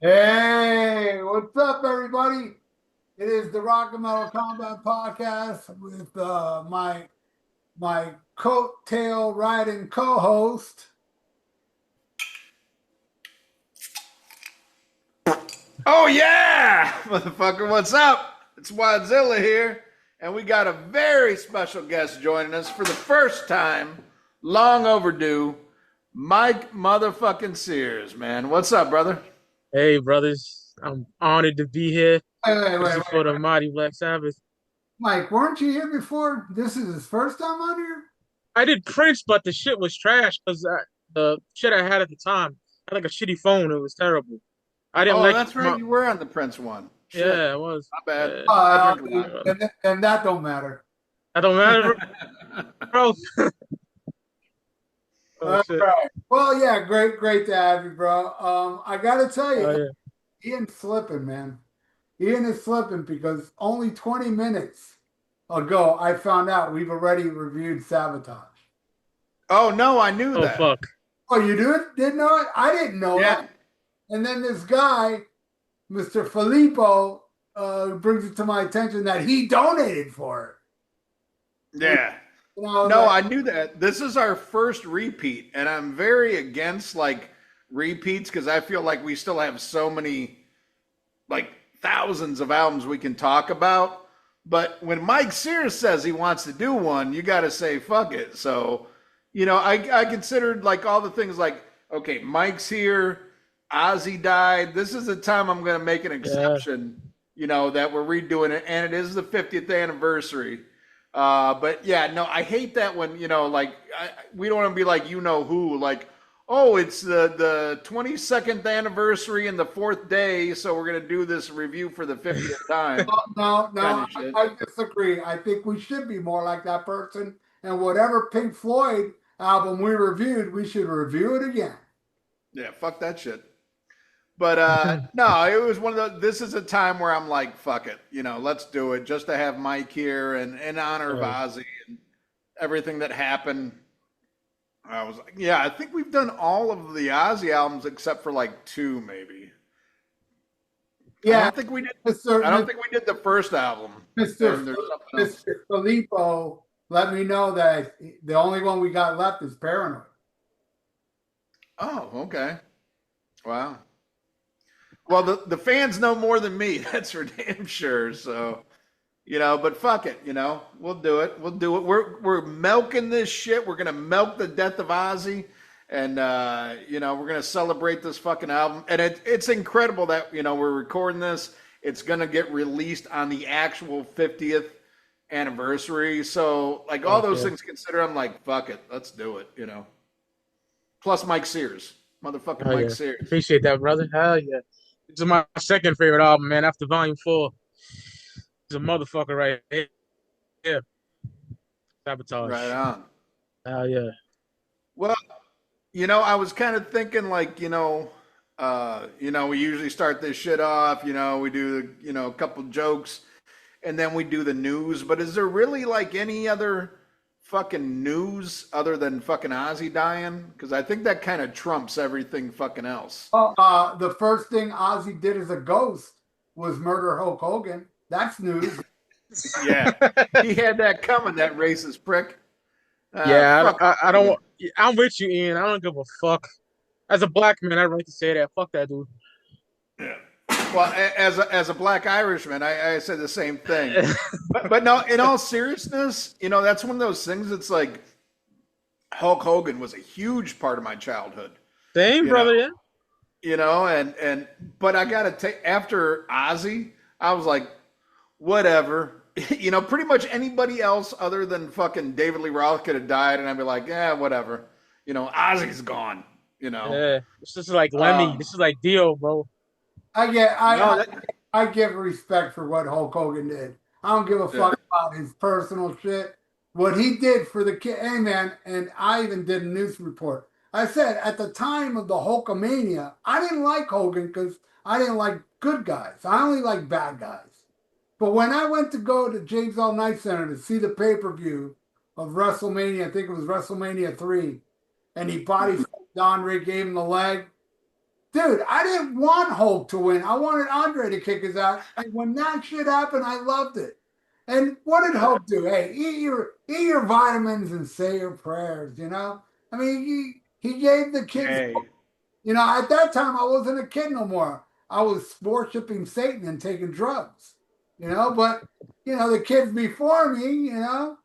Hey, what's up, everybody? It is the Rock and Metal Combat Podcast with my coattail riding co-host. Oh yeah, motherfucker, what's up? It's Wadzilla here, and we got a very special guest joining us for the first time, long overdue, Mike motherfucking Sears, man. What's up, brother? Hey, brothers. I'm honored to be here, Wait, especially for the mighty Black Sabbath. Mike, weren't you here before? This is his first time on here? I did Prince, but the shit was trash because the shit I had at the time I had like a shitty phone. It was terrible. I didn't Oh, like that's right, my. you were on the Prince one. Shit, Yeah, it was. my bad. I Uh, drink a Sorry lot. about it. and that don't matter. That don't matter, bro. Oh All shit. right. Well, yeah, great to have you, bro. I gotta tell Oh you, yeah. Ian's slipping, man. Ian is slipping because only 20 minutes ago I found out we've already reviewed Sabotage. Oh no, I knew Oh that. fuck. Oh, you do it? Didn't know it? I didn't know Yeah, it. And then this guy, Mr. Filippo, brings it to my attention that he donated for it. And yeah. I was No, like, I knew that. This is our first repeat, and I'm very against like repeats because I feel like we still have so many, like thousands of albums we can talk about. But when Mike Sears says he wants to do one, you got to say fuck it. So, I considered like all the things like, okay, Mike's here, Ozzy died. This is the time I'm going to make an Yeah. exception, that we're redoing it, and it is the 50th anniversary. But yeah, no, I hate that when like we don't want to be like who, like, oh, it's the 22nd anniversary and the fourth day, so we're gonna do this review for the 50th time, kind no, of shit. I disagree. I think we should be more like that person. And whatever Pink Floyd album we reviewed, we should review it again. Yeah, fuck that shit. But no, it was one of the. This is a time where I'm like, fuck it, let's do it, just to have Mike here and in honor of Yeah. Ozzy and everything that happened. I was like, yeah, I think we've done all of the Ozzy albums except for like two, maybe. I Yeah, don't think we did. I Mr. don't think we did the first album. Mr. And there's something else. Mr. Filippo let me know that the only one we got left is Paranoid. Oh, okay. Wow. Well, the fans know more than me. That's for damn sure. So, but fuck it. We'll do it. We'll do it. We're milking this shit. We're gonna milk the death of Ozzy, and we're gonna celebrate this fucking album. And it's incredible that we're recording this. It's gonna get released on the actual 50th anniversary. So, like all Fuck those yeah. things considered, I'm like, fuck it, let's do it. Plus Mike Sears, motherfucking Oh Mike yeah. Sears. Appreciate that, brother. Hell yeah. This is my second favorite album, man. After Volume 4, it's a motherfucker right here. Yeah. Right Sabotage. on. Hell yeah. Well, I was kind of thinking like, we usually start this shit off, we do, a couple jokes and then we do the news. But is there really like any other fucking news other than fucking Ozzy dying? Because I think that kind of trumps everything fucking else. Oh, the first thing Ozzy did as a ghost was murder Hulk Hogan. That's news. Yeah, he had that coming, that racist prick. Yeah, Fuck I don't. Hogan. I'm with you, Ian. I don't give a fuck. As a black man, I right to say that. Fuck that dude. Yeah. Well, as a black Irishman, I said the same thing. But no, in all seriousness, that's one of those things. It's like Hulk Hogan was a huge part of my childhood. Same, You know, brother. Yeah. and but I gotta take after Ozzy, I was like, whatever. Pretty much anybody else other than fucking David Lee Roth could have died, and I'd be like, yeah, whatever. Ozzy's gone. You know. Yeah. This is like Lemmy. Um, This is like Dio, bro. I get no, I, that, I give respect for what Hulk Hogan did. I don't give a yeah. fuck about his personal shit. What he did for the kid, hey man, and I even did a news report. I said at the time of the Hulkamania, I didn't like Hogan because I didn't like good guys. I only like bad guys. But when I went to go to James L. Knight Center to see the pay-per-view of WrestleMania, I think it was WrestleMania 3, and he body Don Ray gave him the leg. Dude, I didn't want Hulk to win. I wanted Andre to kick his ass. And when that shit happened, I loved it. And what did Hulk do? Hey, eat your vitamins and say your prayers, you know? I mean, he gave the kids, Hey, you know, at that time I wasn't a kid no more. I was worshiping Satan and taking drugs, you know, but you know, the kids before me, you know,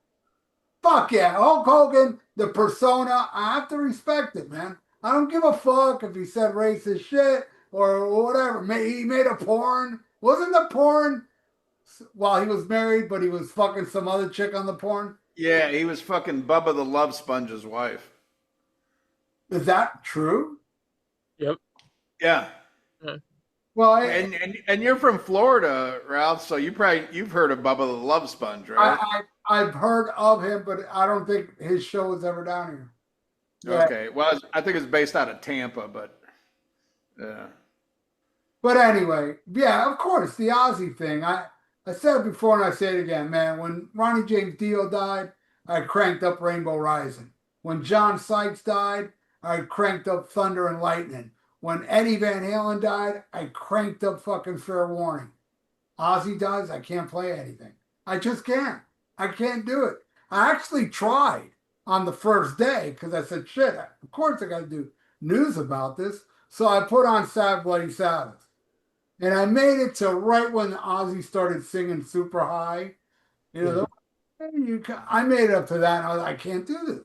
fuck yeah. Hulk Hogan, the persona, I have to respect it, man. I don't give a fuck if he said racist shit or whatever. He made a porn. Wasn't the porn while he was married, but he was fucking some other chick on the porn? yeah, he was fucking Bubba the Love Sponge's wife. Is that true? Yep. Yeah. Yeah. Well, And you're from Florida, Ralph, so you've heard of Bubba the Love Sponge, right? I've heard of him, but I don't think his show was ever down here. Yeah. Okay. Well, I think it's based out of Tampa, but yeah. But anyway, yeah, of course, the Ozzy thing. I said it before and I say it again, man. When Ronnie James Dio died, I cranked up Rainbow Rising. When John Sykes died, I cranked up Thunder and Lightning. When Eddie Van Halen died, I cranked up fucking Fair Warning. Ozzy dies, I can't play anything. I just can't. I can't do it. I actually tried on the first day because I said, shit, of course I got to do news about this. So I put on Sad Bloody Sabbath. And I made it to right when Ozzy started singing super high. You know, I made it up to that. And I was like, I can't do this.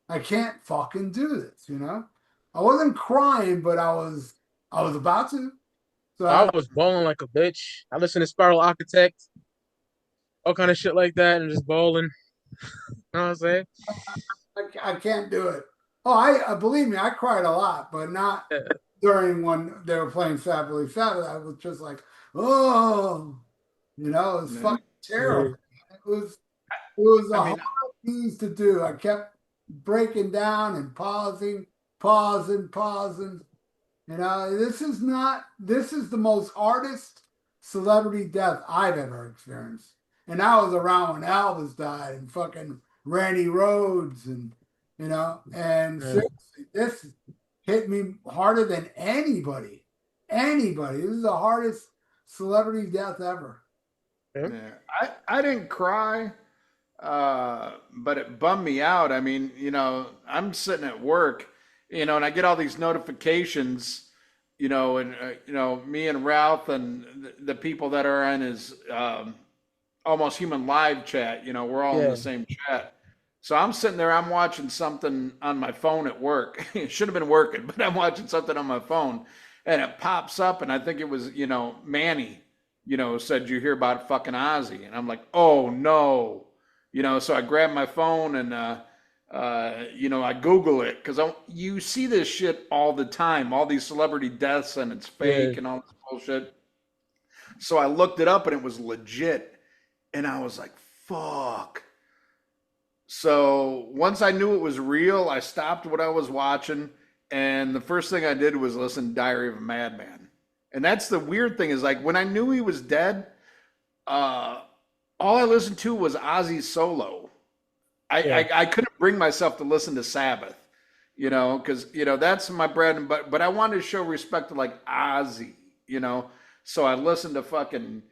I can't fucking do this. You know, I wasn't crying, but I was about to. So I was bowling like a bitch. I listened to Spiral Architect, all kind of shit like that, and just bowling. You know what I'm saying? I can't do it. Oh, I believe me, I cried a lot, but not Yeah. during when they were playing Sabbath Sabbath. I was just like, oh, you know, it was Yeah. fucking terrible. Yeah. It was a I hard mean, piece to do. I kept breaking down and pausing. You know, this is the most hardest celebrity death I've ever experienced. And I was around when Elvis died and fucking Randy Rhodes and you know, and Yeah. seriously, this hit me harder than anybody. Anybody. This is the hardest celebrity death ever. Yeah. yeah. I didn't cry, but it bummed me out. I mean, I'm sitting at work, and I get all these notifications, and me and Ralph and the people that are in his almost human live chat, we're all in the Yeah. same chat. So I'm sitting there, I'm watching something on my phone at work. It should have been working, but I'm watching something on my phone and it pops up and I think it was, Manny, said you hear about fucking Ozzy. And I'm like, oh no. So I grab my phone and I Google it because you see this shit all the time, all these celebrity deaths and it's Yeah. fake and all this bullshit. So I looked it up and it was legit. And I was like, fuck. So once I knew it was real, I stopped what I was watching. And the first thing I did was listen to Diary of a Madman. And that's the weird thing is like when I knew he was dead, uh, all I listened to was Ozzy's solo. I, Yeah. I, I couldn't bring myself to listen to Sabbath, because, that's my bread and butter. But I wanted to show respect to like Ozzy, you know. So I listened to fucking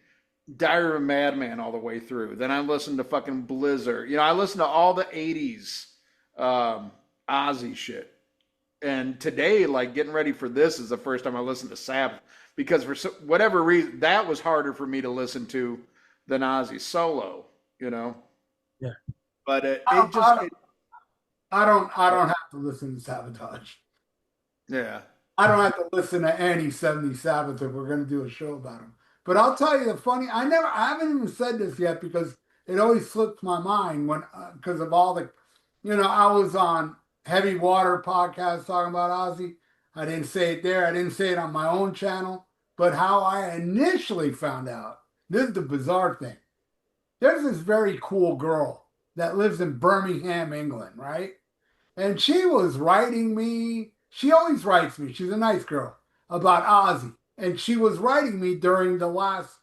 Diary of a Madman all the way through. Then I listened to fucking Blizzard. I listened to all the 80s Ozzy shit. And today, like getting ready for this is the first time I listened to Sabbath because for whatever reason, that was harder for me to listen to than Ozzy solo, you know? Yeah. But I it don't, just, I don't have to listen to Sabotage. yeah. I don't have to listen to any 70s Sabbath if we're going to do a show about them. But I'll tell you the funny, I haven't even said this yet because it always slips my mind when, because of all the, I was on Heavy Water podcast talking about Ozzy. I didn't say it there. I didn't say it on my own channel. But how I initially found out, this is the bizarre thing. There's this very cool girl that lives in Birmingham, England, right? And she was writing me. She always writes me. She's a nice girl about Ozzy. And she was writing me during the last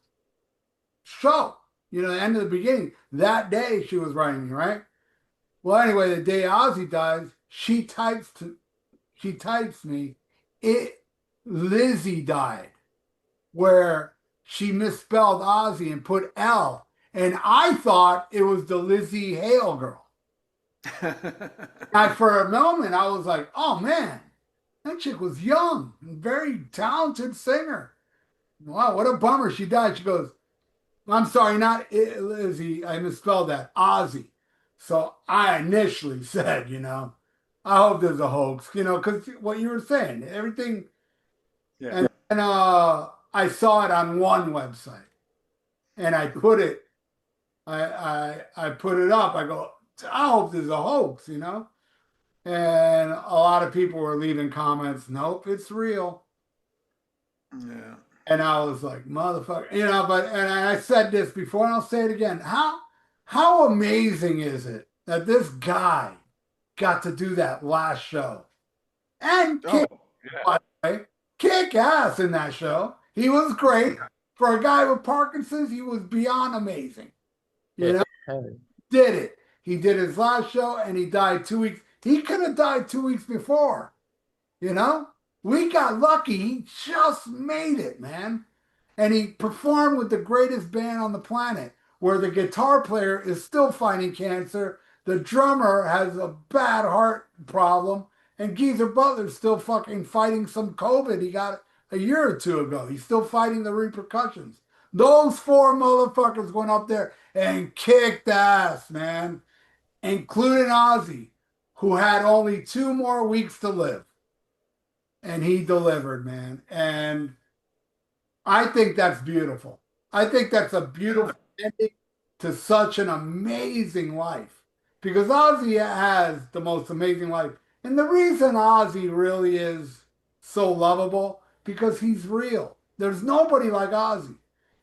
show, the end of the beginning. That day she was writing me, right? Well, anyway, the day Ozzy dies, she types me it Lizzie died, where she misspelled Ozzy and put L. And I thought it was the Lizzie Hale girl. For a moment, I was like, oh man, that chick was young and very talented singer. Wow, what a bummer she died. She goes, I'm sorry, not Lizzie. I misspelled that. Ozzy. So I initially said, I hope there's a hoax, because what you were saying, everything. Yeah. And I saw it on one website, and I put it up. I go, I hope there's a hoax, And a lot of people were leaving comments. Nope, it's real. Yeah. And I was like, motherfucker, and I said this before, and I'll say it again. How amazing is it that this guy got to do that last show and Oh, yeah. by the way, kick ass in that show. He was great. For a guy with Parkinson's, he was beyond amazing. You know, did it. He did his last show and he died 2 weeks. He could have died 2 weeks before. You know, we got lucky. He just made it, man. And he performed with the greatest band on the planet, where the guitar player is still fighting cancer, the drummer has a bad heart problem, and Geezer Butler's still fucking fighting some COVID he got a year or two ago. He's still fighting the repercussions. Those four motherfuckers went up there and kicked ass, man, including Ozzy, who had only 2 more weeks to live. And he delivered, man. And I think that's beautiful. I think that's a beautiful ending to such an amazing life, because Ozzy has the most amazing life. And the reason Ozzy really is so lovable, because he's real. There's nobody like Ozzy.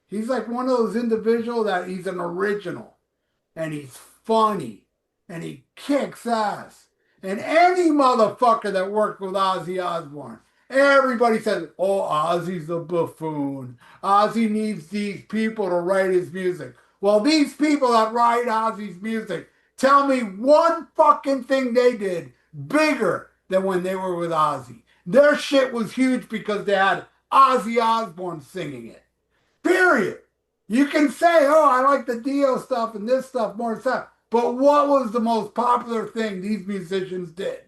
He's like one of those individuals that he's an original, and he's funny and he kicks ass. And any motherfucker that worked with Ozzy Osbourne, everybody says, oh, Ozzy's a buffoon. Ozzy needs these people to write his music. Well, these people that write Ozzy's music, tell me one fucking thing they did bigger than when they were with Ozzy. Their shit was huge because they had Ozzy Osbourne singing it. Period. You can say, oh, I like the Dio stuff and this stuff more stuff. But what was the most popular thing these musicians did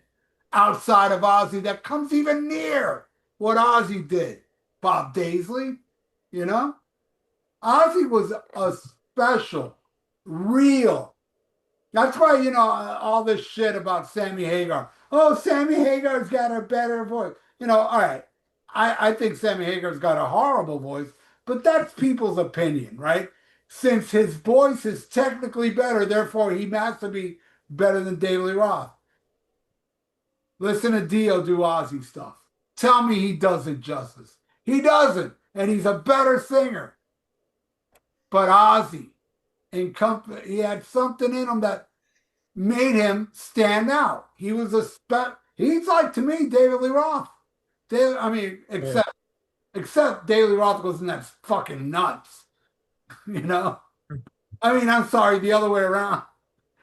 outside of Ozzy that comes even near what Ozzy did? Bob Daisley, you know? Ozzy was a special, real. That's why, all this shit about Sammy Hagar. Oh, Sammy Hagar's got a better voice. All right. I think Sammy Hagar's got a horrible voice, but that's people's opinion, right? Since his voice is technically better, therefore he has to be better than David Lee Roth. Listen to Dio do Ozzy stuff. Tell me he does it justice. He doesn't, and he's a better singer. But Ozzy, he had something in him that made him stand out. He was he's like, to me, David Lee Roth. Except David Lee Roth goes in that fucking nuts. I'm sorry, the other way around.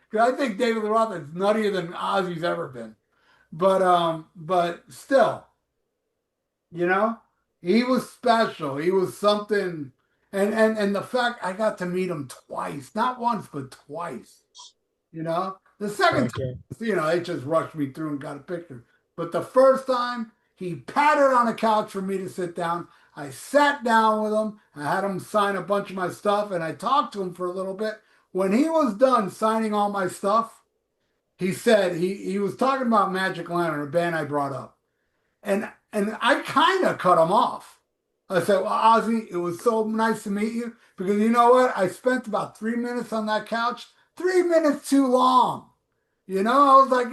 Because I think David Lee Roth is nuttier than Ozzy's ever been. But still, he was special. He was something. And the fact I got to meet him twice, not once, but twice. The second time, they just rushed me through and got a picture. But the first time, he pattered on a couch for me to sit down. I sat down with him. I had him sign a bunch of my stuff, and I talked to him for a little bit. When he was done signing all my stuff, he said he was talking about Magic Lantern, a band I brought up. And I kind of cut him off. I said, well, Ozzy, it was so nice to meet you, because you know what? I spent about 3 minutes on that couch, 3 minutes too long. I was like,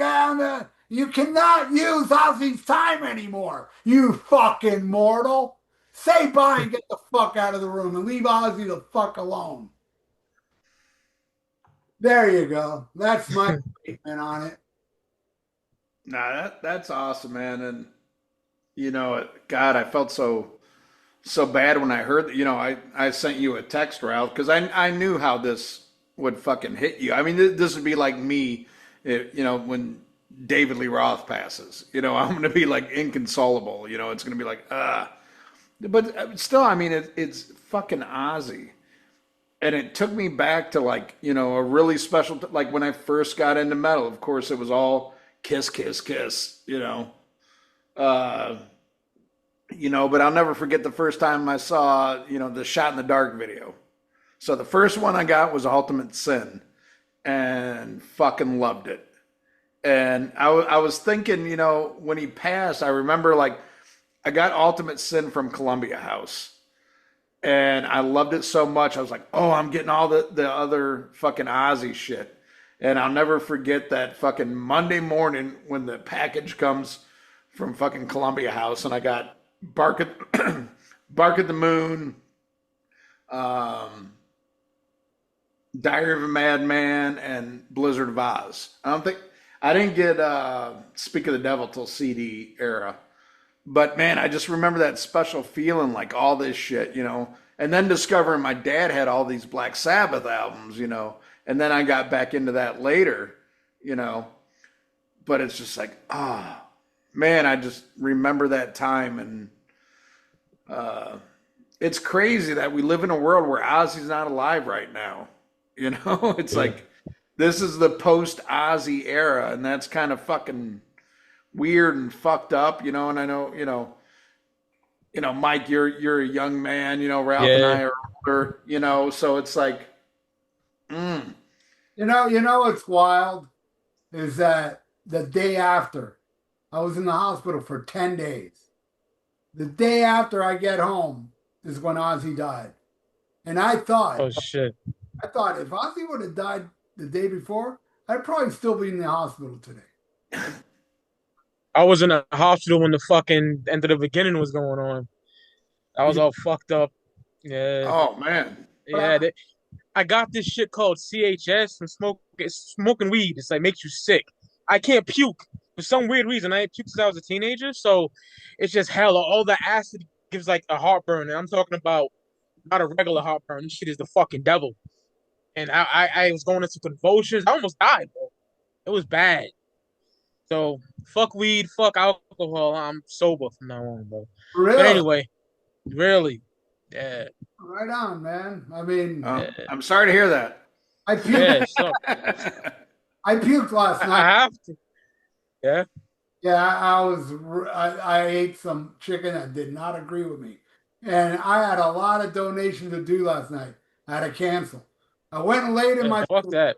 you cannot use Ozzy's time anymore, you fucking mortal. Say bye and get the fuck out of the room and leave Ozzy the fuck alone. There you go. That's my statement on it. Nah, that's awesome, man. And God, I felt so bad when I heard that. I sent you a text route because I knew how this would fucking hit you. I mean, this would be like me, when David Lee Roth passes. You know, I'm going to be like inconsolable. You know, it's going to be like, But still, I mean, it's fucking Ozzy. And it took me back to like, you know, a really special, like when I first got into metal, of course, it was all Kiss, Kiss, Kiss, Uh, but I'll never forget the first time I saw, the Shot in the Dark video. So the first one I got was Ultimate Sin and fucking loved it. And I was thinking, when he passed, I remember like I got Ultimate Sin from Columbia House and I loved it so much. I was like, oh, I'm getting all the other fucking Ozzy shit. And I'll never forget that fucking Monday morning when the package comes from fucking Columbia House and I got Bark at, Bark at the Moon, um, Diary of a Madman, and Blizzard of Oz. I didn't get Speak of the Devil till CD era. But man, I just remember that special feeling like all this shit, And then discovering my dad had all these Black Sabbath albums, And then I got back into that later, you know. But it's just like, man, I just remember that time. And it's crazy that we live in a world where Ozzy's not alive right now. It's like, this is the post Ozzy era, and that's kind of fucking weird and fucked up, and I know, Mike, you're a young man, Ralph and I are older, so it's like, What's wild is that the day after, I was in the hospital for 10 days. The day after I get home is when Ozzy died. And Oh shit. I thought if Ozzy would have died the day before, I'd probably still be in the hospital today. I was in a hospital when the fucking end of the beginning was going on. I was all fucked up. Yeah. Oh man. Yeah. I got this shit called CHS from smoking weed. It's like makes you sick. I can't puke for some weird reason. I ain't puked since I was a teenager, so it's just hell. All the acid gives like a heartburn, and I'm talking about not a regular heartburn. This shit is the fucking devil. And I was going into convulsions. I almost died, bro. It was bad. So fuck weed, fuck alcohol. I'm sober from now on, bro. But Really? anyway, really, yeah, Right on, man. I mean, I'm sorry to hear that. I puked. yeah. So I puked last I night. have to. Yeah. Yeah, I ate some chicken that did not agree with me. And I had a lot of donations to do last night. I had to cancel. I went and Yeah, fuck that.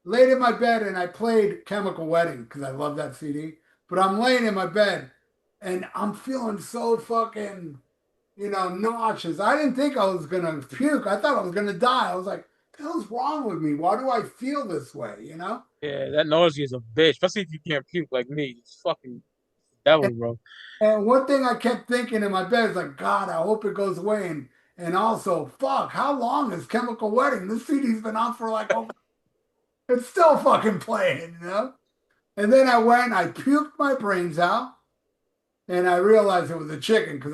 laid in my bed and I played Chemical Wedding because I love that CD. But I'm laying in my bed and I'm feeling so fucking, nauseous. I didn't think I was gonna puke. I thought I was gonna die. I was like, what the hell's wrong with me? Why do I feel this way? Yeah, that nausea is a bitch, especially if you can't puke like me. It's fucking devil, bro. And one thing I kept thinking in my bed is like, God, I hope it goes away. And also, fuck, how long is Chemical Wedding? This CD's been out for like, it's still fucking playing. And then I puked my brains out, and I realized it was a chicken because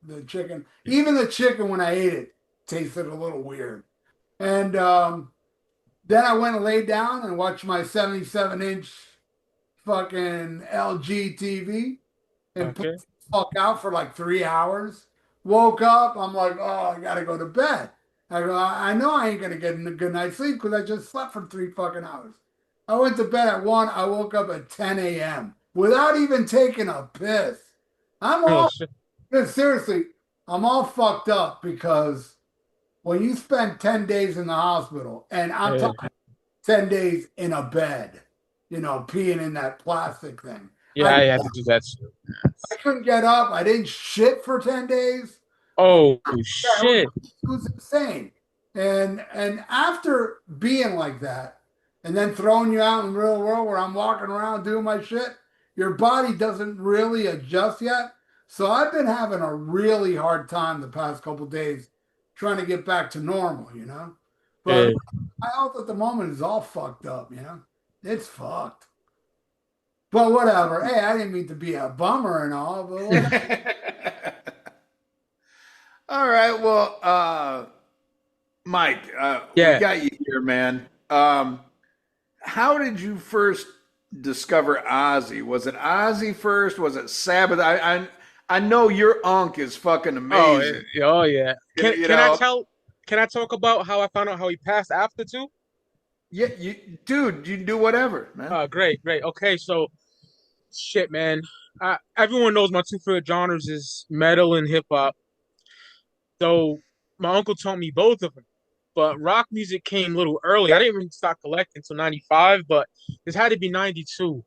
the chicken, even the chicken when I ate it, tasted a little weird. And then I went and laid down and watched my 77-inch fucking LG TV and put Okay. the fuck out for like 3 hours. Woke up, I'm like, oh, I gotta go to bed. I go, I know I ain't gonna get a good night's sleep because I just slept for 3 fucking hours. I went to bed at 1. I woke up at 10 a.m. without even taking a piss. I'm Oh all shit. seriously, I'm all fucked up because when you spend 10 days in the hospital, and I'm Yeah. talking 10 days in a bed, peeing in that plastic thing. Yeah, I had to do that shit. I couldn't get up. I didn't shit for 10 days. Oh Yeah, shit. it was insane. And after being like that, and then throwing you out in the real world where I'm walking around doing my shit, your body doesn't really adjust yet. So I've been having a really hard time the past couple of days trying to get back to normal. But Yeah. my health at the moment is all fucked up. It's fucked. But whatever. Hey, I didn't mean to be a bummer and all, but whatever. All right. Well, Mike, we Yeah. got you here, man. How did you first discover Ozzy? Was it Ozzy first? Was it Sabbath? I know your unk is fucking Oh, amazing. oh yeah. You, Can you can I know, tell? Can I talk about how I found out how he passed after too? yeah, dude, you do whatever, man. Great, great. Okay, so shit, man. Everyone knows my two favorite genres is metal and hip hop. So my uncle taught me both of them. But rock music came a little early. I didn't even start collecting until 95, but this had to be 92.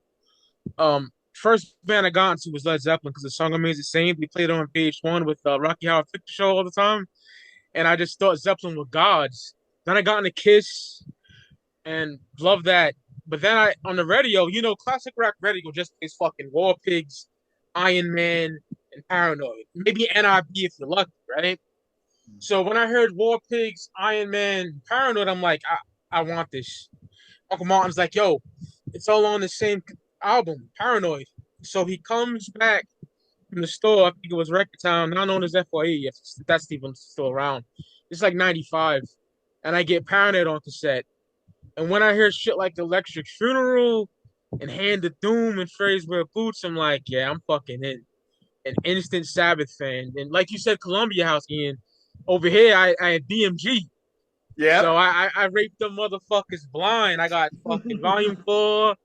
First band I got into was Led Zeppelin because the song remains the same. We played it on page one with Rocky Horror Picture Show all the time. And I just thought Zeppelin were gods. Then I got into Kiss and loved that. But then I on the radio, classic rock radio just plays fucking War Pigs, Iron Man, and Paranoid. Maybe NIB if you're lucky, right? So when I heard War Pigs, Iron Man, Paranoid, I'm like, I want this. Uncle Martin's like, yo, it's all on the same album, Paranoid. So he comes back from the store, I think it was Record Town, now known as FYE, if that's even still around. It's like 95. And I get Paranoid on cassette. And when I hear shit like Electric Funeral and Hand of Doom and Phrase Wear Boots, I'm like, yeah, I'm fucking in. An instant Sabbath fan. And like you said, Columbia House, Ian, over here, I had BMG. So Yep. I raped them motherfuckers blind. I got fucking Volume 4,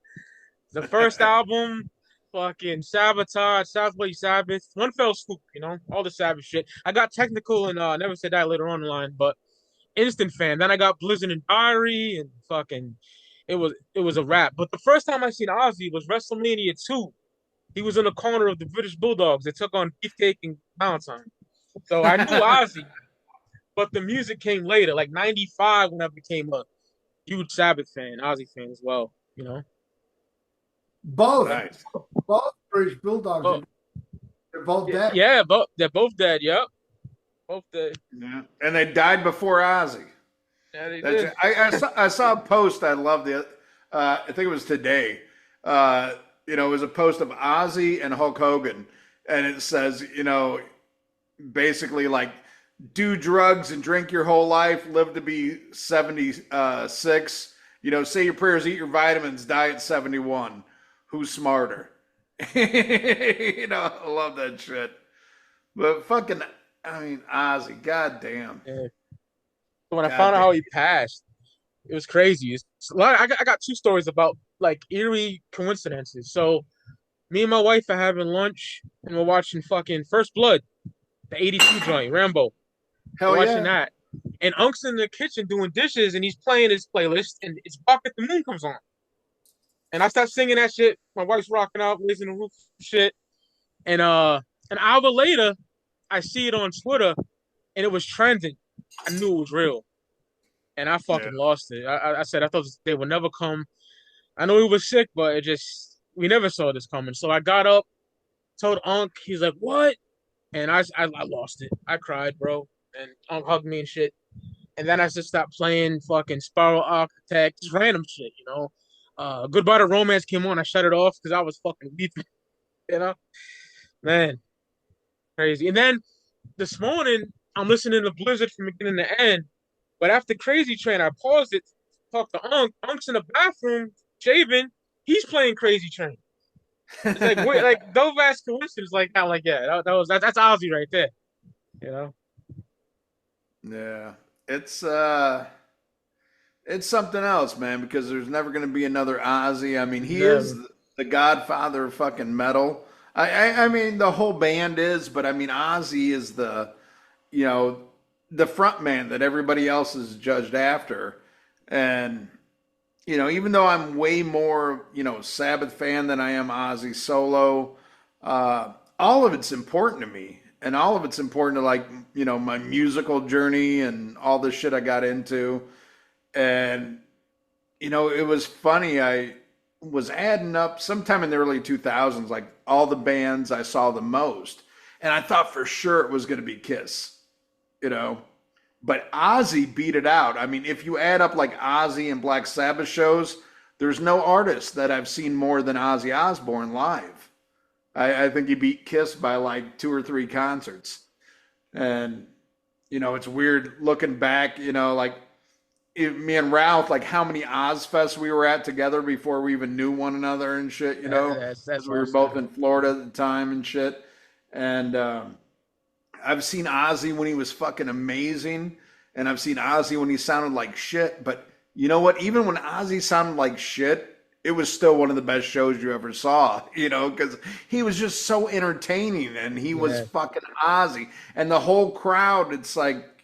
the first album, fucking Sabotage, Southway Sabbath, one fell swoop, all the Sabbath shit. I got technical and never said that later on in the line, but instant fan. Then I got Blizzard and Diary and fucking it was a wrap. But the first time I seen Ozzy was WrestleMania 2. He was in the corner of the British Bulldogs. They took on Beefcake and Valentine. So I knew Ozzy, but the music came later, like 95 when I became a huge Sabbath fan, Ozzy fan as well. Both, Nice. both British Bulldogs Oh, are they're both dead. yeah, but they're both dead. Yep, both dead. Yeah. And they died before Ozzy. Yeah, they That's did. it. I saw a post I loved it. I think it was today. It was a post of Ozzy and Hulk Hogan, and it says, basically like do drugs and drink your whole life, live to be 76. Say your prayers, eat your vitamins, die at 71. Who's smarter? I love that shit. But fucking, I mean, Ozzy, goddamn, Yeah. So when I found out goddamn. how he passed, it was crazy. I got two stories about like eerie coincidences. So me and my wife are having lunch and we're watching fucking First Blood, the '82 joint, Rambo. We're Hell watching yeah. that. And Unc's in the kitchen doing dishes and he's playing his playlist and it's Bucket the Moon comes on. And I start singing that shit. My wife's rocking out, raising the roof shit. And an hour later, I see it on Twitter and it was trending. I knew it was real. And I Yeah. fucking lost it. I said I thought this day would never come. I know he was sick, but it just we never saw this coming. So I got up, told Unc, he's like, "What?" And I lost it. I cried, bro. And Unc hugged me and shit. And then I just stopped playing fucking Spiral Architect, just random shit. Goodbye to Romance came on. I shut it off because I was fucking weeping. You know, man, crazy. And then this morning I'm listening to Blizzard from beginning to end. But after Crazy Train, I paused it, talked to Unc. Unc's in the bathroom shaving. He's playing Crazy Train. It's like weird, like dope ass coincidence, like that. Like yeah, that's Ozzy right there. You know. Yeah. It's it's something else, man, because there's never going to be another Ozzy. I mean, he is Never. the godfather of fucking metal. I mean, the whole band is, but I mean, Ozzy is you know, the front man that everybody else is judged after. And, even though I'm way more, Sabbath fan than I am Ozzy solo, all of it's important to me. And all of it's important to like, my musical journey and all the shit I got into. And it was funny. I was adding up sometime in the early 2000s, like all the bands I saw the most. And I thought for sure it was going to be Kiss, you know. But Ozzy beat it out. I mean, if you add up like Ozzy and Black Sabbath shows, there's no artist that I've seen more than Ozzy Osbourne live. I think he beat Kiss by like 2 or 3 concerts. And, it's weird looking back, like me and Ralph, like how many Ozfests we were at together before we even knew one another and shit, you know, That's because we were both awesome. in Florida at the time and shit. And I've seen Ozzy when he was fucking amazing, and I've seen Ozzy when he sounded like shit. But you know what? Even when Ozzy sounded like shit, it was still one of the best shows you ever saw, you know, because he was just so entertaining and he was Yeah, fucking Ozzy. And the whole crowd, it's like,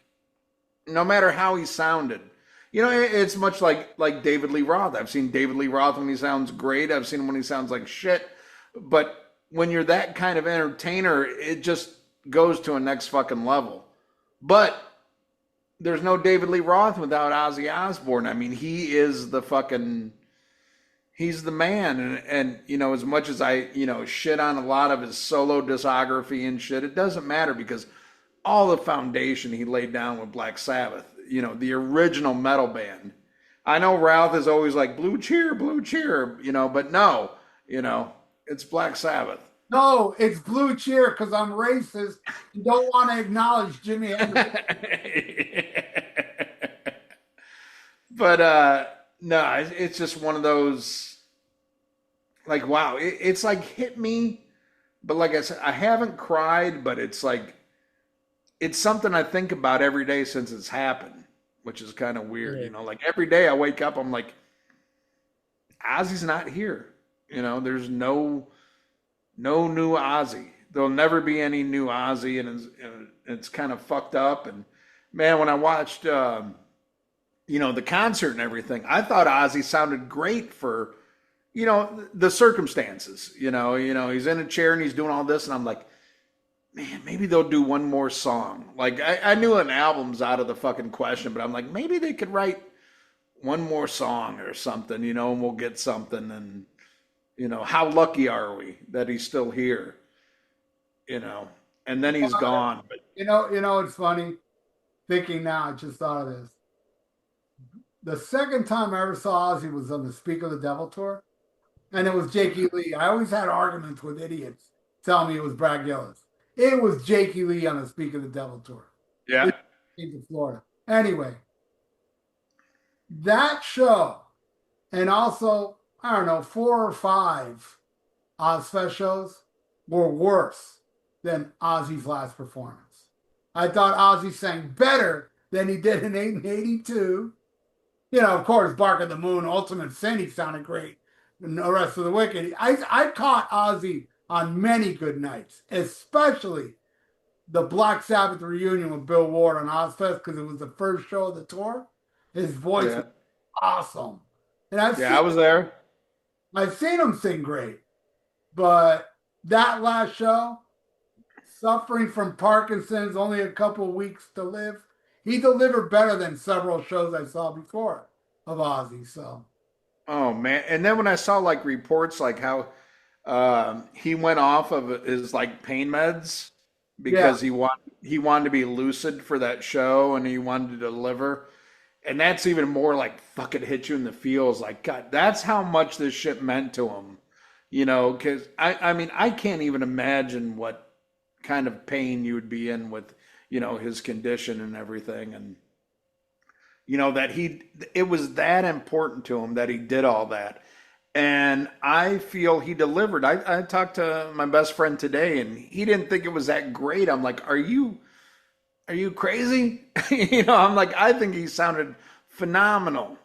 no matter how he sounded. You know, it's much like David Lee Roth. I've seen David Lee Roth when he sounds great. I've seen him when he sounds like shit. But when you're that kind of entertainer, it just goes to a next fucking level. But there's no David Lee Roth without Ozzy Osbourne. I mean, he is the fucking he's the man. And you know, as much as I, you know, shit on a lot of his solo discography and shit, it doesn't matter because all the foundation he laid down with Black Sabbath, you know, the original metal band. I know Ralph is always like blue cheer, you know, but no, you know, it's Black Sabbath. No, it's Blue Cheer because I'm racist and don't want to acknowledge Jimi Hendrix. But no, it's just one of those like wow, it's like hit me, but like I said, I haven't cried, but it's like it's something I think about every day since it's happened, which is kind of weird, yeah. you know. Like every day I wake up, I'm like, Ozzy's not here. You know, there's no new Ozzy. There'll never be any new Ozzy, and it's kind of fucked up. And man, when I watched, you know, the concert and everything, I thought Ozzy sounded great for, you know, the circumstances. He's in a chair and he's doing all this, and I'm like, man, maybe they'll do one more song. Like I knew an album's out of the fucking question, but I'm like, maybe they could write one more song or something, you know, and we'll get something. And you know, how lucky are we that he's still here? You know, and then he's gone. But It's funny thinking now. I just thought of this. The second time I ever saw Ozzy was on the Speak of the Devil tour, and it was Jake E. Lee. I always had arguments with idiots telling me it was Brad Gillis. It was Jake E. Lee on the Speak of the Devil tour. yeah, It came to Florida. Anyway, that show, and also, I don't know, 4 or 5 Ozfest shows were worse than Ozzy's last performance. I thought Ozzy sang better than he did in 1982. You know, of course, Bark at the Moon, Ultimate Sin, he sounded great. And the rest of the Wicked. I caught Ozzy on many good nights, especially the Black Sabbath reunion with Bill Ward on Ozfest because it was the first show of the tour. His voice yeah, was awesome. And yeah. I was there. I've seen him sing great. But that last show, suffering from Parkinson's, only a couple of weeks to live, he delivered better than several shows I saw before of Ozzy. So Oh man! And then when I saw like reports like how he went off of his like pain meds yeah, because he wanted to be lucid for that show and he wanted to deliver. And that's even more like fucking hit you in the feels. Like, God, that's how much this shit meant to him. You know, because I mean, I can't even imagine what kind of pain you would be in with, you know, his condition and everything. And, you know, it was that important to him that he did all that. And I feel he delivered. I talked to my best friend today and he didn't think it was that great. I'm like, are you crazy? You know, I'm like, I think he sounded phenomenal,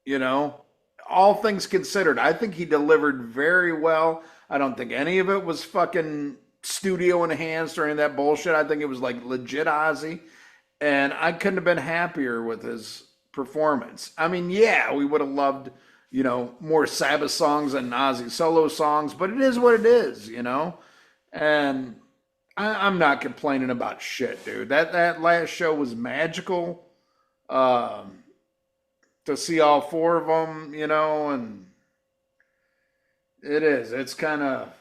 you know, all things considered. I think he delivered very well. I don't think any of it was fucking studio enhanced or any of that bullshit. I think it was like legit Ozzy. And I couldn't have been happier with his performance. I mean, yeah, we would have loved, you know, more Sabbath songs and Ozzy solo songs, but it is what it is, you know? And I'm not complaining about shit, dude. That last show was magical. Um, to see all 4 of them, you know, and it is. It's kind of,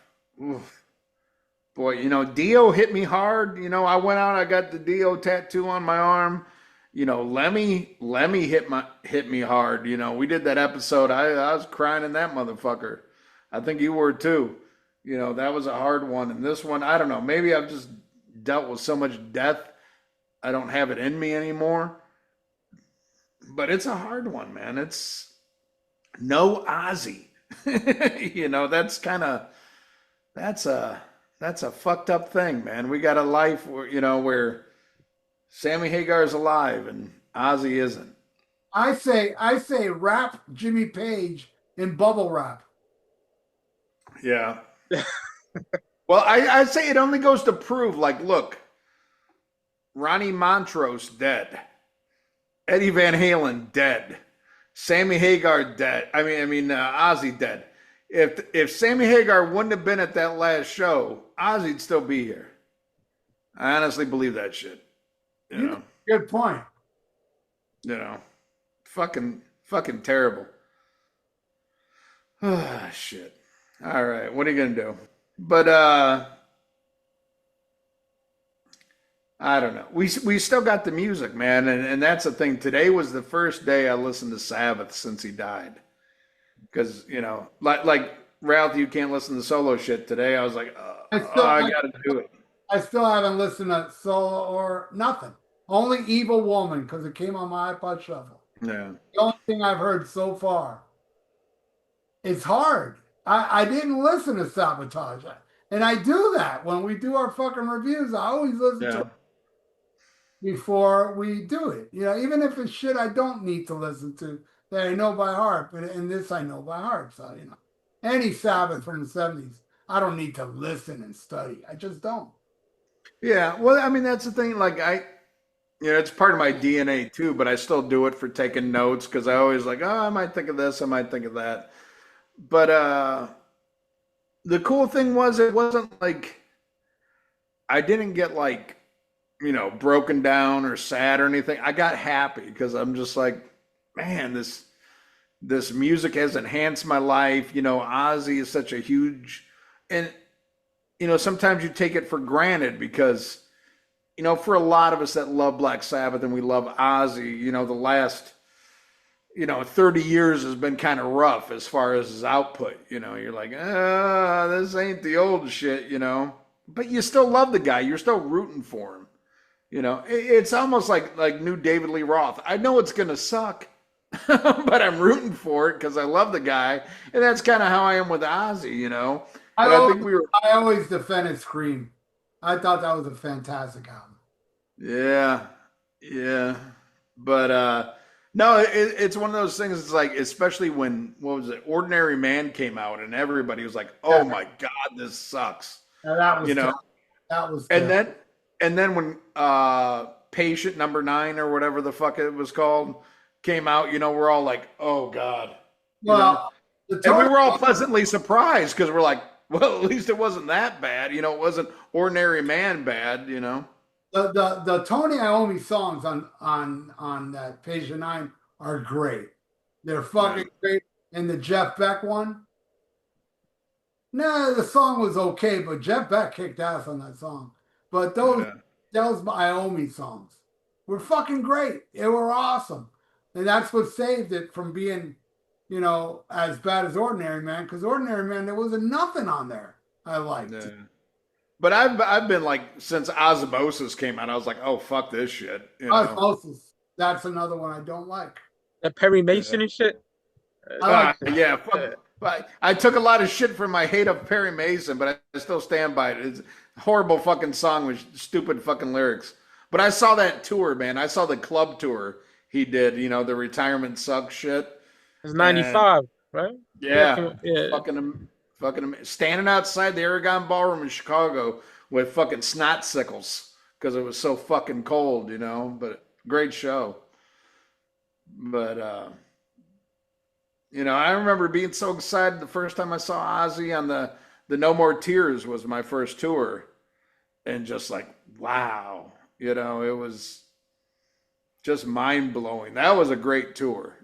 boy, you know, Dio hit me hard. You know, I went out, I got the Dio tattoo on my arm. You know, Lemmy hit me hard. You know, we did that episode. I was crying in that motherfucker. I think you were too. You know, that was a hard one. And this one, I don't know. Maybe I've just dealt with so much death. I don't have it in me anymore. but it's a hard one, man. It's no Ozzy. That's a that's a fucked up thing, man. We got a life where where Sammy Hagar's alive and Ozzy isn't. I say rap Jimmy Page in bubble wrap. Yeah. Well, I say it only goes to prove, like, look, Ronnie Montrose dead, Eddie Van Halen dead, Sammy Hagar dead. Ozzy dead. If Sammy Hagar wouldn't have been at that last show, Ozzy'd still be here. I honestly believe that shit. You know, Good point. you know, fucking terrible. Ah, shit. All right, what are you gonna do? But I don't know. We still got the music, man, and that's the thing. Today was the first day I listened to Sabbath since he died. Because like Ralph, you can't listen to solo shit today. I was like, I oh, still I I, gotta do it. I still haven't listened to solo or nothing. Only Evil Woman because it came on my iPod Shuffle. Yeah, The only thing I've heard so far. It's hard. I didn't listen to Sabotage. And I do that when we do our fucking reviews. I always listen to yeah, it before we do it. Even if it's shit I don't need to listen to that I know by heart. But in this I know by heart. So, any Sabbath from the 70s, I don't need to listen and study. I just don't. yeah. Well, I mean, that's the thing. Like it's part of my DNA too. But I still do it for taking notes because I always like, oh, I might think of this, I might think of that. But the cool thing was, it wasn't like I didn't get like broken down or sad or anything. I got happy because I'm just like, man, this music has enhanced my life. Ozzy is such a huge, and sometimes you take it for granted because for a lot of us that love Black Sabbath and we love Ozzy, the last 30 years has been kind of rough as far as his output. You're like, this ain't the old shit. But you still love the guy. You're still rooting for him. It's almost like new David Lee Roth. I know it's gonna suck, but I'm rooting for it because I love the guy, and that's kind of how I am with Ozzy. I And I always, think we were, I always defended Scream. I thought that was a fantastic album. yeah, yeah, but no, it's one of those things. It's like, especially when what was it, Ordinary Man came out, and everybody was like, "Oh Yeah, my God, this sucks," that was you know. tough. That was And tough. then when Patient Number Nine or whatever the fuck it was called came out, we're all like, "Oh God," Well, the and we Tony were all pleasantly surprised because we're like, "Well, at least it wasn't that bad," it wasn't Ordinary Man bad. the Tony Iommi songs on that page 9 are great. They're Yeah, fucking great. And the Jeff Beck one, nah, the song was okay, but Jeff Beck kicked ass on that song. But yeah, those Iommi songs were fucking great. They were awesome, and that's what saved it from being, as bad as Ordinary Man. Because Ordinary Man, there wasn't nothing on there I liked. yeah. But I've been like, since Osmosis came out, I was like, "Oh fuck this shit." Osmosis, that's another one I don't like. That Perry Yeah. Mason and shit. I like Yeah, Uh, fuck. I took a lot of shit for my hate of Perry Mason, but I still stand by it. It's a horrible fucking song with stupid fucking lyrics. But I saw that tour, man. I saw the club tour he did, the retirement sucks shit. it's And 95, right? Yeah, yeah, yeah. standing outside the Aragon Ballroom in Chicago with fucking snot sickles because it was so fucking cold. But great show. But I remember being so excited the first time I saw Ozzy on the No More Tears was my first tour, and just like, wow, it was just mind blowing. That was a great tour.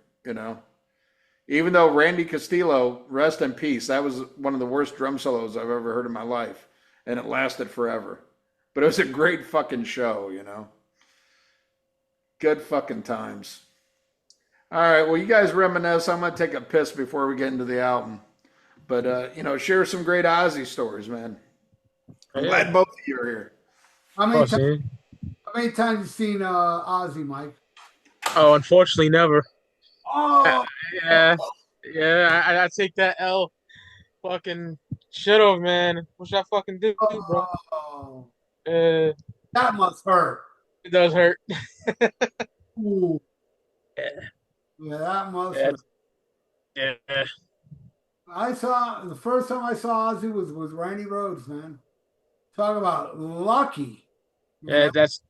Even though Randy Castillo, rest in peace, that was one of the worst drum solos I've ever heard in my life, and it lasted forever. But it was a great fucking show. Good fucking times. All right, well, you guys reminisce. I'm gonna take a piss before we get into the album, but share some great Ozzy stories, man. I'm Yeah. glad both of you are here. how Of many course, times man. how many times you seen Ozzy, Mike? Oh, unfortunately, never. Uh, Oh, yeah, yeah. I take that L. Fucking shit off, man. What should I fucking do, bro? oh, Uh, that must hurt. it does hurt. Ooh, Yeah, yeah, that must yeah, hurt. yeah. I saw the first time I saw Ozzy was with Randy Rhoads, man. Talk about lucky, you Yeah, know, that's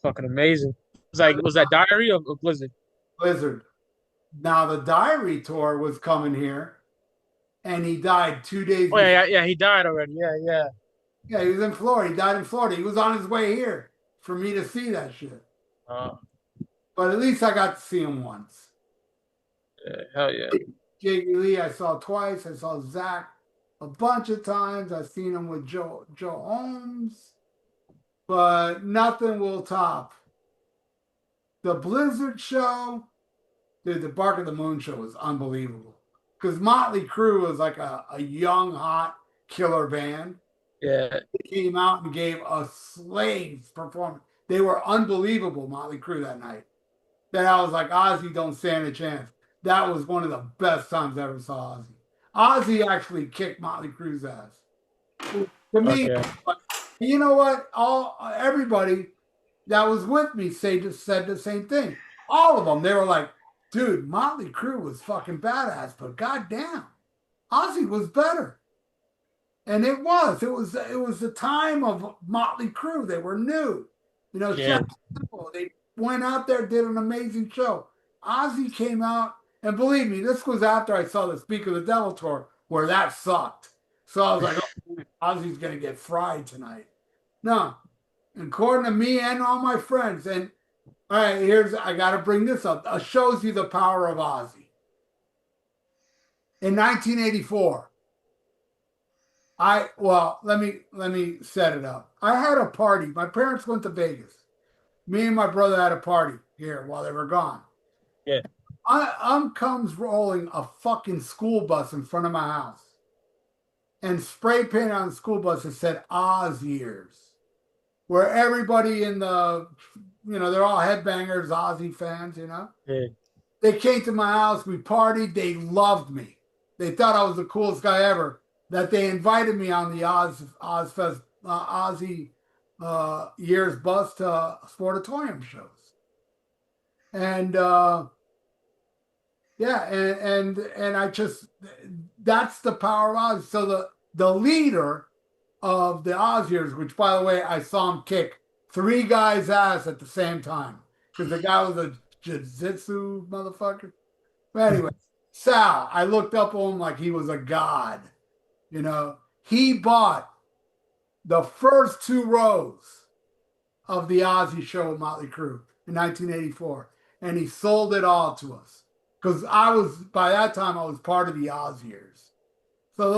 fucking amazing. It's like, was that Diary of Blizzard? Blizzard. Now the Diary tour was coming here, and he died 2 days Oh yeah, before. yeah, yeah. He died already. Yeah, yeah. Yeah, he was in Florida. He died in Florida. He was on his way here for me to see that shit. Uh, But at least I got to see him once. yeah, hell yeah. J.B. Lee, I saw twice. I saw Zach a bunch of times. I've seen him with Joe Holmes, but nothing will top the Blizzard show. Dude, the Bark of the Moon show was unbelievable. Because Motley Crue was like a young, hot killer band. Yeah, They came out and gave a slaves performance. They were unbelievable, Motley Crue, that night. That I was like, Ozzy don't stand a chance. That was one of the best times I ever saw Ozzy. Ozzy actually kicked Motley Crue's ass. To me, okay. you know what? All everybody that was with me just said the same thing. All of them, they were like, dude, Motley Crue was fucking badass, but goddamn, Ozzy was better. And it was the time of Motley Crue. They were new. You know, Yeah, Chef Simple, they went out there, did an amazing show. Ozzy came out, and believe me, this was after I saw the Speak of the Devil tour, where that sucked. So I was like, oh, Ozzy's gonna get fried tonight. No, according to me and all my friends, and all right, I gotta bring this up. It shows you the power of Ozzy. In 1984, let me set it up. I had a party. My parents went to Vegas. Me and my brother had a party here while they were gone. yeah. Comes rolling a fucking school bus in front of my house and spray painted on the school bus it said Oz years. Where everybody in they're all headbangers, Ozzy fans, you know. Yeah. They came to my house, we partied, they loved me. They thought I was the coolest guy ever. That they invited me on the Ozfest Ozzy years bus to Sportatorium shows. And yeah, and I just that's the power of Ozzy. So the leader of the Oz years, which by the way, I saw him kick three guys' ass at the same time. Because the guy was a jiu-jitsu motherfucker. But anyway, Sal, I looked up on him like he was a god. You know, he bought the first two rows of the Ozzy show with Motley Crue in 1984, and he sold it all to us. Because by that time, I was part of the Oz years. So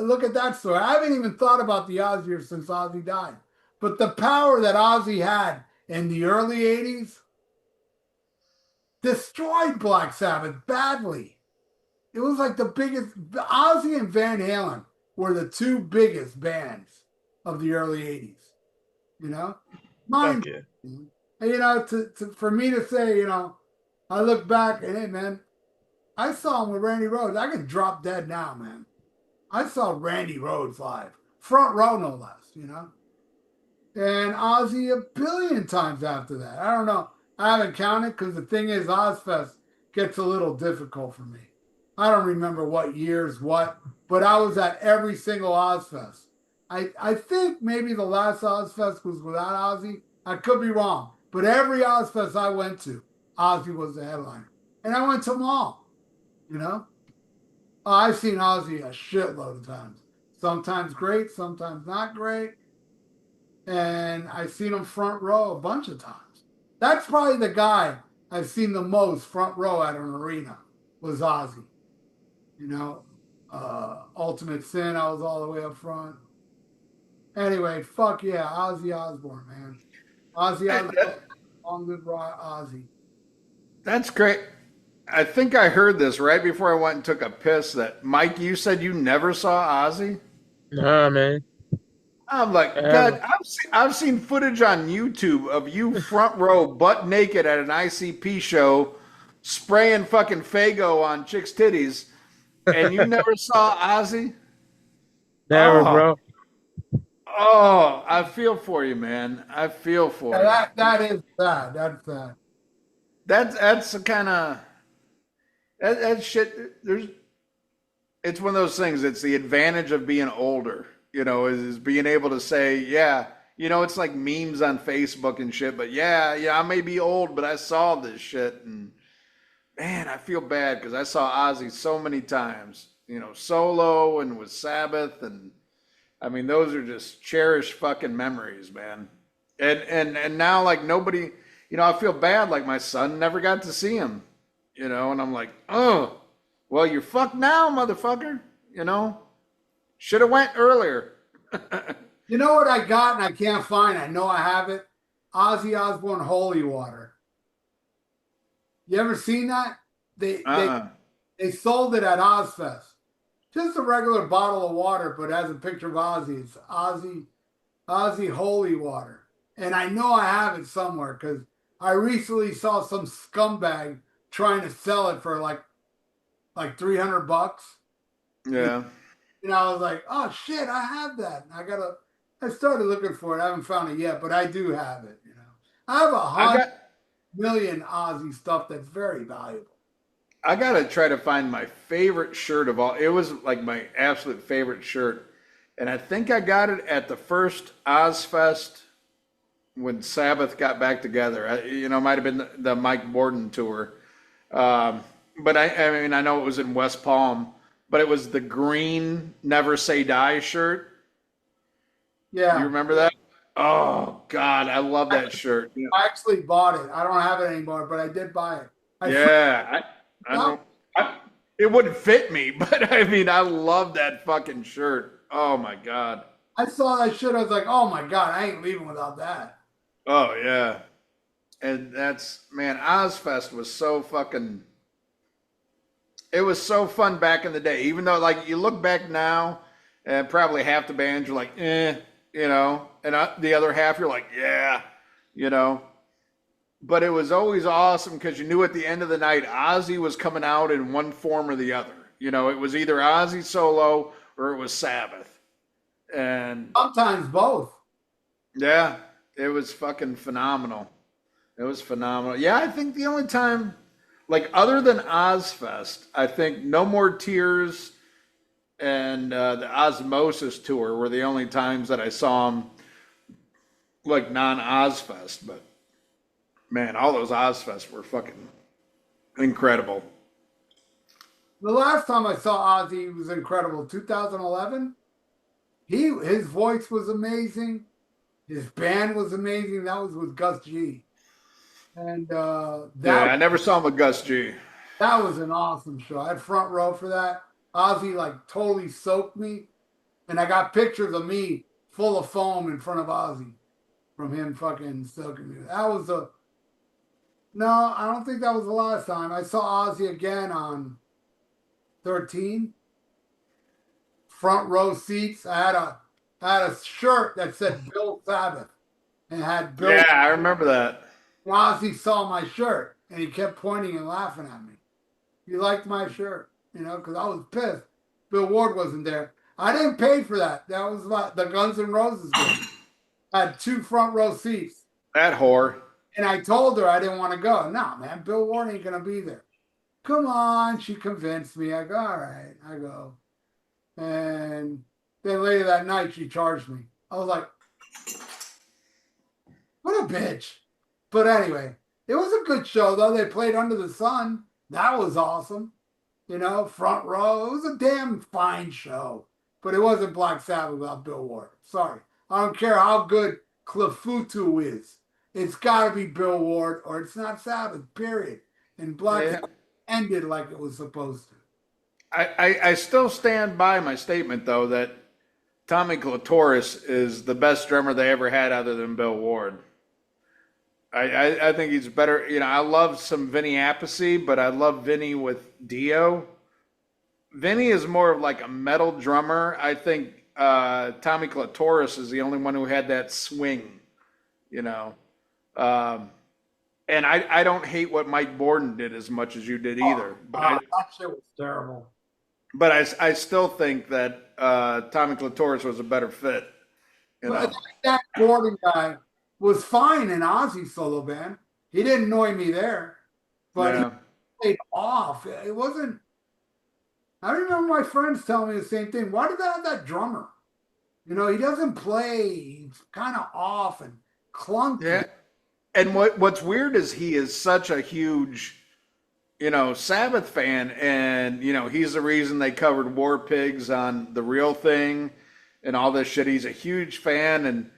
look at that story. I haven't even thought about the Oz years since Ozzy died. But the power that Ozzy had in the early 80s destroyed Black Sabbath badly. It was like the biggest. Ozzy and Van Halen were the two biggest bands of the early 80s. You know? Fuck Mind yeah. and, for me to say, I look back and hey man, I saw him with Randy Rhoads. I could drop dead now, man. I saw Randy Rhoads live, front row no less, and Ozzy a billion times after that. I don't know. I haven't counted because the thing is, Ozfest gets a little difficult for me. I don't remember what years what, but I was at every single Ozfest. I think maybe the last Ozfest was without Ozzy. I could be wrong, but every Ozfest I went to, Ozzy was the headliner, and I went to them all. You know. Oh, I've seen Ozzy a shitload of times. Sometimes great, sometimes not great. And I've seen him front row a bunch of times. That's probably the guy I've seen the most front row at an arena was Ozzy. You know, Ultimate Sin, I was all the way up front. Anyway, fuck yeah, Ozzy Osbourne, man. Ozzy Hey, Osbourne, long live Ozzy. that's great. I think I heard this right before I went and took a piss that Mike, you said you never saw Ozzy? Nah, man. I'm like, Ever. God, I've seen footage on YouTube of you front row, butt naked at an ICP show, spraying fucking Fago on chicks' titties, and you never saw Ozzy? Never, Oh, bro. oh, I feel for you, man. I feel Yeah, for you. that is sad. That's sad. That's the kind of that shit. It's one of those things. It's the advantage of being older, is being able to say, yeah, it's like memes on Facebook and shit, but yeah, I may be old, but I saw this shit. And man, I feel bad because I saw Ozzy so many times, solo and with Sabbath. And I mean, those are just cherished fucking memories, man. And now, like, nobody, I feel bad. Like, my son never got to see him, and I'm like, oh, well, you're fucked now, motherfucker. Should have went earlier. You know what I got and I can't find? I know I have it. Ozzy Osbourne Holy Water. You ever seen that? They they Uh-uh. they sold it at Ozfest. Just a regular bottle of water, but has a picture of Ozzy. It's Ozzy Holy Water. And I know I have it somewhere because I recently saw some scumbag trying to sell it for like $300. And Yeah. I was like, oh shit, I have that. I started looking for it. I haven't found it yet, but I do have it. I have a I hundred got million Ozzy stuff that's very valuable. I gotta try to find my favorite shirt of all. It was like my absolute favorite shirt. And I think I got it at the first Ozfest when Sabbath got back together. Might have been the Mike Borden tour. But I mean, I know it was in West Palm, but it was the green Never Say Die shirt. You Yeah, remember that? Oh God, I love I, that shirt. Yeah, I actually bought it. I don't have it anymore, but I did buy it. I yeah. I don't. It wouldn't fit me, but I mean, I love that fucking shirt. Oh my God. I saw that shit. I was like, oh my god, I ain't leaving without that. Oh yeah. And that's man, Ozfest was so fucking. It was so fun back in the day. Even though, like, you look back now, and probably half the bands you're like, and the other half you're like, yeah, you know. But it was always awesome because you knew at the end of the night Ozzy was coming out in one form or the other. It was either Ozzy solo or it was Sabbath. And Sometimes both. yeah, it was fucking phenomenal. It was phenomenal. Yeah, I think the only time, like, other than Ozfest, I think No More Tears and the Osmosis tour were the only times that I saw him, like, non-Ozfest. But man, all those Ozfests were fucking incredible. The last time I saw Ozzy was incredible. 2011. His voice was amazing. His band was amazing. That was with Gus G. And Yeah, that I never saw him with Gus G. that was an awesome show. I had front row for that. Ozzy like totally soaked me. And I got pictures of me full of foam in front of Ozzy from him fucking soaking me. That was a no, I don't think that was the last time. I saw Ozzy again on 13, front row seats. I had a shirt that said Bill Sabbath and had Bill. Yeah, I remember that. Ozzy saw my shirt and he kept pointing and laughing at me. He liked my shirt, because I was pissed. Bill Ward wasn't there. I didn't pay for that. That was what the Guns N' Roses did. I had two front row seats. That whore. And I told her I didn't want to go. No, man, Bill Ward ain't going to be there. Come on. She convinced me. I go, all right. I go. And then later that night, she charged me. I was like, what a bitch. But anyway, it was a good show, though. They played Under the Sun. That was awesome. Front row. It was a damn fine show. But it wasn't Black Sabbath without Bill Ward. Sorry. I don't care how good Clafutu is. It's got to be Bill Ward or it's not Sabbath, period. And Black Yeah. Sabbath ended like it was supposed to. I still stand by my statement, though, that Tommy Clitoris is the best drummer they ever had other than Bill Ward. I think he's better. I love some Vinny Appice, but I love Vinny with Dio. Vinny is more of like a metal drummer. I think Tommy Clitoris is the only one who had that swing, you know. Um, and I don't hate what Mike Borden did as much as you did either. That shit was terrible. But I still think that Tommy Clitoris was a better fit. You know? That Gordon guy was fine in Ozzy solo band. He didn't annoy me there, but he played off. It wasn't. I remember my friends telling me the same thing. Why did they have that drummer? You know, he doesn't play. He's kind of off and clunky. Yeah. And what's weird is he is such a huge, you know, Sabbath fan, and you know he's the reason they covered War Pigs on The Real Thing and all this shit. He's a huge fan, and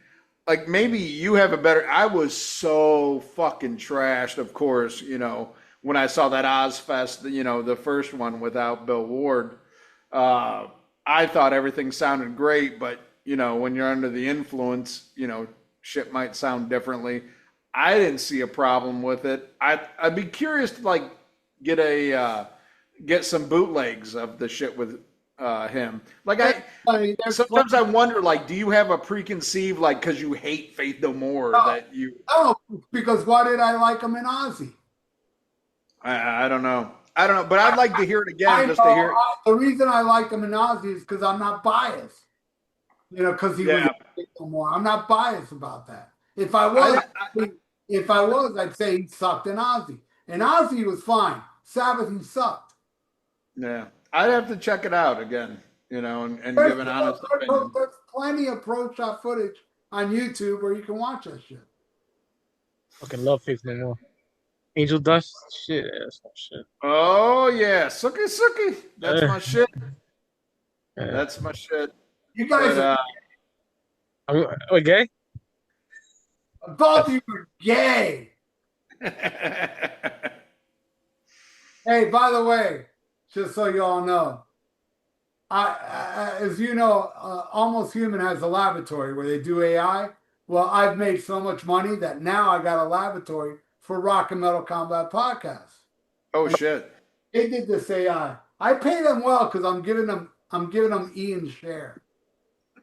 like maybe you have a better. I was so fucking trashed, of course, you know, when I saw that Ozfest, you know, the first one without Bill Ward. I thought everything sounded great, but you know, when you're under the influence, you know, shit might sound differently. I didn't see a problem with it. I'd be curious to like get some bootlegs of the shit with him. Like sometimes I wonder, like, do you have a preconceived, like, because you hate Faith No More that you? No, because why did I like him in Ozzy? I don't know. I don't know, but I'd like to hear it again just to hear it. The reason I like him in Ozzy is because I'm not biased. You know, because he was Faith No More. I'm not biased about that. If I was, I'd say he sucked in Ozzy. And Ozzy was fine. Sabbath, he sucked. Yeah. I'd have to check it out again, you know, and give an honest opinion. There's plenty of pro shop footage on YouTube where you can watch that shit. Fucking love Faith No More. Angel Dust? Shit, that's my shit. Oh, yeah. Sookie. That's my shit. That's my shit. You guys are gay? Both of you are gay. Hey, by the way, just so you all know, as you know, Almost Human has a laboratory where they do AI. Well, I've made so much money that now I got a laboratory for Rock and Metal Combat Podcast. Oh shit! They did this AI. I pay them well because I'm giving them Ian's share.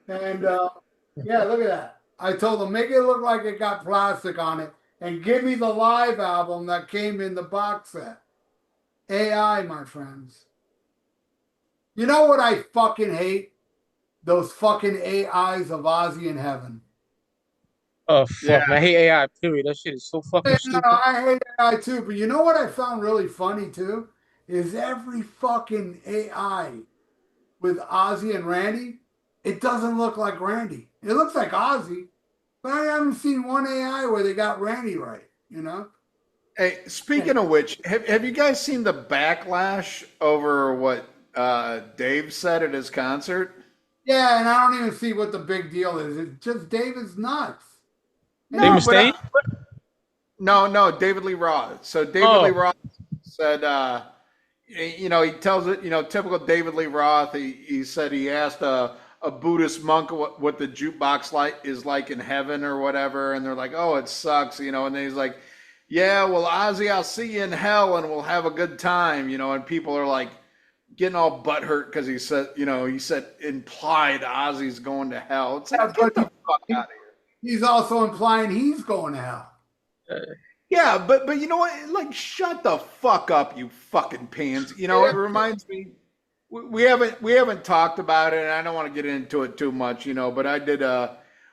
And yeah, look at that. I told them make it look like it got plastic on it, and give me the live album that came in the box set. AI, my friends. You know what I fucking hate? Those fucking AIs of Ozzy in Heaven. Oh, fuck. Yeah. I hate AI, period. That shit is so fucking stupid. I hate AI too, but you know what I found really funny too? Is every fucking AI with Ozzy and Randy, it doesn't look like Randy. It looks like Ozzy, but I haven't seen one AI where they got Randy right, you know? Hey, speaking of which, have you guys seen the backlash over what Dave said at his concert? Yeah, and I don't even see what the big deal is. It's just Dave is nuts. No, no, David Lee Roth. So David Lee Roth said, you know, he tells it, you know, typical David Lee Roth. He said he asked a Buddhist monk what the jukebox is like in heaven or whatever, and they're like, oh, it sucks, you know, and then he's like, yeah, well, Ozzy, I'll see you in hell and we'll have a good time, you know, and people are like getting all butthurt because he said implied Ozzy's going to hell. It's like, get the fuck out of here. He's also implying he's going to hell. Yeah, but you know what? Like, shut the fuck up, you fucking pants. You know, it reminds me. We haven't talked about it, and I don't want to get into it too much, you know. But I did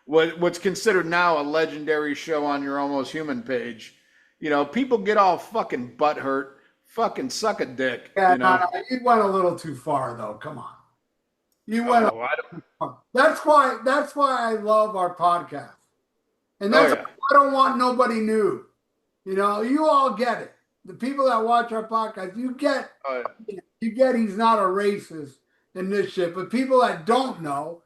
what's considered now a legendary show on your Almost Human page. You know, people get all fucking butthurt, fucking suck a dick. Yeah, you know? no, you went a little too far, though. Come on, you went. That's why I love our podcast, and that's why I don't want nobody new. You know, you all get it. The people that watch our podcast, you get he's not a racist in this shit. But people that don't know,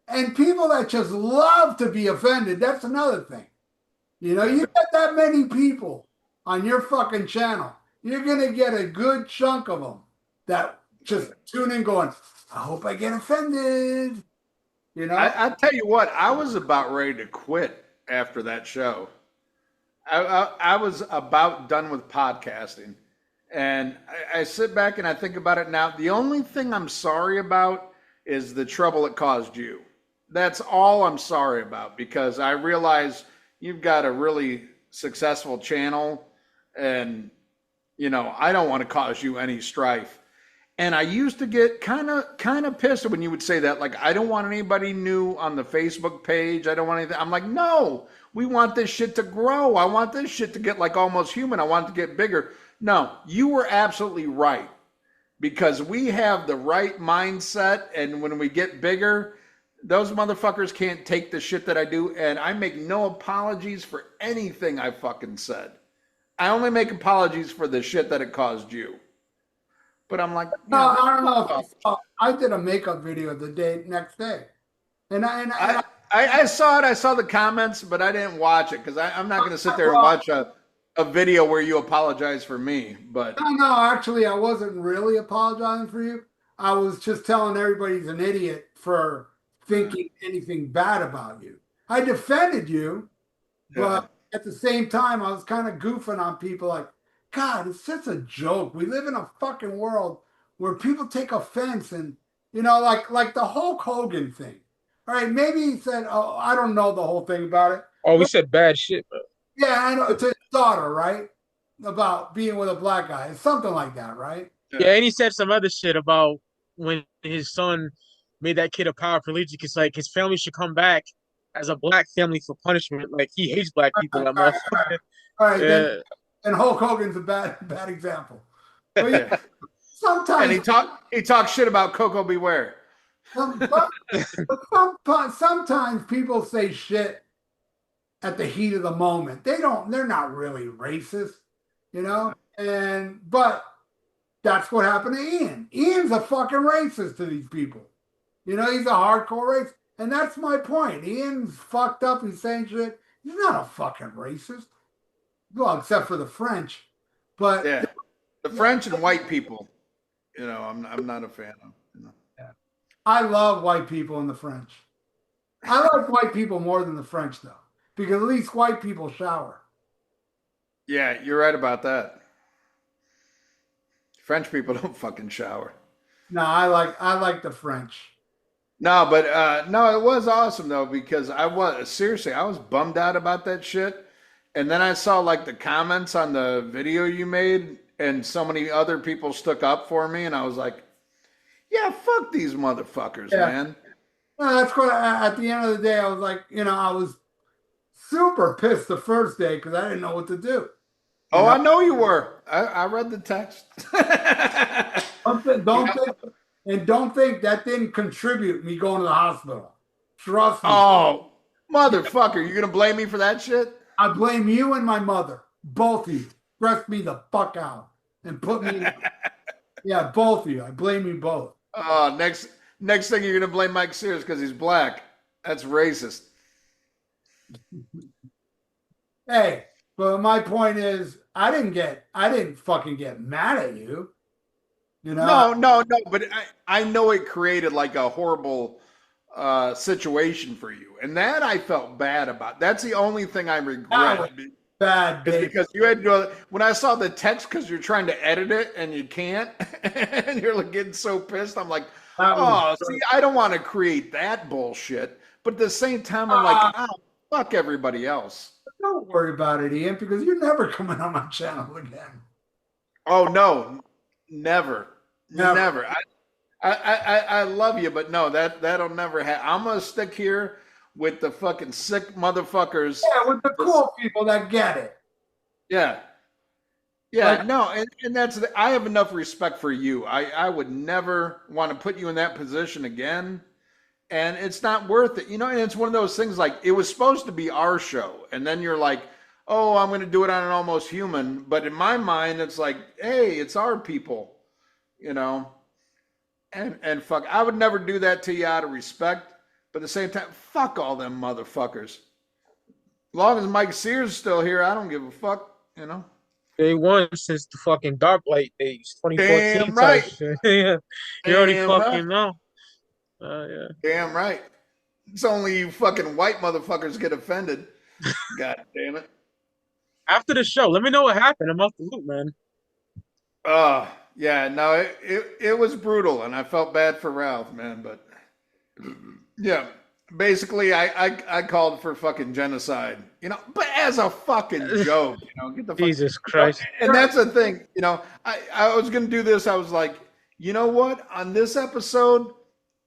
and people that just love to be offended, that's another thing. You know, you get that many people on your fucking channel, you're going to get a good chunk of them that just tune in going, I hope I get offended. You know? I tell you what, I was about ready to quit after that show. I was about done with podcasting. And I sit back and I think about it now. The only thing I'm sorry about is the trouble it caused you. That's all I'm sorry about, because I realize you've got a really successful channel, and I don't want to cause you any strife. And I used to get kind of pissed when you would say that, like, I don't want anybody new on the Facebook page. I don't want anything. I'm like, no, we want this shit to grow. I want this shit to get like almost human. I want it to get bigger. No, you were absolutely right, because we have the right mindset, and when we get bigger, those motherfuckers can't take the shit that I do, and I make no apologies for anything I fucking said. I only make apologies for the shit that it caused you. But I'm like, No, I don't know if you saw. I did a makeup video the next day, and I saw it. I saw the comments, but I didn't watch it because I'm not going to sit there and watch a video where you apologize for me. But no, actually, I wasn't really apologizing for you. I was just telling everybody he's an idiot for thinking anything bad about you. I defended you, but at the same time, I was kind of goofing on people like, God, it's such a joke. We live in a fucking world where people take offense, and like the Hulk Hogan thing. All right, maybe he said, "Oh, I don't know the whole thing about it." Oh, we said bad shit, bro. Yeah, I know, to his daughter, right? About being with a black guy, something like that, right? Yeah, and he said some other shit about when his son made that kid a paraplegic. It's like his family should come back as a black family for punishment. Like he hates black people, that motherfucker. All right, Yeah. then Hulk Hogan's a bad example. But yeah. sometimes And he talks shit about Coco Beware. sometimes people say shit at the heat of the moment. They're not really racist, but that's what happened to Ian. Ian's a fucking racist to these people. He's a hardcore racist. And that's my point. Ian's fucked up. He's saying shit. He's not a fucking racist. Well, except for the French. But yeah, the French and white people, I'm not a fan of. Yeah. I love white people and the French. I like white people more than the French, though, because at least white people shower. Yeah, you're right about that. French people don't fucking shower. No, I like the French. No, but no, it was awesome though, because I was bummed out about that shit. And then I saw like the comments on the video you made, and so many other people stuck up for me, and I was like, yeah, fuck these motherfuckers, man. Well, that's what at the end of the day, I was like, I was super pissed the first day because I didn't know what to do. I know you were. I read the text. Don't think that didn't contribute me going to the hospital. Trust me. Oh, motherfucker. You going to blame me for that shit? I blame you and my mother. Both of you. Stressed me the fuck out. And put me in. Yeah, both of you. I blame you both. Oh, next thing you're going to blame Mike Sears because he's black. That's racist. Hey, but my point is, I didn't fucking get mad at you. No. But I know it created like a horrible situation for you, and that I felt bad about. That's the only thing I regret. Bad because you had to. When I saw the text, because you're trying to edit it and you can't, and you're like getting so pissed. I'm like, see, I don't want to create that bullshit. But at the same time, I'm like, fuck everybody else. Don't worry about it, Ian, because you're never coming on my channel again. Oh no, never. I love you, but no, that'll never happen. I'm gonna stick here with the fucking sick motherfuckers. Yeah, with the cool people that get it. Yeah. Yeah, no, and that's I have enough respect for you. I would never want to put you in that position again. And it's not worth it. And it's one of those things like it was supposed to be our show. And then you're like, oh, I'm going to do it on an Almost Human. But in my mind, it's like, hey, it's our people, And fuck, I would never do that to you out of respect. But at the same time, fuck all them motherfuckers. As long as Mike Sears is still here, I don't give a fuck, Day one since the fucking Dark Light days, 2014. Damn right. Yeah. You already Damn fucking right. know. Yeah. Damn right. It's only you fucking white motherfuckers get offended. God damn it. After the show, let me know what happened. I'm off the loop, man. Yeah, no, it was brutal, and I felt bad for Ralph, man. But yeah, basically, I called for fucking genocide, but as a fucking joke, get the fuck, Jesus Christ. and that's the thing, I was gonna do this. I was like, you know what? On this episode,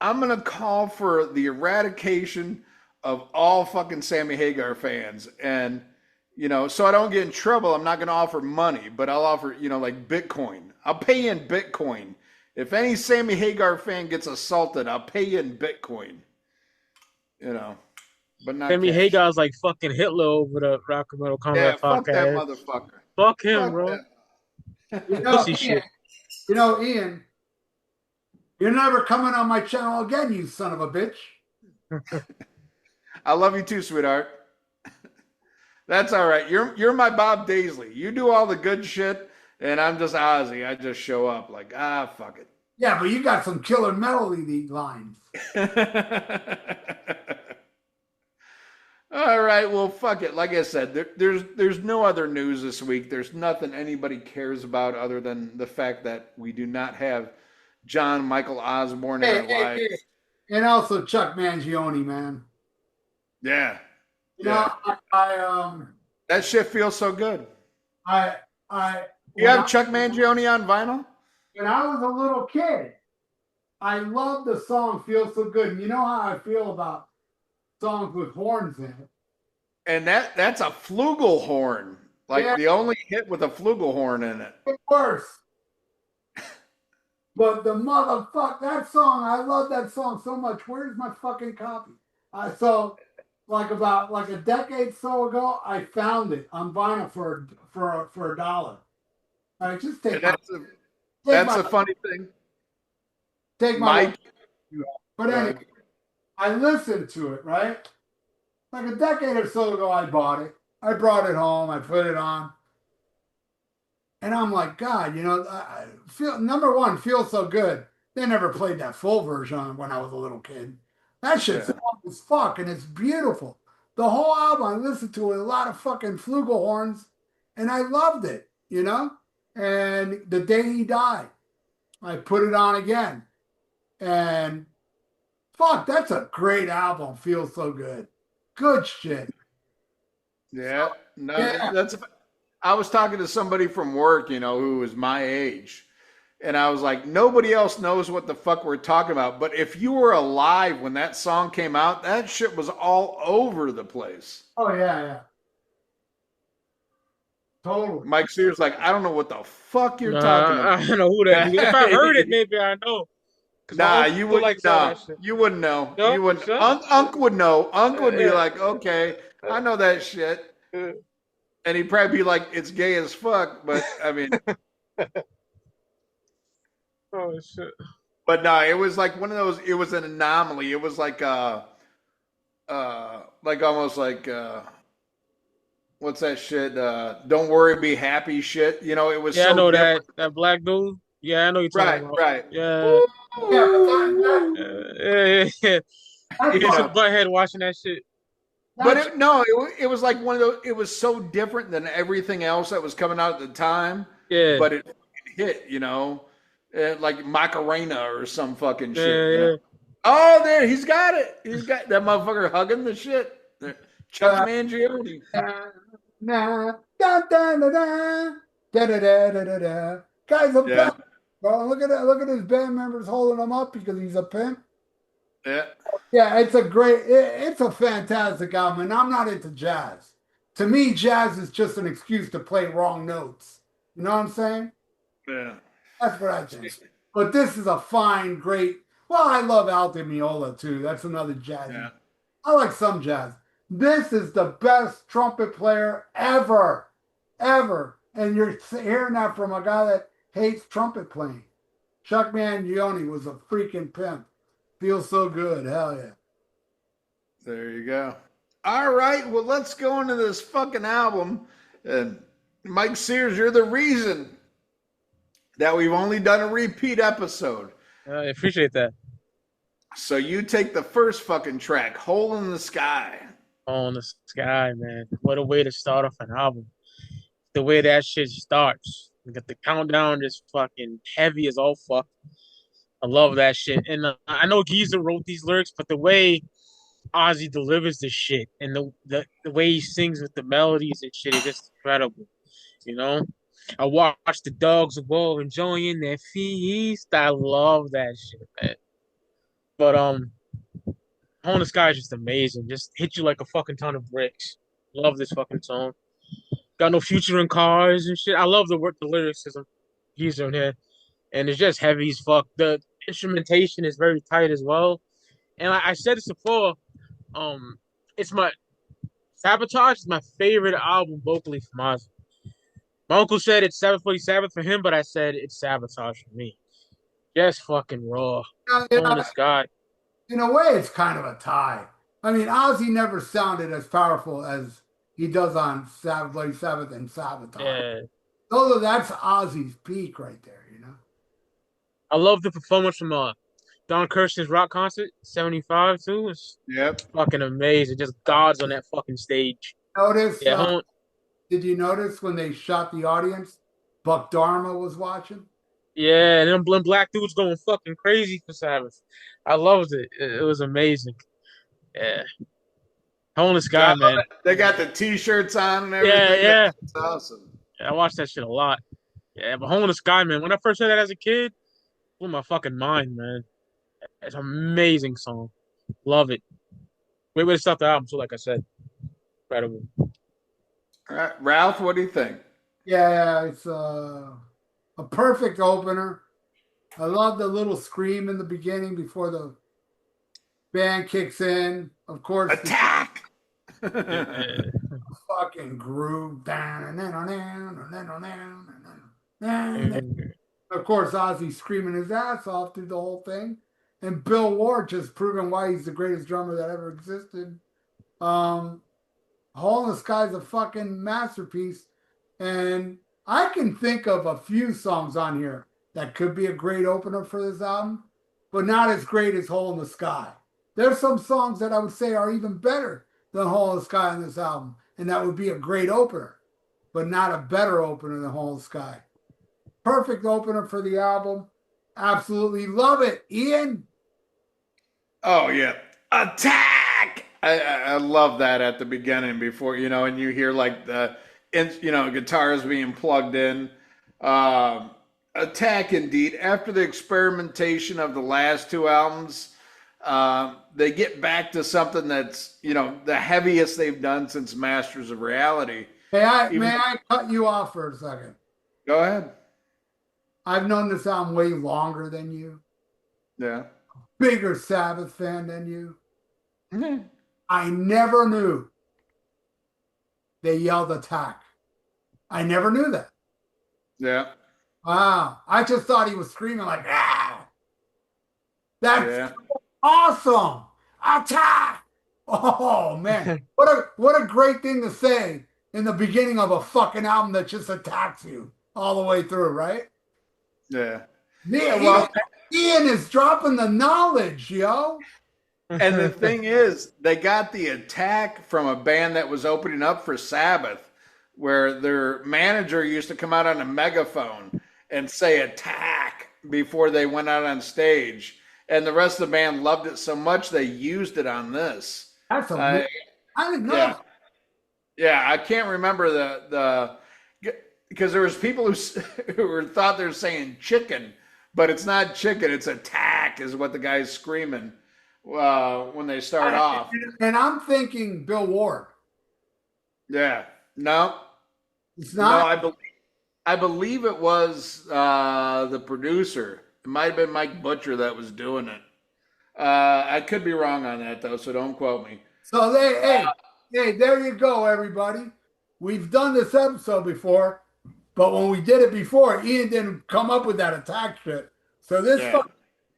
I'm gonna call for the eradication of all fucking Sammy Hagar fans, and so I don't get in trouble. I'm not gonna offer money, but I'll offer, like Bitcoin. I'll pay in Bitcoin. If any Sammy Hagar fan gets assaulted, I'll pay you in Bitcoin. You know, but not Sammy cash. Hagar's like fucking Hitler over the Rock and Metal Combat Yeah, fuck that podcast. motherfucker. Fuck him, Fuck bro. that. Pussy shit. Ian, you're never coming on my channel again, you son of a bitch. I love you too, sweetheart. That's all right. You're my Bob Daisley. You do all the good shit, and I'm just Ozzy. I just show up like, fuck it. Yeah, but you got some killer melody lines. All right, well, fuck it. Like I said, there's no other news this week. There's nothing anybody cares about other than the fact that we do not have John Michael Osborne in our lives. Hey. And also Chuck Mangione, man. Yeah. You know, that shit feels so good. You have Chuck Mangione on vinyl? When I was a little kid, I loved the song "Feels So Good." And you know how I feel about songs with horns in it. And that's a flugelhorn. Like the only hit with a flugelhorn in it. It's worse. But the motherfucker, that song, I love that song so much. Where's my fucking copy? So like a decade so ago, I found it on vinyl for $1. All right, just take that's a funny thing. Take my but anyway, I listened to it, right? Like a decade or so ago, I bought it. I brought it home. I put it on. And I'm like, God, number one, feels so good. They never played that full version when I was a little kid. That shit's long as fuck, and it's beautiful. The whole album, I listened to it, a lot of fucking flugelhorns, and I loved it, And the day he died, I put it on again. And fuck, that's a great album. Feels so good. Good shit. Yeah. I was talking to somebody from work, who was my age. And I was like, nobody else knows what the fuck we're talking about. But if you were alive when that song came out, that shit was all over the place. Oh, yeah. Totally. Mike Sears, like, I don't know what the fuck you're talking about. I don't know who that is. If I heard it, maybe I know. Nah, you wouldn't. You wouldn't know. No? You wouldn't. Sure? Unc would know. Unc would be like, okay, I know that shit. And he'd probably be like, it's gay as fuck. But I mean, oh shit. But no, it was like one of those. It was an anomaly. It was like almost like what's that shit? Don't worry, be happy shit. It was. Yeah, so I know different. that black dude. Yeah, I know you're talking about. Right. Yeah. Yeah. He's a butthead watching that shit. But it was like one of those. It was so different than everything else that was coming out at the time. Yeah. But it hit, like Macarena or some fucking shit. Yeah. Oh, there, he's got it. He's got that motherfucker hugging the shit. Chuck Mangione. Guy's a pimp. Bro, look at his band members holding him up because he's a pimp. Yeah. Yeah, it's a fantastic album, and I'm not into jazz. To me, jazz is just an excuse to play wrong notes. You know what I'm saying? Yeah. That's what I think. But this is a fine, great. Well, I love Aldo Meola too. That's another jazz. Yeah. I like some jazz. This is the best trumpet player ever. And you're hearing that from a guy that hates trumpet playing. Chuck Mangione was a freaking pimp. Feels so good. Hell yeah. There you go. All right. Well, let's go into this fucking album. And Mike Sears, you're the reason that we've only done a repeat episode. I appreciate that. So you take the first fucking track, Hole in the Sky. Hole in the Sky, man. What a way to start off an album. The way that shit starts. You got the countdown just fucking heavy as all fuck. I love that shit. And I know Geezer wrote these lyrics, but the way Ozzy delivers the shit, and the way he sings with the melodies and shit is just incredible. You know, I watched the dogs of war enjoying their feast. I love that shit, man. But Hole in the Sky is just amazing. Just hit you like a fucking ton of bricks. Love this fucking song. Got no future in cars and shit. I love the lyricism he's on here, and it's just heavy as fuck. The instrumentation is very tight as well. And I said this before. Um, it's my Sabotage is my favorite album vocally from Ozzy. My uncle said it's Sabbath Bloody Sabbath for him, but I said it's Sabotage for me. Just fucking raw. You Hole in know, the Sky. in a way, it's kind of a tie. I mean, Ozzy never sounded as powerful as he does on Sabbath, Bloody Sabbath and Sabotage. Yeah. Although that's Ozzy's peak right there, you know. I love the performance from Don Kirshner's rock concert, 75 too. It's Yep. fucking amazing. Just gods on that fucking stage. Notice, Yeah, did you notice when they shot the audience, Buck Dharma was watching? yeah, and them black dudes going fucking crazy for Sabbath. I loved it. It was amazing. Yeah. Hole in the Sky, man. They got the T-shirts on and Yeah, everything. yeah. That's awesome. I watched that shit a lot. Yeah, but Hole in the Sky, man. When I first heard that as a kid, blew my fucking mind, man. It's an amazing song. Love it. Great way to start the album, too, like I said. Incredible. All right, Ralph, what do you think? Yeah, it's a perfect opener. I love the little scream in the beginning before the band kicks in. Of course, Attack! Yeah. fucking groove. Of course, Ozzy screaming his ass off through the whole thing. And Bill Ward just proving why he's the greatest drummer that ever existed. Hole in the Sky is a fucking masterpiece. And I can think of a few songs on here that could be a great opener for this album, but not as great as Hole in the Sky. There's some songs that I would say are even better than Hole in the Sky on this album, and that would be a great opener, but not a better opener than Hole in the Sky. Perfect opener for the album. Absolutely love it. Ian? Oh, yeah. Attack! I love that at the beginning before, and you hear like the, guitars being plugged in. Attack indeed. After the experimentation of the last two albums, they get back to something that's, the heaviest they've done since Masters of Reality. May I cut you off for a second? Go ahead. I've known this album way longer than you. Yeah. Bigger Sabbath fan than you. Mm-hmm. I never knew they yelled attack. I never knew that. Yeah. Wow. I just thought he was screaming like, ah. That's Yeah. awesome. Attack. Oh man. What a great thing to say in the beginning of a fucking album that just attacks you all the way through, right? Yeah. Yeah, well, Ian is dropping the knowledge, yo. And the thing is, they got the attack from a band that was opening up for Sabbath, where their manager used to come out on a megaphone and say attack before they went out on stage. And the rest of the band loved it so much they used it on this. That's I didn't know. Yeah. Yeah, I can't remember the because there was people who thought they were saying chicken, but it's not chicken, it's attack is what the guy's screaming when they start off. And I'm thinking Bill Ward. Yeah. No. It's not. No, I believe it was the producer. It might have been Mike Butcher that was doing it. I could be wrong on that though, so don't quote me. So hey, there you go, everybody. We've done this episode before, but when we did it before, Ian didn't come up with that attack shit. So this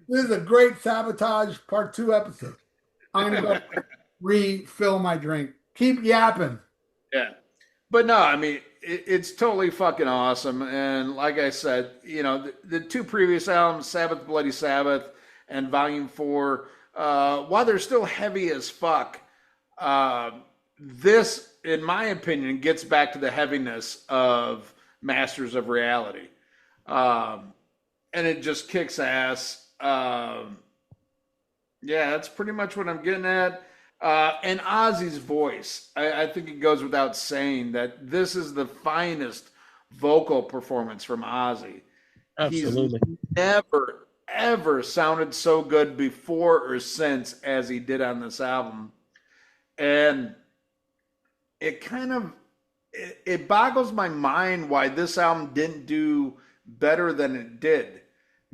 is a great Sabotage Part 2 episode. I'm gonna go refill my drink. Keep yapping. Yeah. But no, I mean, it's totally fucking awesome. And like I said, the two previous albums, Sabbath, Bloody Sabbath, and Volume 4, while they're still heavy as fuck, this, in my opinion, gets back to the heaviness of Masters of Reality. And it just kicks ass. Yeah, that's pretty much what I'm getting at. And Ozzy's voice. I think it goes without saying that this is the finest vocal performance from Ozzy. He's Absolutely. never, ever sounded so good before or since as he did on this album. And it kind of it boggles my mind why this album didn't do better than it did,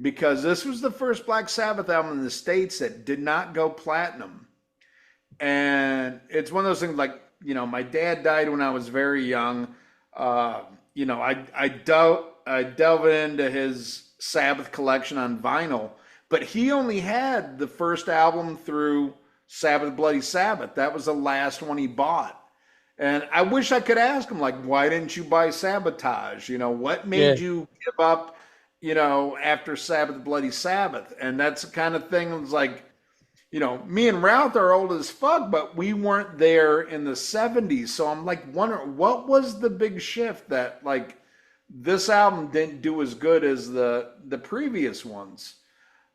because this was the first Black Sabbath album in the States that did not go platinum. And it's one of those things like, my dad died when I was very young. I delved into his Sabbath collection on vinyl, but he only had the first album through Sabbath Bloody Sabbath. That was the last one he bought. And I wish I could ask him, like, why didn't you buy Sabotage? What Yeah. made you give up, after Sabbath Bloody Sabbath? And that's the kind of thing that's like, me and Ralph are old as fuck, but we weren't there in the 70s. So I'm like wondering, what was the big shift that, like, this album didn't do as good as the previous ones?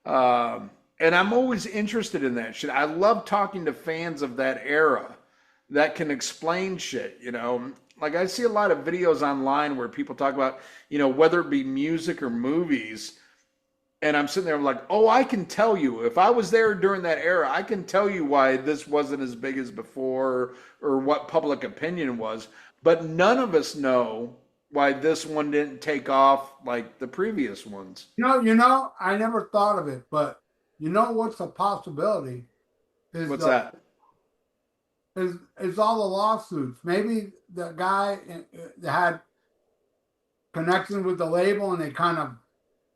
And I'm always interested in that shit. I love talking to fans of that era that can explain shit. Like, I see a lot of videos online where people talk about, whether it be music or movies. And I'm sitting there like, oh, I can tell you, if I was there during that era, I can tell you why this wasn't as big as before, or what public opinion was. But none of us know why this one didn't take off like the previous ones. I never thought of it, but what's a possibility is What's that? is all the lawsuits. Maybe the guy had connection with the label and they kind of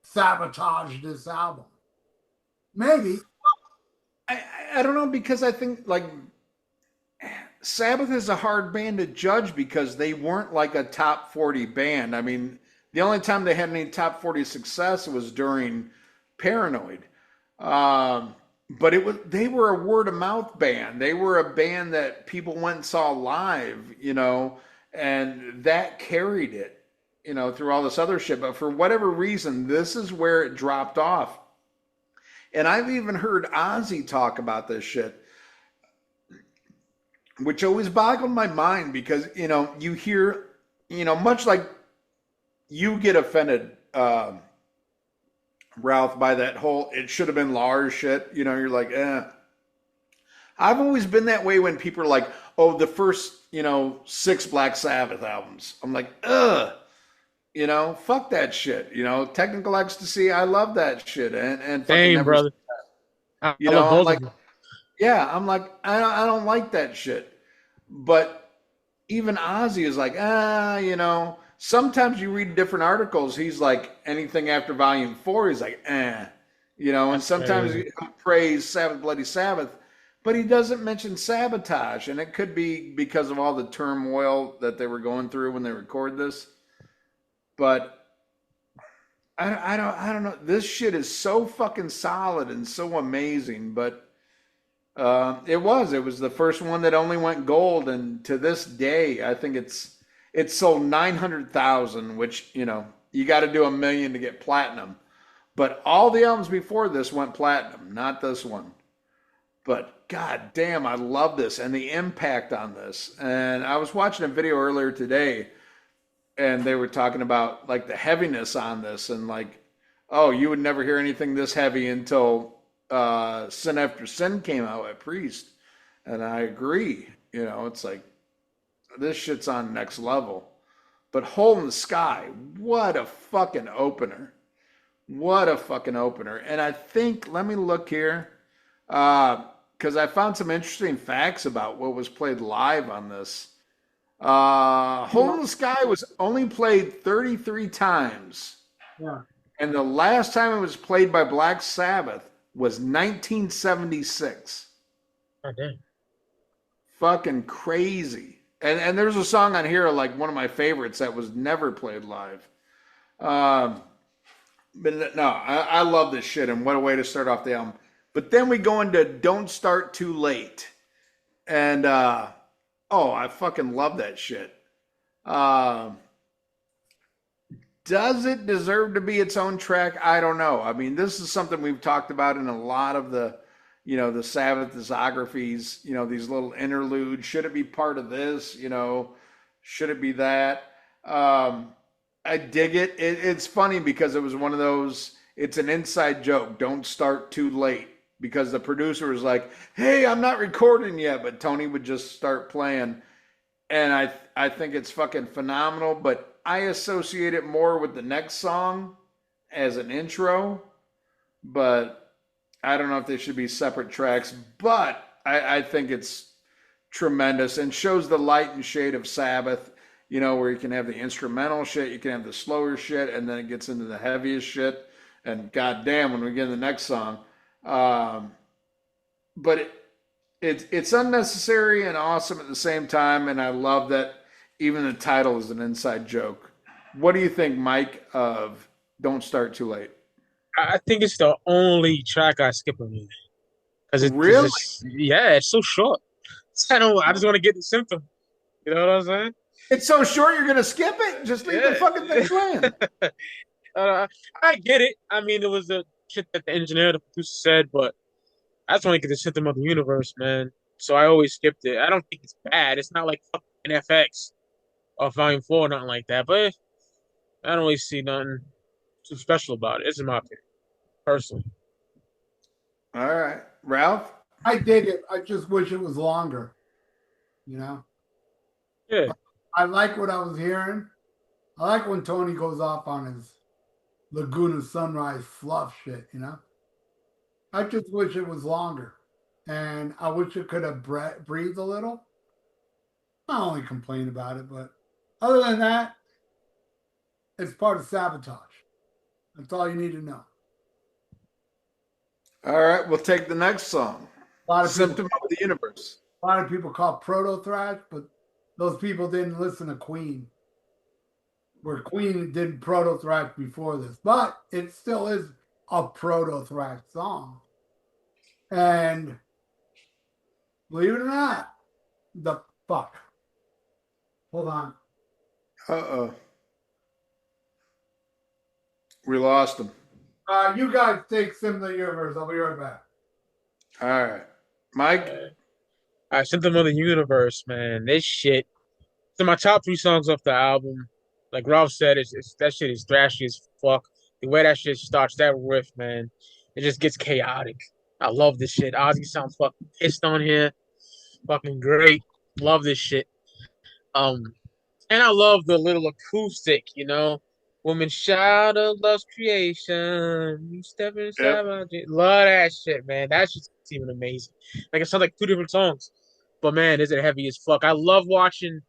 sabotaged this album. Maybe. I don't know, because I think, like, Sabbath is a hard band to judge because they weren't like a top 40 band. I mean, the only time they had any top 40 success was during Paranoid. But they were a word of mouth band. They were a band that people went and saw live, and that carried it, through all this other shit. But for whatever reason, this is where it dropped off. And I've even heard Ozzy talk about this shit, which always boggled my mind because, you hear, much like you get offended, Ralph, by that whole "it should have been Lars" shit. You're like, eh. I've always been that way when people are like, oh, the first, 6 Black Sabbath albums. I'm like, ugh. Fuck that shit. Technical Ecstasy, I love that shit. And fucking Same, never, brother. I love I'm both like, of them. yeah, I'm like, I don't like that shit. But even Ozzy is like, sometimes you read different articles. He's like, anything after volume 4, he's like, eh. And That's sometimes crazy. he praise Sabbath Bloody Sabbath, but he doesn't mention Sabotage. And it could be because of all the turmoil that they were going through when they recorded this. But I don't know. This shit is so fucking solid and so amazing. But it was the first one that only went gold, and to this day, I think it's sold 900,000, which you got to do 1 million to get platinum. But all the albums before this went platinum, not this one. But god damn, I love this and the impact on this. And I was watching a video earlier today, and they were talking about like the heaviness on this, and like, oh, you would never hear anything this heavy until Sin After Sin came out at Priest. And I agree. It's like, this shit's on next level. But Hole in the Sky, what a fucking opener. What a fucking opener. And I think, let me look here, because I found some interesting facts about what was played live on this. Hole in the Sky was only played 33 times. Yeah. And the last time it was played by Black Sabbath was 1976. Oh, damn. Fucking crazy. And there's a song on here, like one of my favorites, that was never played live. But no, I love this shit, and what a way to start off the album. But then we go into Don't Start Too Late. And, I fucking love that shit. Does it deserve to be its own track? I don't know. I mean, this is something we've talked about in a lot of the, the Sabbath discographies, these little interludes. Should it be part of this? Should it be that? Um, I dig it. It's funny because it was one of those, it's an inside joke. Don't start too late because the producer was like, hey, I'm not recording yet. But Tony would just start playing. And I think it's fucking phenomenal. But I associate it more with the next song as an intro. But I don't know if they should be separate tracks. But I think it's tremendous and shows the light and shade of Sabbath, where you can have the instrumental shit, you can have the slower shit, and then it gets into the heaviest shit. And goddamn, when we get in the next song, um, but it's unnecessary and awesome at the same time, and I love that even the title is an inside joke. What do you think, Mike, of "Don't Start Too Late"? I think it's the only track I skip on it because it's Really? just yeah, it's so short. I don't. I just want to get the symptom. You know what I'm saying? It's so short, you're gonna skip it? Just leave the Yeah. fucking thing playing. uh, I get it. I mean, it was the shit that the engineer, the producer said, but I just want to get the symptom of the universe, man. So I always skipped it. I don't think it's bad. It's not like fucking FX or Volume 4 or nothing like that, but I don't really see nothing too special about it. It's in my opinion, personally. All right, Ralph. I dig it. I just wish it was longer. You know, Yeah. but I like what I was hearing. I like when Tony goes off on his Laguna Sunrise fluff shit. I just wish it was longer, and I wish it could have breathed a little. I only complain about it, but other than that, it's part of Sabotage. That's all you need to know. All right, we'll take the next song. A lot of people, Symptom of the Universe. a lot of people call it proto thrash, but those people didn't listen to Queen, where Queen did proto thrash before this, but it still is a proto thrash song. And believe it or not, the fuck. Hold on. Uh-oh. We lost him. You guys take Sim of the Universe. I'll be right back. All right. Mike? I sent them on the universe, man. This shit. So my top three songs off the album, like Ralph said, it's that shit is thrashy as fuck. The way that shit starts, that riff, man, it just gets chaotic. I love this shit. Ozzy sounds fucking pissed on here. Fucking great. Love this shit. Um, and I love the little acoustic, Woman shout of love's creation. You step Yep. inside my dream. Love that shit, man. That shit's even amazing. Like it sounds like two different songs. But man, is it heavy as fuck. I love watching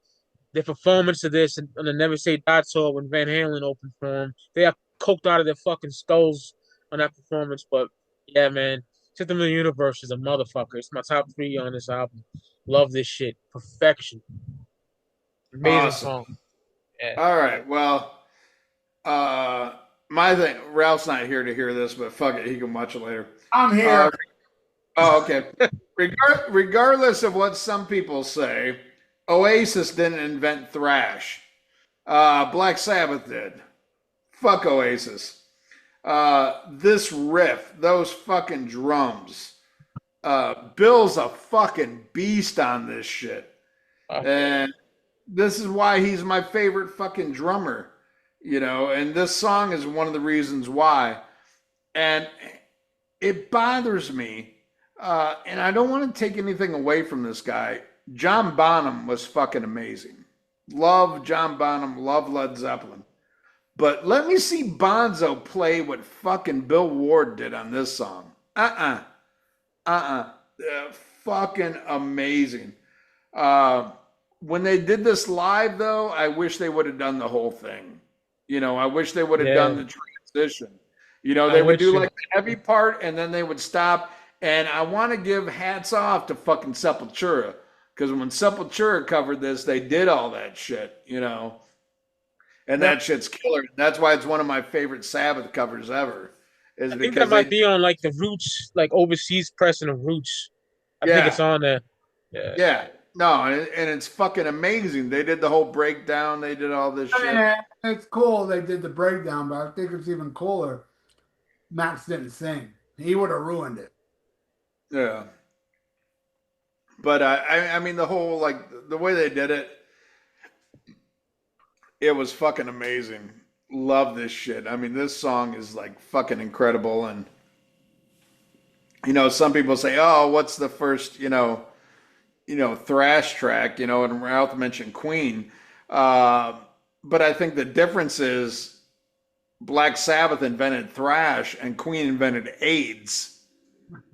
the performance of this on the Never Say Die tour when Van Halen opened for them. They are coked out of their fucking skulls on that performance. But yeah, man, System of the Universe is a motherfucker. It's my top three on this album. Love this shit. Perfection. Amazing Awesome. song. Yeah. All right. Well, my thing, Ralph's not here to hear this, but fuck it, he can watch it later. I'm Uh, here. oh, okay. Regardless of what some people say, Oasis didn't invent thrash. Black Sabbath did. Fuck Oasis. This riff, those fucking drums. Bill's a fucking beast on this shit. And this is why he's my favorite fucking drummer, and this song is one of the reasons why. And it bothers me, and I don't want to take anything away from this guy. John Bonham was fucking amazing. Love John Bonham, love Led Zeppelin. But let me see Bonzo play what fucking Bill Ward did on this song. Fucking amazing. When they did this live, though, I wish they would have done the whole thing. I wish they would have done the transition. They I'm would with do you. like the heavy part and then they would stop. And I want to give hats off to fucking Sepultura. Because when Sepultura covered this, they did all that shit. And Yep. that shit's killer. That's why it's one of my favorite Sabbath covers ever. Is I think that because they, might be on like the Roots, like overseas pressing of Roots. I think it's yeah, on there. Yeah. yeah. No, and it's fucking amazing. They did the whole breakdown. They did all this shit. Yeah, it's cool they did the breakdown, but I think it's even cooler. Max didn't sing. He would have ruined it. Yeah. But I mean, the whole like the way they did it, it was fucking amazing. Love this shit. I mean, this song is like fucking incredible. And some people say, "Oh, what's the first, thrash track?" And Ralph mentioned Queen. Uh, but I think the difference is Black Sabbath invented thrash and Queen invented AIDS.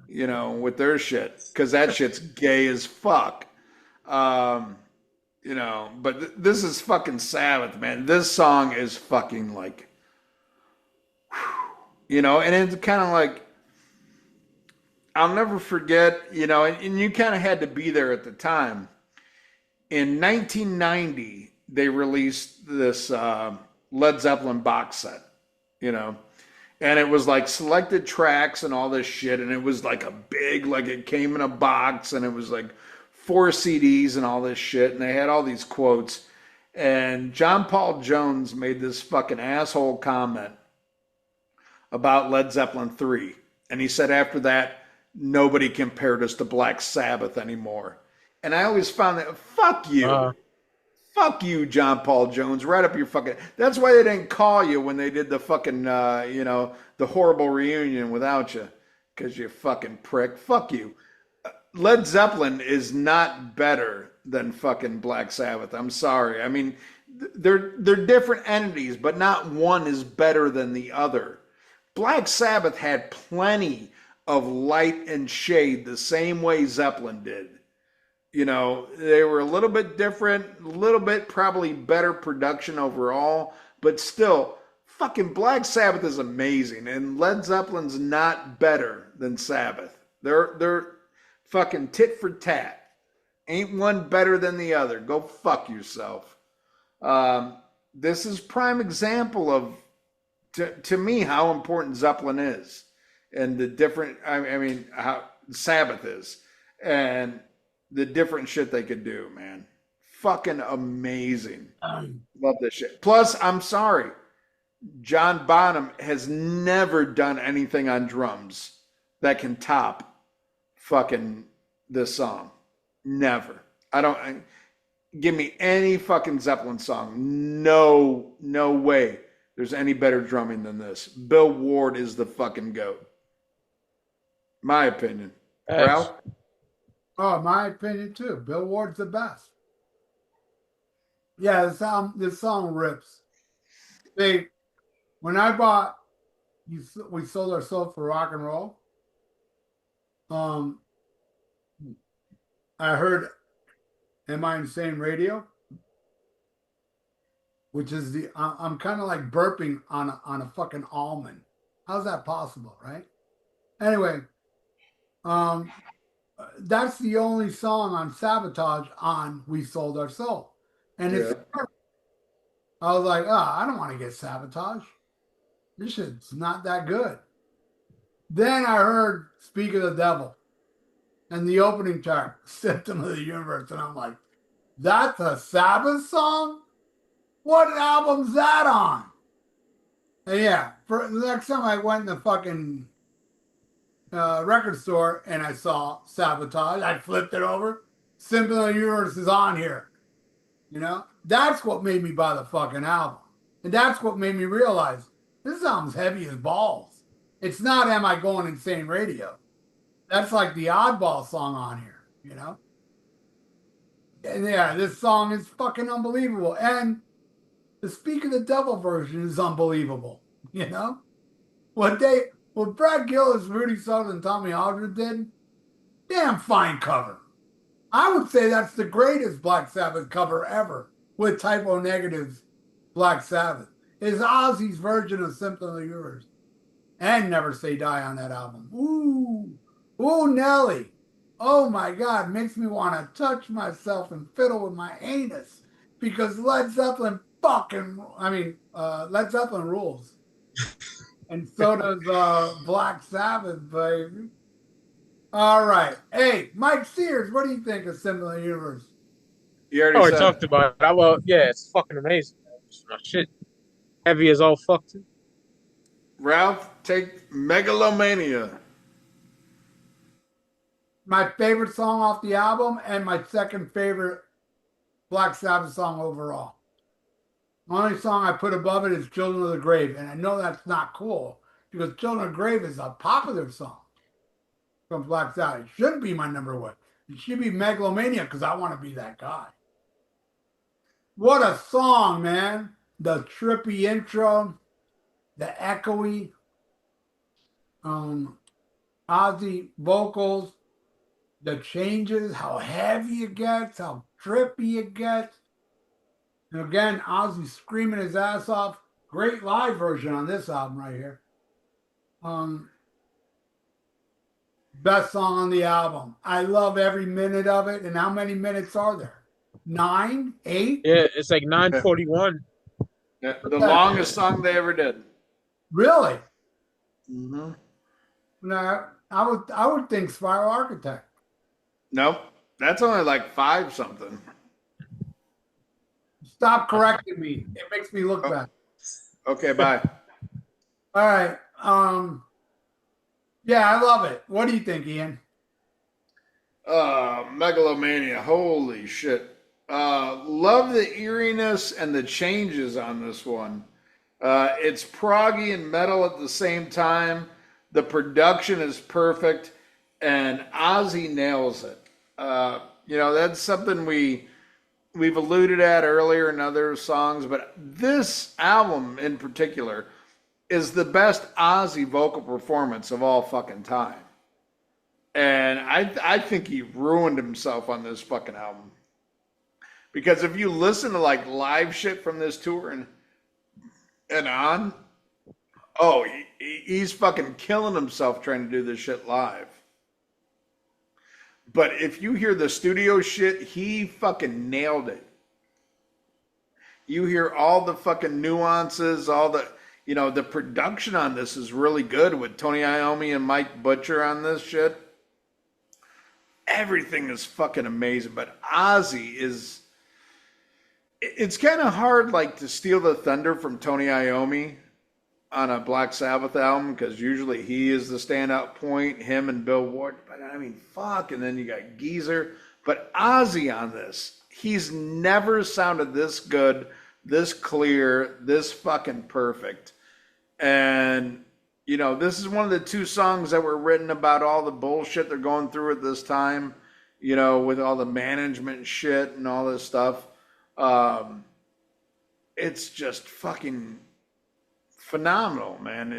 With their shit, because that shit's gay as fuck. Um, but this is fucking Sabbath, man. This song is fucking like, and it's kind of like, I'll never forget, and you kind of had to be there at the time. In 1990, they released this Led Zeppelin box set, you know, and it was like selected tracks and all this shit, and it was like a big, like it came in a box, and it was like 4 CDs and all this shit, and they had all these quotes. And John Paul Jones made this fucking asshole comment about Led Zeppelin 3. And he said after that, nobody compared us to Black Sabbath anymore. And I always found that, fuck you. Uh, Fuck you, John Paul Jones. Right up your fucking. That's why they didn't call you when they did the fucking, the horrible reunion without you. Because you fucking prick. Fuck you. Led Zeppelin is not better than fucking Black Sabbath. I'm sorry. I mean, they're different entities, but not one is better than the other. Black Sabbath had plenty of light and shade the same way Zeppelin did. They were a little bit different, a little bit probably better production overall, but still, fucking Black Sabbath is amazing, and Led Zeppelin's not better than Sabbath. They're fucking tit for tat. Ain't one better than the other. Go fuck yourself. This is prime example of, to me, how important Zeppelin is, and the different. I mean, how Sabbath is, and the different shit they could do, man. Fucking amazing. Love this shit. Plus, I'm sorry, John Bonham has never done anything on drums that can top fucking this song. Never. I don't. Give me any fucking Zeppelin song. No, no way. There's any better drumming than this. Bill Ward is the fucking goat. My opinion. X. Ralph? Oh, my opinion too. Bill Ward's the best. Yeah, this song rips. See, when I bought we sold our soul for rock and roll. Um, I heard "Am I Insane" radio, which is I'm kind of like burping on a fucking almond. How's that possible, right? Anyway, um, that's the only song on Sabotage on "We Sold Our Soul," and Yeah. I was like, I don't want to get Sabotage. This shit's not that good. Then I heard "Speak of the Devil" and the opening track, "Symptom of the Universe," and I'm like, that's a Sabbath song? What album's that on? And yeah, for the next time I went in the fucking record store and I saw Sabotage, I flipped it over. "Symptom of the Universe" is on here. That's what made me buy the fucking album. And that's what made me realize this album's heavy as balls. It's not "Am I Going Insane" radio. That's like the oddball song on here. And yeah, this song is fucking unbelievable. And the "Speak of the Devil" version is unbelievable. You know? What Brad Gillis, Rudy Sutherland, and Tommy Aldridge did, damn fine cover. I would say that's the greatest Black Sabbath cover ever, with Typo Negative's Black Sabbath. Is Ozzy's version of "Symptom of the Universe" and "Never Say Die" on that album. Ooh, Nelly. Oh my God, makes me want to touch myself and fiddle with my anus because Led Zeppelin Led Zeppelin rules. And so does Black Sabbath, baby. All right. Hey, Mike Sears, what do you think of "Symptom of the Universe"? You I already already said talked it. about it. Well, yeah, it's fucking amazing. Shit, heavy as all fuck too. Ralph, take Megalomania. my favorite song off the album and my second favorite Black Sabbath song overall. The only song I put above it is Children of the Grave. And I know that's not cool because Children of the Grave is a popular song from Black Sabbath. It shouldn't be my number one. It should be Megalomania because I want to be that guy. What a song, man. The trippy intro, the echoey, um, Ozzy vocals, the changes, how heavy it gets, how trippy it gets. And again, Ozzy screaming his ass off. Great live version on this album right here. Um, Best song on the album. I love every minute of it. And how many minutes are there? 9, 8? Yeah, it's like 9:41. Yeah, the longest song they ever did. Really? Mm-hmm. No, I would think Spiral Architect. Nope, that's only like 5 something. Stop correcting me. It makes me look Oh. bad. Okay, bye. All right. Yeah, I love it. What do you think, Ian? Megalomania, holy shit. Love the eeriness and the changes on this one. It's proggy and metal at the same time. The production is perfect, and Ozzy nails it. That's something we've alluded at earlier in other songs, but this album in particular is the best Ozzy vocal performance of all fucking time. And I think he ruined himself on this fucking album. Because if you listen to like live shit from this tour and on, oh, he's fucking killing himself trying to do this shit live. But if you hear the studio shit, he fucking nailed it. You hear all the fucking nuances, all the production on this is really good with Tony Iommi and Mike Butcher on this shit. Everything is fucking amazing, but Ozzy is, it's kind of hard like to steal the thunder from Tony Iommi on a Black Sabbath album because usually he is the standout point, him and Bill Ward. But I mean, fuck, and then you got Geezer. But Ozzy on this, he's never sounded this good, this clear, this fucking perfect. And this is one of the 2 songs that were written about all the bullshit they're going through at this time, with all the management shit and all this stuff. It's just fucking phenomenal, man.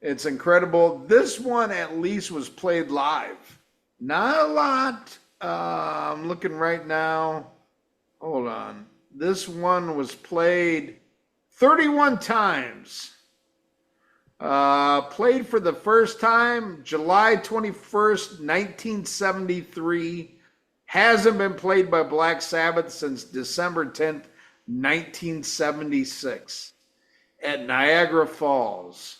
It's incredible. This one at least was played live. Not a lot. I'm looking right now. Hold on. This one was played 31 times. Played for the first time July 21st, 1973. Hasn't been played by Black Sabbath since December 10th, 1976 at Niagara Falls.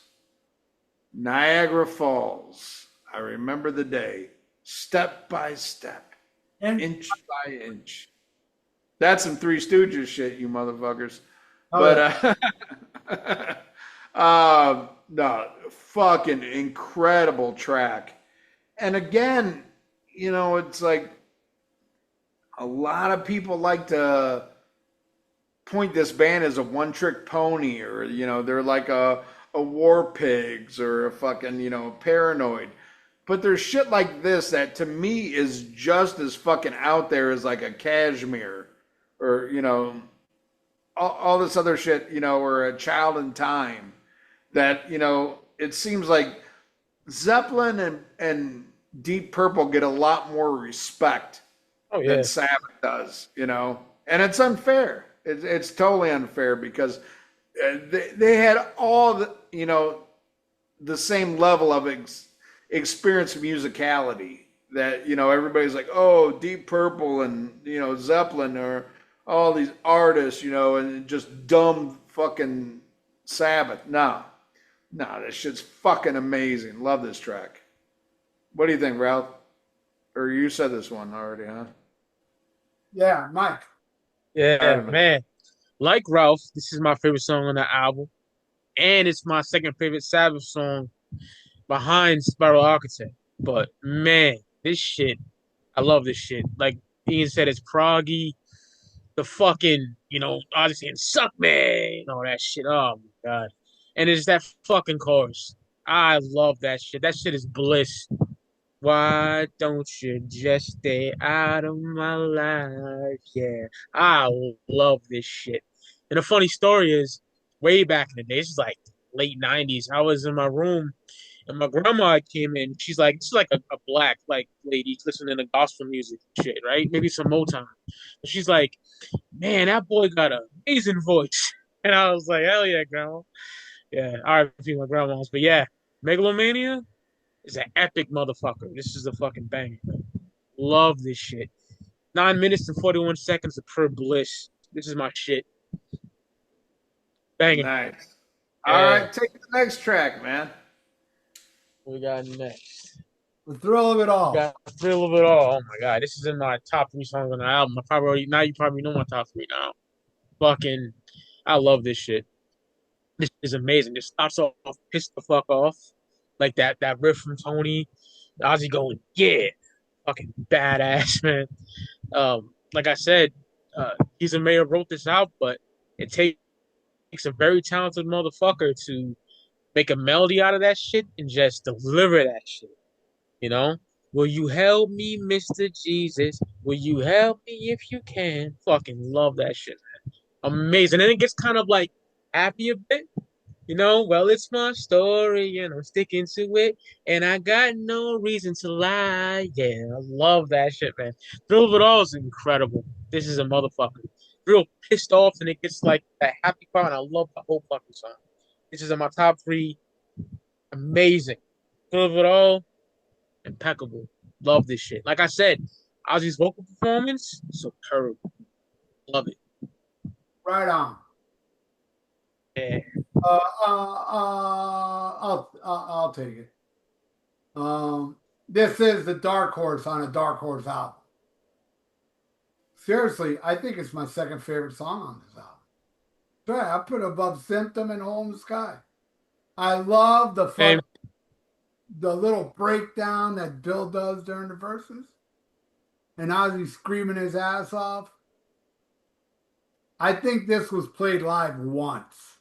Niagara Falls. I remember the day. Step by step. And Inch by inch. That's some Three Stooges shit, you motherfuckers. Oh, But no, fucking incredible track. And again, it's like a lot of people like to point this band as a one-trick pony, or they're like a War Pigs or a fucking Paranoid. But there's shit like this that to me is just as fucking out there as like a Kashmir or all this other shit, or a Child in Time. That it seems like Zeppelin and Deep Purple get a lot more respect than Sabbath does, and it's unfair. It's totally unfair because they had all the same level of experience musicality that everybody's like, oh, Deep Purple and Zeppelin or all these artists, and just dumb fucking Sabbath. No, this shit's fucking amazing. Love this track. What do you think, Ralph? Or you said this one already, huh? yeah, Mike. Yeah, man. Like Ralph, this is my favorite song on the album, and it's my second favorite Sabbath song behind Spiral Architect. But man, This shit, I love this shit. Like Ian said, it's proggy. The fucking, obviously, and suck me and all that shit. Oh my god. And it's that fucking chorus. I love that shit. That shit is bliss. Why don't you just stay out of my life? Yeah, I love this shit. And the funny story is, way back in the day, this is like late '90s. I was in my room, and my grandma came in. She's like, this is like a black like lady listening to gospel music and shit, right? Maybe some Motown. And she's like, man, that boy got an amazing voice. And I was like, hell yeah, grandma. Yeah, RIP my grandma's. But yeah, Megalomania is an epic motherfucker. This is a fucking banger. Love this shit. 9 minutes and 41 seconds of pure bliss. This is my shit. Banging. Nice. All Yeah. right, take the next track, man. What we got next? The thrill of it We all. got Thrill of It All. Oh my god, this is in my top three songs on the album. I probably already, now you probably know my top three now. Fucking, I love this shit. This is amazing. It starts off pissed the fuck off, like that riff from Tony. Ozzy going, yeah, fucking badass, man. Like I said, He's a Mayor wrote this out, but it takes a very talented motherfucker to make a melody out of that shit and just deliver that shit. You know? Will you help me, Mr. Jesus? Will you help me if you can? Fucking love that shit, man. Amazing. And it gets kind of like happy a bit. Well, it's my story and I'm sticking to it. And I got no reason to lie. Yeah, I love that shit, man. Thrill of It All is incredible. This is a motherfucker. Real pissed off and it gets like that happy part. And I love the whole fucking song. This is in my top three. Amazing. Thrill of It All, impeccable. Love this shit. Like I said, Ozzy's vocal performance, superb. Love it. Right on. Yeah. I'll take it. This is the Dark Horse on a Dark Horse album. Seriously, I think it's my second favorite song on this album. Right, I put it above Symptom and Hole in the Sky. I love Same. the little breakdown that Bill does during the verses, and Ozzy screaming his ass off. I think this was played live once.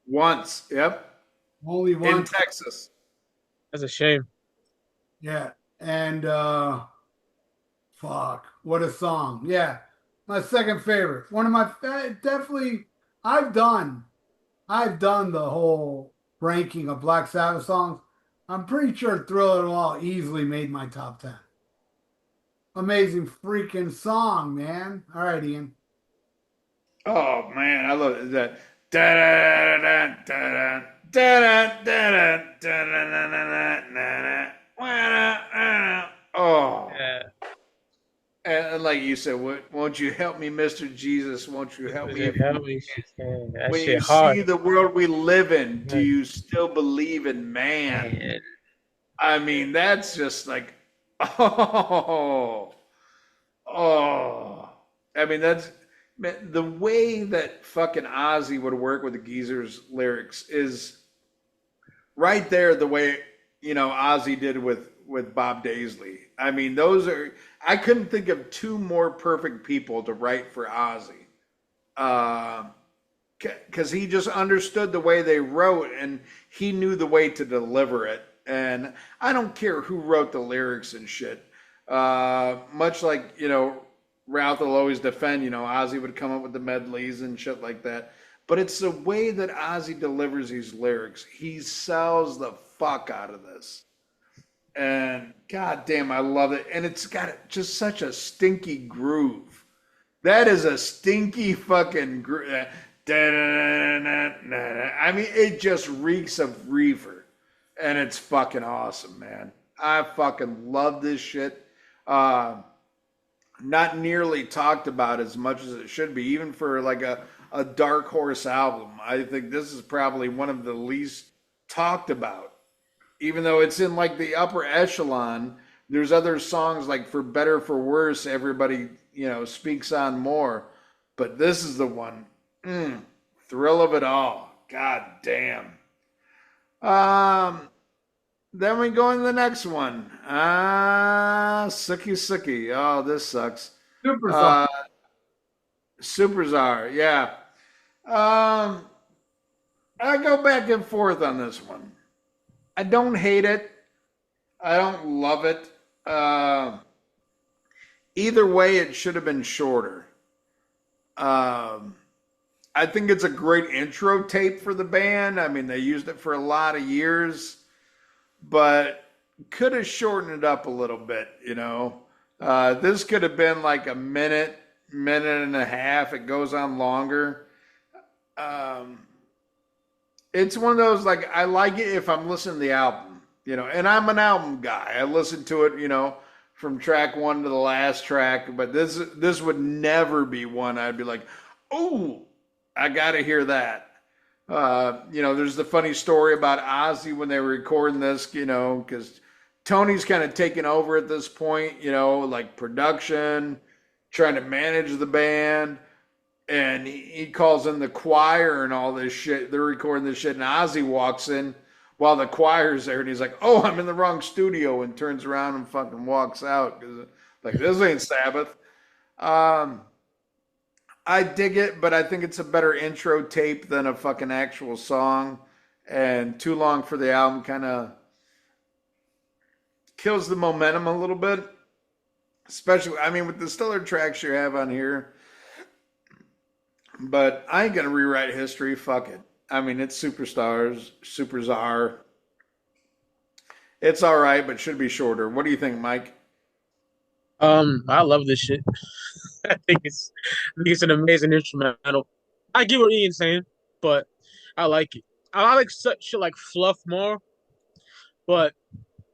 Once, yep. Only In once. Texas. That's a shame. Yeah. And fuck, what a song. Yeah. My second favorite. One of my definitely I've done the whole ranking of Black Sabbath songs. I'm pretty sure Thrill It All easily made my top 10. Amazing freaking song, man. All right, Ian. Oh man, I love it. That da da da da da da da da. Oh, Yeah. and like you said, won't you help me, Mr. Jesus? Won't you help me? Help me if you can. That When you shit hard. see the world we live in, do Man. you still believe in man? I mean, that's just like, oh, oh. I mean, that's man, the way that fucking Ozzy would work with the Geezer's lyrics is right there. The way Ozzy did with Bob Daisley. I mean, those are. I couldn't think of two more perfect people to write for Ozzy. Because he just understood the way they wrote and he knew the way to deliver it. And I don't care who wrote the lyrics and shit. Much like, Ralph will always defend, Ozzy would come up with the medleys and shit like that. But it's the way that Ozzy delivers these lyrics. He sells the fuck out of this. And goddamn, I love it. And it's got just such a stinky groove. That is a stinky fucking groove. I mean, it just reeks of reefer. And it's fucking awesome, man. I fucking love this shit. Not nearly talked about as much as it should be, even for like a Dark Horse album. I think this is probably one of the least talked about. Even though it's in like the upper echelon, there's other songs like For Better For Worse, everybody, speaks on more. But this is the one. Thrill of It All. God damn. Then we go into the next one. Suki Suki. Oh, this sucks. Super song. Uh, Super Czar. Yeah. Um, I go back and forth on this one. I don't hate it. I don't love it. Either way, it should have been shorter. Um, I think it's a great intro tape for the band. I mean, they used it for a lot of years, but could have shortened it up a little bit, you know. This could have been like a minute, minute and a half. It goes on longer. Um, it's one of those like I like it if I'm listening to the album, you know, and I'm an album guy. I listen to it, you know, from track one to the last track. But this would never be one I'd be like, oh, I gotta hear that. You know, there's the funny story about Ozzy when they were recording this, you know, because Tony's kind of taken over at this point, you know, like production, trying to manage the band. And he calls in the choir and all this shit. They're recording this shit, and Ozzy walks in while the choir's there, and he's like, "Oh, I'm in the wrong studio," and turns around and fucking walks out because like this ain't Sabbath. Um, I dig it, but I think it's a better intro tape than a fucking actual song. And too long for the album kind of kills the momentum a little bit. Especially, I mean, with the stellar tracks you have on here. But I ain't gonna rewrite history. Fuck it. I mean, it's superstars, super czar. It's all right, but should be shorter. What do you think, Mike? I love this shit. I think it's an amazing instrumental. I get what Ian's saying, but I like it. I like such shit like fluff more, but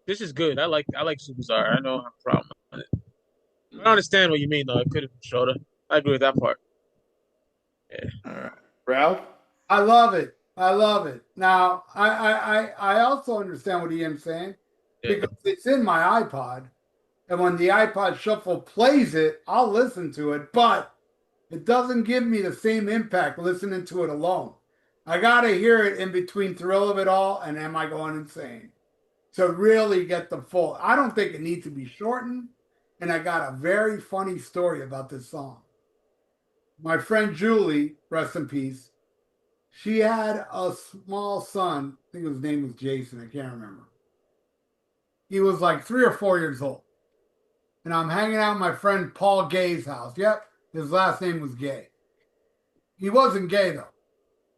this is good. I like Super Czar. I don't have a problem with it. I understand what you mean though. It could have been shorter. I agree with that part. Yeah. All right, Ralph. I love it. I love it. Now, I also understand what Ian's saying Yeah. because it's in my iPod. And when the iPod Shuffle plays it, I'll listen to it, but it doesn't give me the same impact listening to it alone. I got to hear it in between Thrill of It All and Am I Going Insane to really get the full. I don't think it needs to be shortened. And I got a very funny story about this song. My friend Julie, rest in peace, she had a small son. I think his name was Jason. I can't remember. He was like 3 or 4 years old. And I'm hanging out at my friend Paul Gay's house. Yep, his last name was Gay. He wasn't gay though,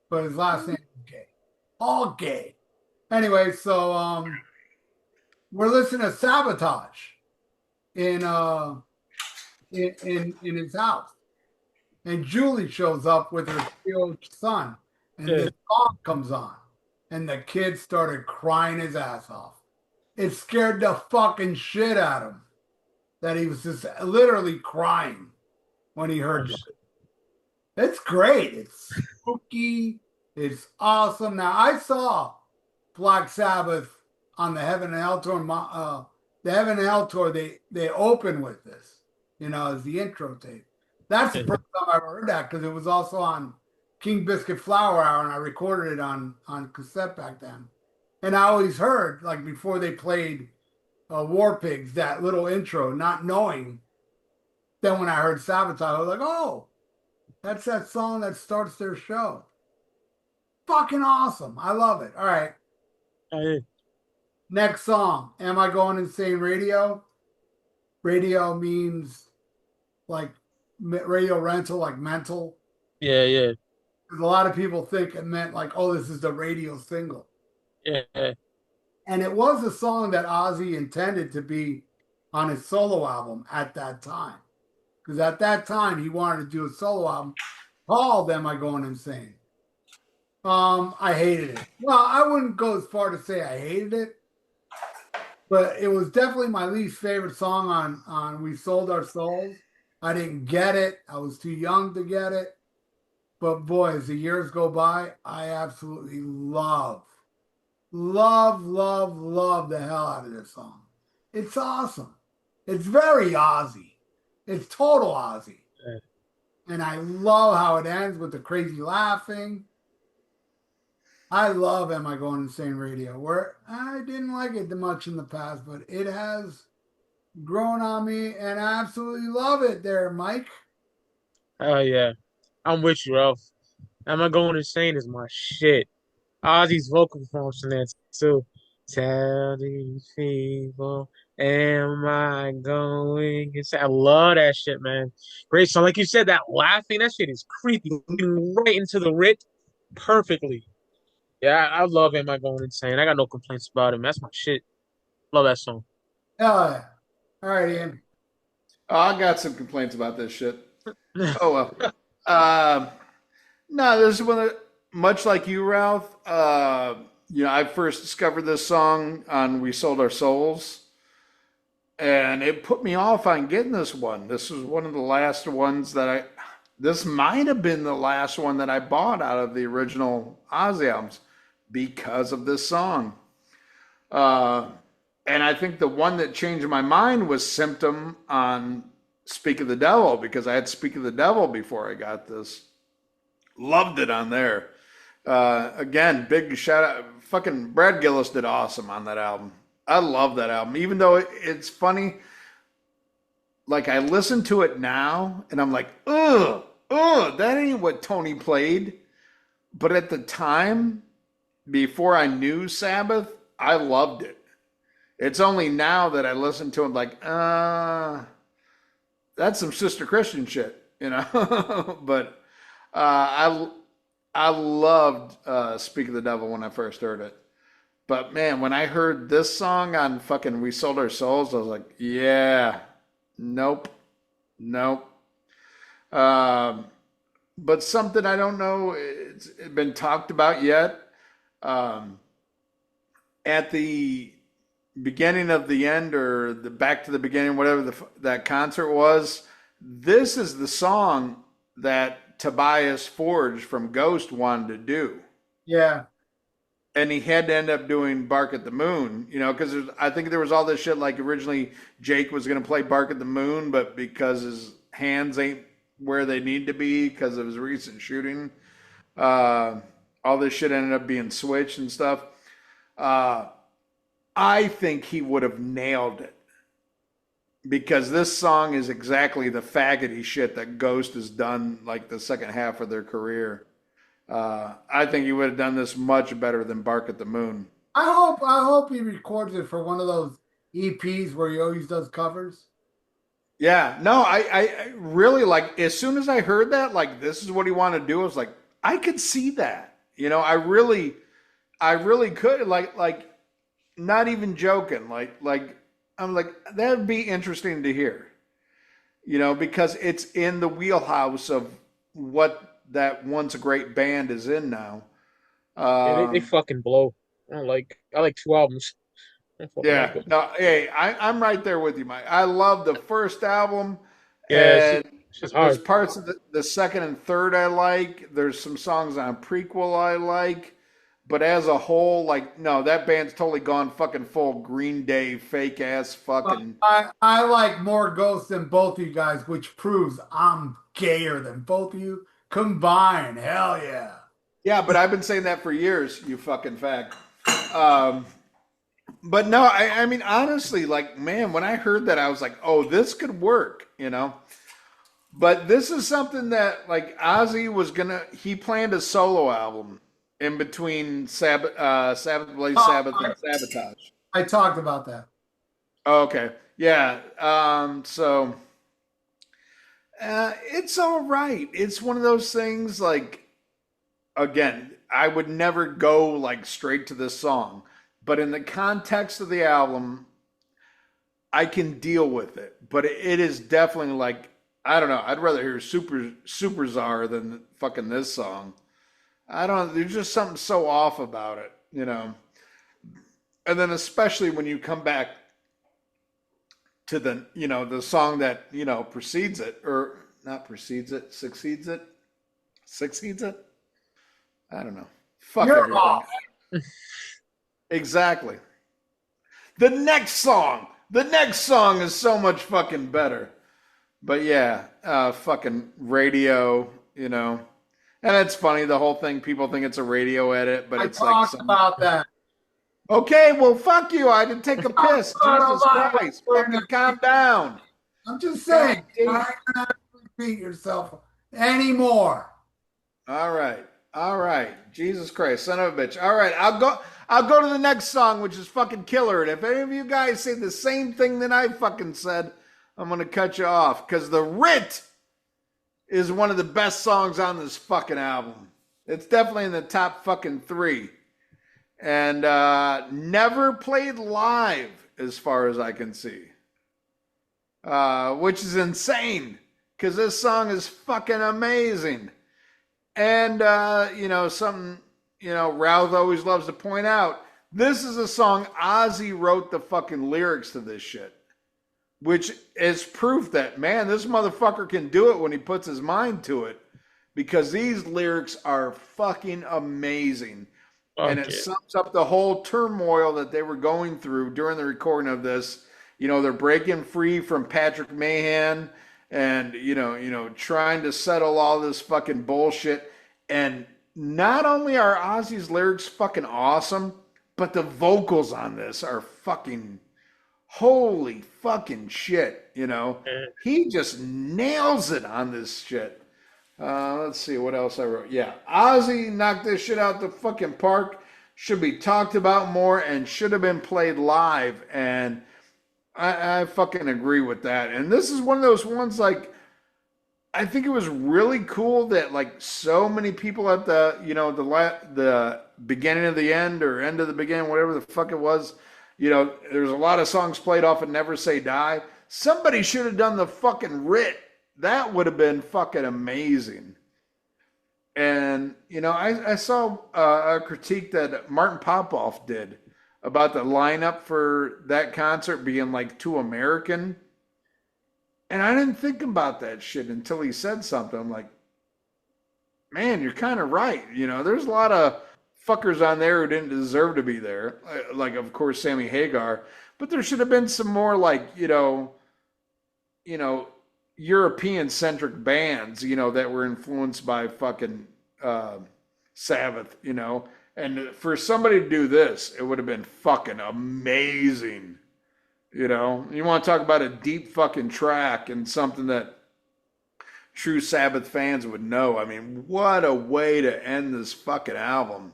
but his last name was Gay. Paul Gay. Anyway, so we're listening to Sabotage in in his house. And Julie shows up with her 3-year-old son, and Yeah. this song comes on, and the kid started crying his ass off. It scared the fucking shit out of him that he was just literally crying when he heard this. It's great. It's spooky. It's awesome. Now I saw Black Sabbath on the Heaven and Hell tour. The Heaven and Hell tour. They open with this, you know, as the intro tape. That's the first time I ever heard that because it was also on King Biscuit Flower Hour, and I recorded it on cassette back then. And I always heard like before they played War Pigs that little intro, not knowing. Then when I heard Sabotage, I was like, oh, that's that song that starts their show. Fucking awesome. I love it. All right. Yeah. Next song. Am I Going Insane Radio? Radio means like radio rental, like mental. Yeah. Yeah. 'Cause a lot of people think it meant like, oh, this is the radio single. Yeah. And it was a song that Ozzy intended to be on his solo album at that time. Because at that time, he wanted to do a solo album called Am I Going Insane? I hated it. Well, I wouldn't go as far to say I hated it, but it was definitely my least favorite song on We Sold Our Souls. I didn't get it. I was too young to get it. But boy, as the years go by, I absolutely love the hell out of this song. It's awesome. It's very Ozzy. It's total Ozzy. And I love how it ends with the crazy laughing. I love Am I Going Insane Radio, where I didn't like it much in the past, but it has grown on me and I absolutely love it there, Mike. Oh yeah, I'm with you, Ralph. Am I going insane? Is my shit. Ozzy's vocal performance in that too. Tell these people, am I going insane? I love that shit, man. Great song. Like you said, that laughing, that shit is creepy. Leading right into the Rick perfectly. Yeah, I love Am I Going Insane. I got no complaints about him. That's my shit. Love that song. Hell yeah. All right, Ian. Oh, I got some complaints about this shit. Oh well. Um, no, this is one that, much like you, Ralph. I first discovered this song on "We Sold Our Souls," and it put me off on getting this one. This was one of the last ones that I. This might have been the last one that I bought out of the original Ozzy albums because of this song. Uh, and I think the one that changed my mind was Symptom on Speak of the Devil because I had Speak of the Devil before I got this. Loved it on there. Again, big shout out. Fucking Brad Gillis did awesome on that album. I love that album. Even though it's funny, like I listen to it now and I'm like, that ain't what Tony played. But at the time, before I knew Sabbath, I loved it. It's only now that I listen to it like, that's some Sister Christian shit, you know. But I loved Speak of the Devil when I first heard it. But man, when I heard this song on fucking We Sold Our Souls, I was like, yeah, nope, nope. Um, but something I don't know, it's been talked about yet. Um, at the beginning of the end or the back to the beginning, whatever that concert was, this is the song that Tobias Forge from Ghost wanted to do. Yeah. And he had to end up doing Bark at the Moon, because I think there was all this shit like originally Jake was going to play Bark at the Moon, but because his hands ain't where they need to be because of his recent shooting, uh, all this shit ended up being switched and stuff. Uh, I think he would have nailed it because this song is exactly the faggoty shit that Ghost has done like the second half of their career. I think he would have done this much better than Bark at the Moon. I hope he records it for one of those EPs where he always does covers. Yeah, no, I really like as soon as I heard that, like this is what he wanted to do, I was like, I could see that. I really could like not even joking. Like I'm like, that would be interesting to hear. Because it's in the wheelhouse of what that once a great band is in now. Yeah, they Um, fucking blow. I like two albums. I fucking like yeah, them. no, hey, I'm right there with you, Mike. I love the first album, Yeah, and it's just there's hard. parts of the second and third I like. There's some songs on prequel I like, but as a whole, like, no, that band's totally gone fucking full Green Day, fake ass fucking. I like more Ghosts than both of you guys, which proves I'm gayer than both of you combined. Hell yeah. Yeah, but I've been saying that for years. You fucking fag. Um, but no, I mean honestly, like, man, when I heard that, I was like, oh, this could work. But this is something that like Ozzy was gonna. He planned a solo album in between Sabbath, Blaze Oh, Sabbath, and Sabotage. I talked about that. Oh, okay, yeah. So it's all right. It's one of those things. Like again, I would never go like straight to this song, but in the context of the album, I can deal with it. But it is definitely like I don't know. I'd rather hear Super Czar than fucking this song. I don't. There's just something so off about it. And then especially when you come back to the song that precedes it or not precedes it, succeeds it. I don't know. Fuck You're everything. off. Exactly. The next song is so much fucking better. But yeah, fucking radio. And it's funny, the whole thing, people think it's a radio edit, but I it's like talked some. about that. Okay, well, fuck you. I didn't take a I'm piss. Jesus Christ. Fucking calm down. just God saying, you're damn. not gonna have to repeat yourself anymore. All right. All right. Jesus Christ, son of a bitch. All right, I'll go to the next song, which is fucking killer. And if any of you guys say the same thing that I fucking said, I'm gonna cut you off. Cause the Writ is one of the best songs on this fucking album. It's definitely in the top fucking three. And never played live as far as I can see, which is insane because this song is fucking amazing. And something Routh always loves to point out, this is a song Ozzy wrote the fucking lyrics to this shit, which is proof that, man, this motherfucker can do it when he puts his mind to it, because these lyrics are fucking amazing. And Fuck it it. sums up the whole turmoil that they were going through during the recording of this. They're breaking free from Patrick Mahan and trying to settle all this fucking bullshit. And not only are Ozzy's lyrics fucking awesome, but the vocals on this are fucking holy fucking shit. He just nails it on this shit. Let's see what else I wrote. Yeah, Ozzy knocked this shit out the fucking park. Should be talked about more and should have been played live. And I fucking agree with that. And this is one of those ones, like, I think it was really cool that, like, so many people at the beginning of the end or end of the beginning, whatever the fuck it was, there's a lot of songs played off of Never Say Die. Somebody should have done the fucking Writ. That would have been fucking amazing. And, I saw a critique that Martin Popoff did about the lineup for that concert being like too American. And I didn't think about that shit until he said something. I'm like, man, you're kind of right. There's a lot of fuckers on there who didn't deserve to be there. Like, of course, Sammy Hagar. But there should have been some more, like, you know, European centric bands, that were influenced by fucking Sabbath, And for somebody to do this, it would have been fucking amazing. You want to talk about a deep fucking track and something that true Sabbath fans would know. I mean, what a way to end this fucking album.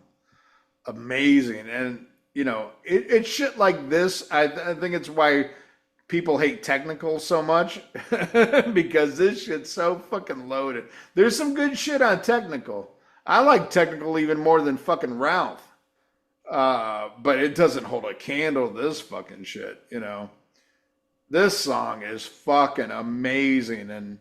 Amazing. And, it's shit like this. I think it's why people hate technical so much because this shit's so fucking loaded. There's some good shit on technical. I like technical even more than fucking Ralph. But it doesn't hold a candle to this fucking shit, This song is fucking amazing. And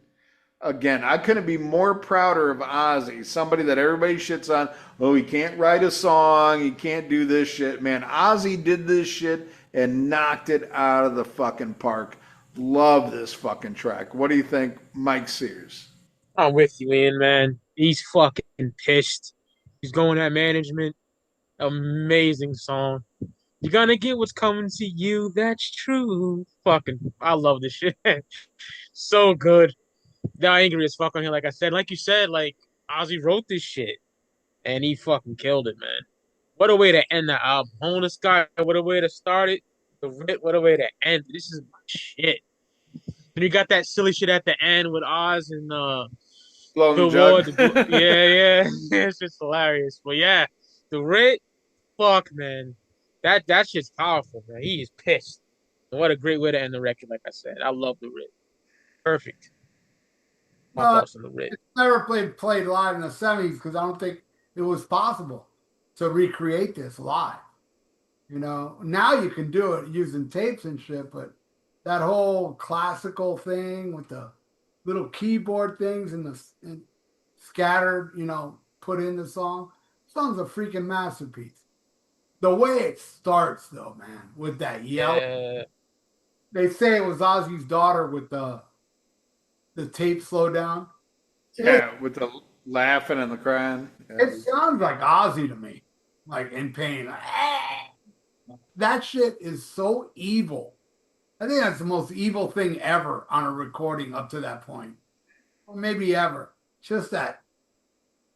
again, I couldn't be more prouder of Ozzy, somebody that everybody shits on. Oh, he can't write a song. He can't do this shit. Man, Ozzy did this shit and knocked it out of the fucking park. Love this fucking track. What do you think, Mike Sears? I'm with you, Ian, man. He's fucking pissed. He's going at management. Amazing song. You're gonna get what's coming to you. That's true. Fucking, I love this shit. So good. Now angry as fuck on here, like I said. Like you said, like Ozzy wrote this shit and he fucking killed it, man. What a way to end the album. Homeless Guy, what a way to start it. The Writ, what a way to end it. This is my shit. Then you got that silly shit at the end with Oz and Blowing the Bill Ward. jug. Yeah, yeah. It's just hilarious. But yeah, the Writ, fuck, man. That shit's powerful, man. He is pissed. And what a great way to end the record, like I said. I love the Writ. Perfect. My No, thoughts on the Writ. it's never played live in the '70s because I don't think it was possible to recreate this live. Now you can do it using tapes and shit, but that whole classical thing with the little keyboard things and scattered, put in the song's a freaking masterpiece. The way it starts, though, man, with that yell. Yeah. They say it was Ozzy's daughter with the tape slow down. It, Yeah, with the laughing and the crying. Yeah. it sounds like Ozzy to me, like in pain. Like, "Ah." That shit is so evil. I think that's the most evil thing ever on a recording up to that point, or maybe ever. Just that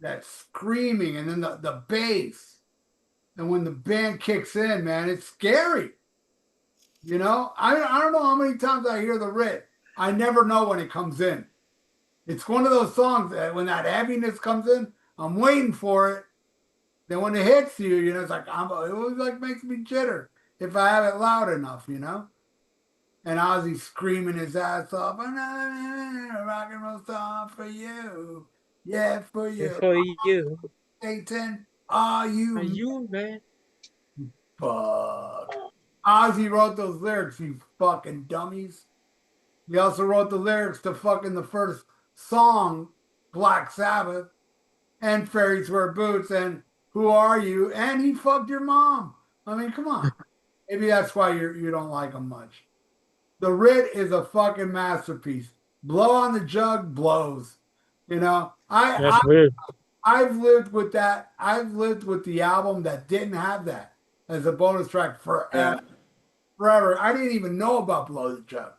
that screaming, and then the bass. And when the band kicks in, man, it's scary. You know, I don't know how many times I hear the riff. I never know when it comes in. It's one of those songs that when that heaviness comes in, I'm waiting for it. Then when it hits you, you know, it's like it always like makes me jitter if I have it loud enough, you know. And Ozzy screaming his ass off, another rock and roll song for you, yeah, for And you, for you, Satan, are are you you man? fuck? Ozzy wrote those lyrics, you fucking dummies. He also wrote the lyrics to fucking the first song, Black Sabbath, and Fairies Wear Boots, and Who Are You? And he fucked your mom. I mean, come on. Maybe that's why you don't like him much. The Writ is a fucking masterpiece. Blow on the Jug blows. You know, That's weird. I've lived with that. I've lived with the album that didn't have that as a bonus track Yeah. forever. I didn't even know about Blow the Jug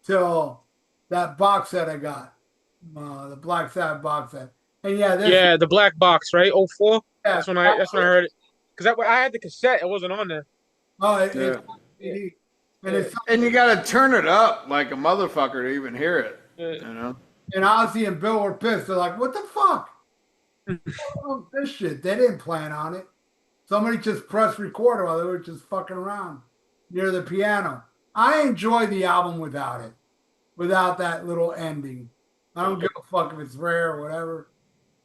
till that box set I got, the Black Sabbath box set. And yeah, this Yeah, the black box, right? '04. yeah. That's when I heard it. Because I had the cassette. It wasn't on there. Oh, Yeah. it's CD. And Yeah, it's And you got to turn it up like a motherfucker to even hear it. yeah. You know. and Ozzy and Bill were pissed. They're like, "What the fuck? Oh, this shit." They didn't plan on it. Somebody just pressed record while they were just fucking around near the piano. I enjoy the album without it, without that little ending. I don't give a fuck if it's rare or whatever.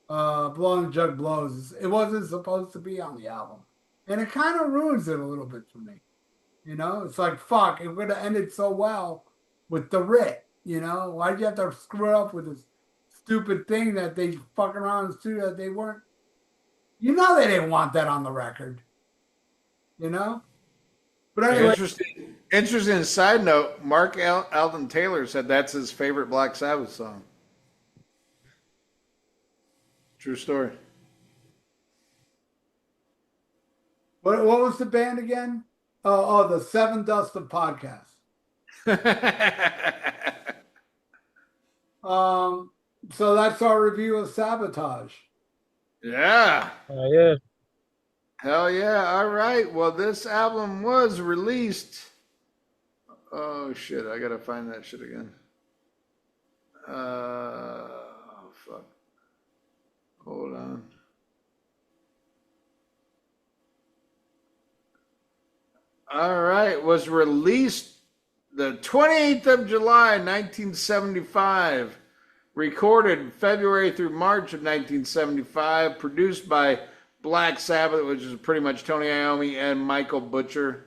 Blowing the Jug blows. It wasn't supposed to be on the album, and it kind of ruins it a little bit for me. You know, it's like fuck. It would have ended so well with the Writ. You know, why'd you have to screw it up with this stupid thing that they fucking around in the studio that they weren't? You know, they didn't want that on the record. You know, but anyway, Interesting side note. Mark Alden Taylor said that's his favorite Black Sabbath song. True story. what was the band again? The Seven Dust of Podcast. So that's our review of Sabotage. Yeah. Yeah. Hell yeah. All right. Well, this album was released. Oh, shit. I got to find that shit again. Oh, fuck. Hold on. All right. Was released the 28th of July, 1975. Recorded February through March of 1975. Produced by Black Sabbath, which is pretty much Tony Iommi and Michael Butcher.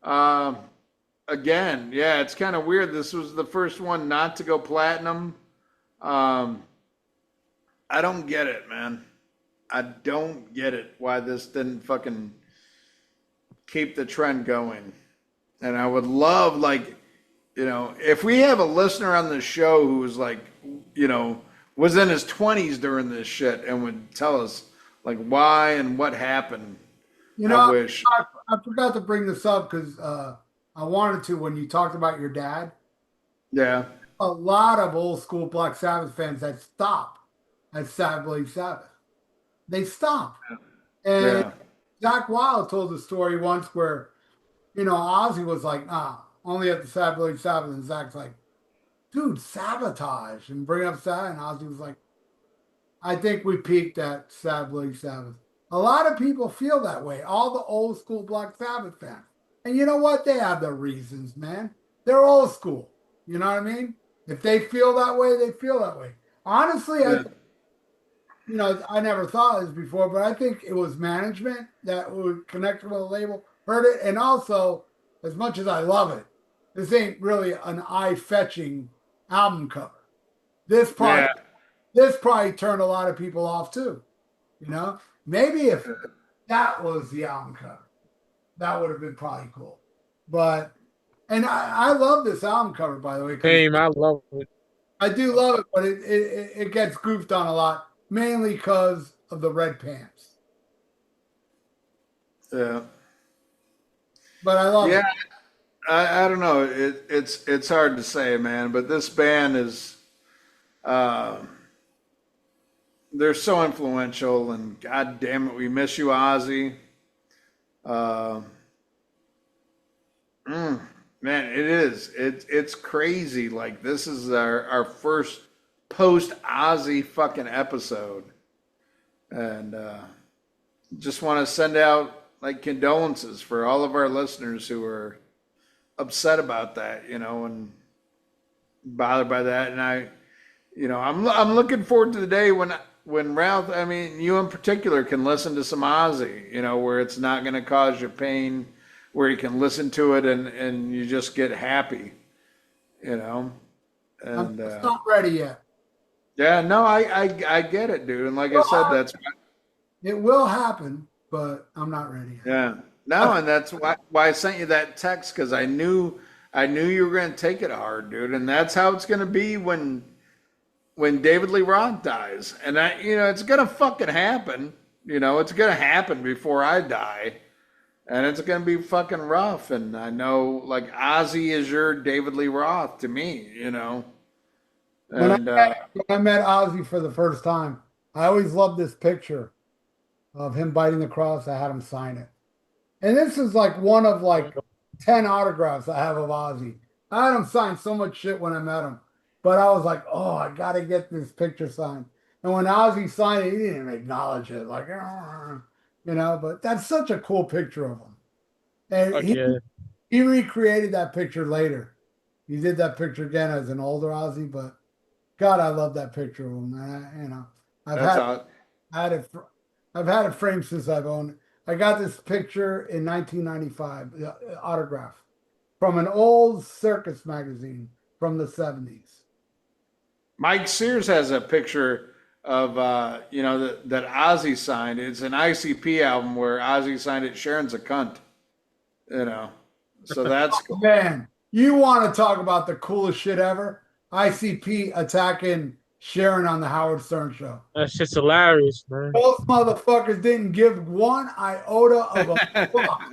Again, yeah, it's kind of weird. This was the first one not to go platinum. I don't get it, man. I don't get it why this didn't fucking keep the trend going. And I would love, like, you know, if we have a listener on the show who was like, you know, was in his 20s during this shit and would tell us, like, why and what happened. You know, I wish. I forgot to bring this up because I wanted to when you talked about your dad. Yeah. A lot of old school Black Sabbath fans that stop at Sabbath. They stop. And Yeah. Zach Wild told the story once where, you know, Ozzy was like, nah, only at the Sabbath. And Zach's like, dude, Sabotage. And bring up Sabbath. And Ozzy was like, I think we peaked at Sabbath. A lot of people feel that way. All the old school Black Sabbath fans. And you know what? They have their reasons, man. They're old school. You know what I mean? If they feel that way, they feel that way. Honestly, Yeah. you know, I never thought of this before, but I think it was management that would connect with a label, heard it, and also, as much as I love it, this ain't really an eye-fetching album cover. This Yeah. probably turned a lot of people off too. You know, maybe if that was the album cover, that would have been probably cool. But and I love this album cover, by the way, because Same. I love it. I do love it, but it gets goofed on a lot, mainly because of the red pants. Yeah. But I love Yeah. it. I don't know. It's hard to say, man. But this band is, they're so influential, and god damn it, we miss you, Ozzy. Uh, mm, man, it is. It's crazy. Like this is our first post Ozzy fucking episode, and just want to send out like condolences for all of our listeners who are upset about that, and bothered by that. And I'm looking forward to the day when Ralph, I mean, you in particular, can listen to some Ozzy, where it's not going to cause you pain, where you can listen to it and you just get happy, and I'm just not ready yet. yeah, no, I get it, dude. And like I said, that's It will happen, but I'm not ready yet. yeah, no, and that's why I sent you that text, because I knew you were going to take it hard, dude, and that's how it's going to be when David Lee Roth dies. And it's gonna fucking happen. It's gonna happen before I die. And it's gonna be fucking rough. And I know, like, Ozzy is your David Lee Roth to me, When And I met Ozzy for the first time, I always loved this picture of him biting the cross. I had him sign it. And this is like one of like 10 autographs I have of Ozzy. I had him sign so much shit when I met him. But I was like, oh, I got to get this picture signed. And when Ozzy signed it, he didn't even acknowledge it. Like, but that's such a cool picture of him. And Fuck yeah. he recreated that picture later. He did that picture again as an older Ozzy, but God, I love that picture of him. I've that's had all. had it. I've had it framed since I've owned it. I got this picture in 1995, autograph from an old circus magazine from the 70s. Mike Sears has a picture of that Ozzy signed. It's an ICP album where Ozzy signed it. Sharon's a cunt. So that's cool. Man, you want to talk about the coolest shit ever? ICP attacking Sharon on the Howard Stern show. That shit's hilarious, man. Those motherfuckers didn't give one iota of a fuck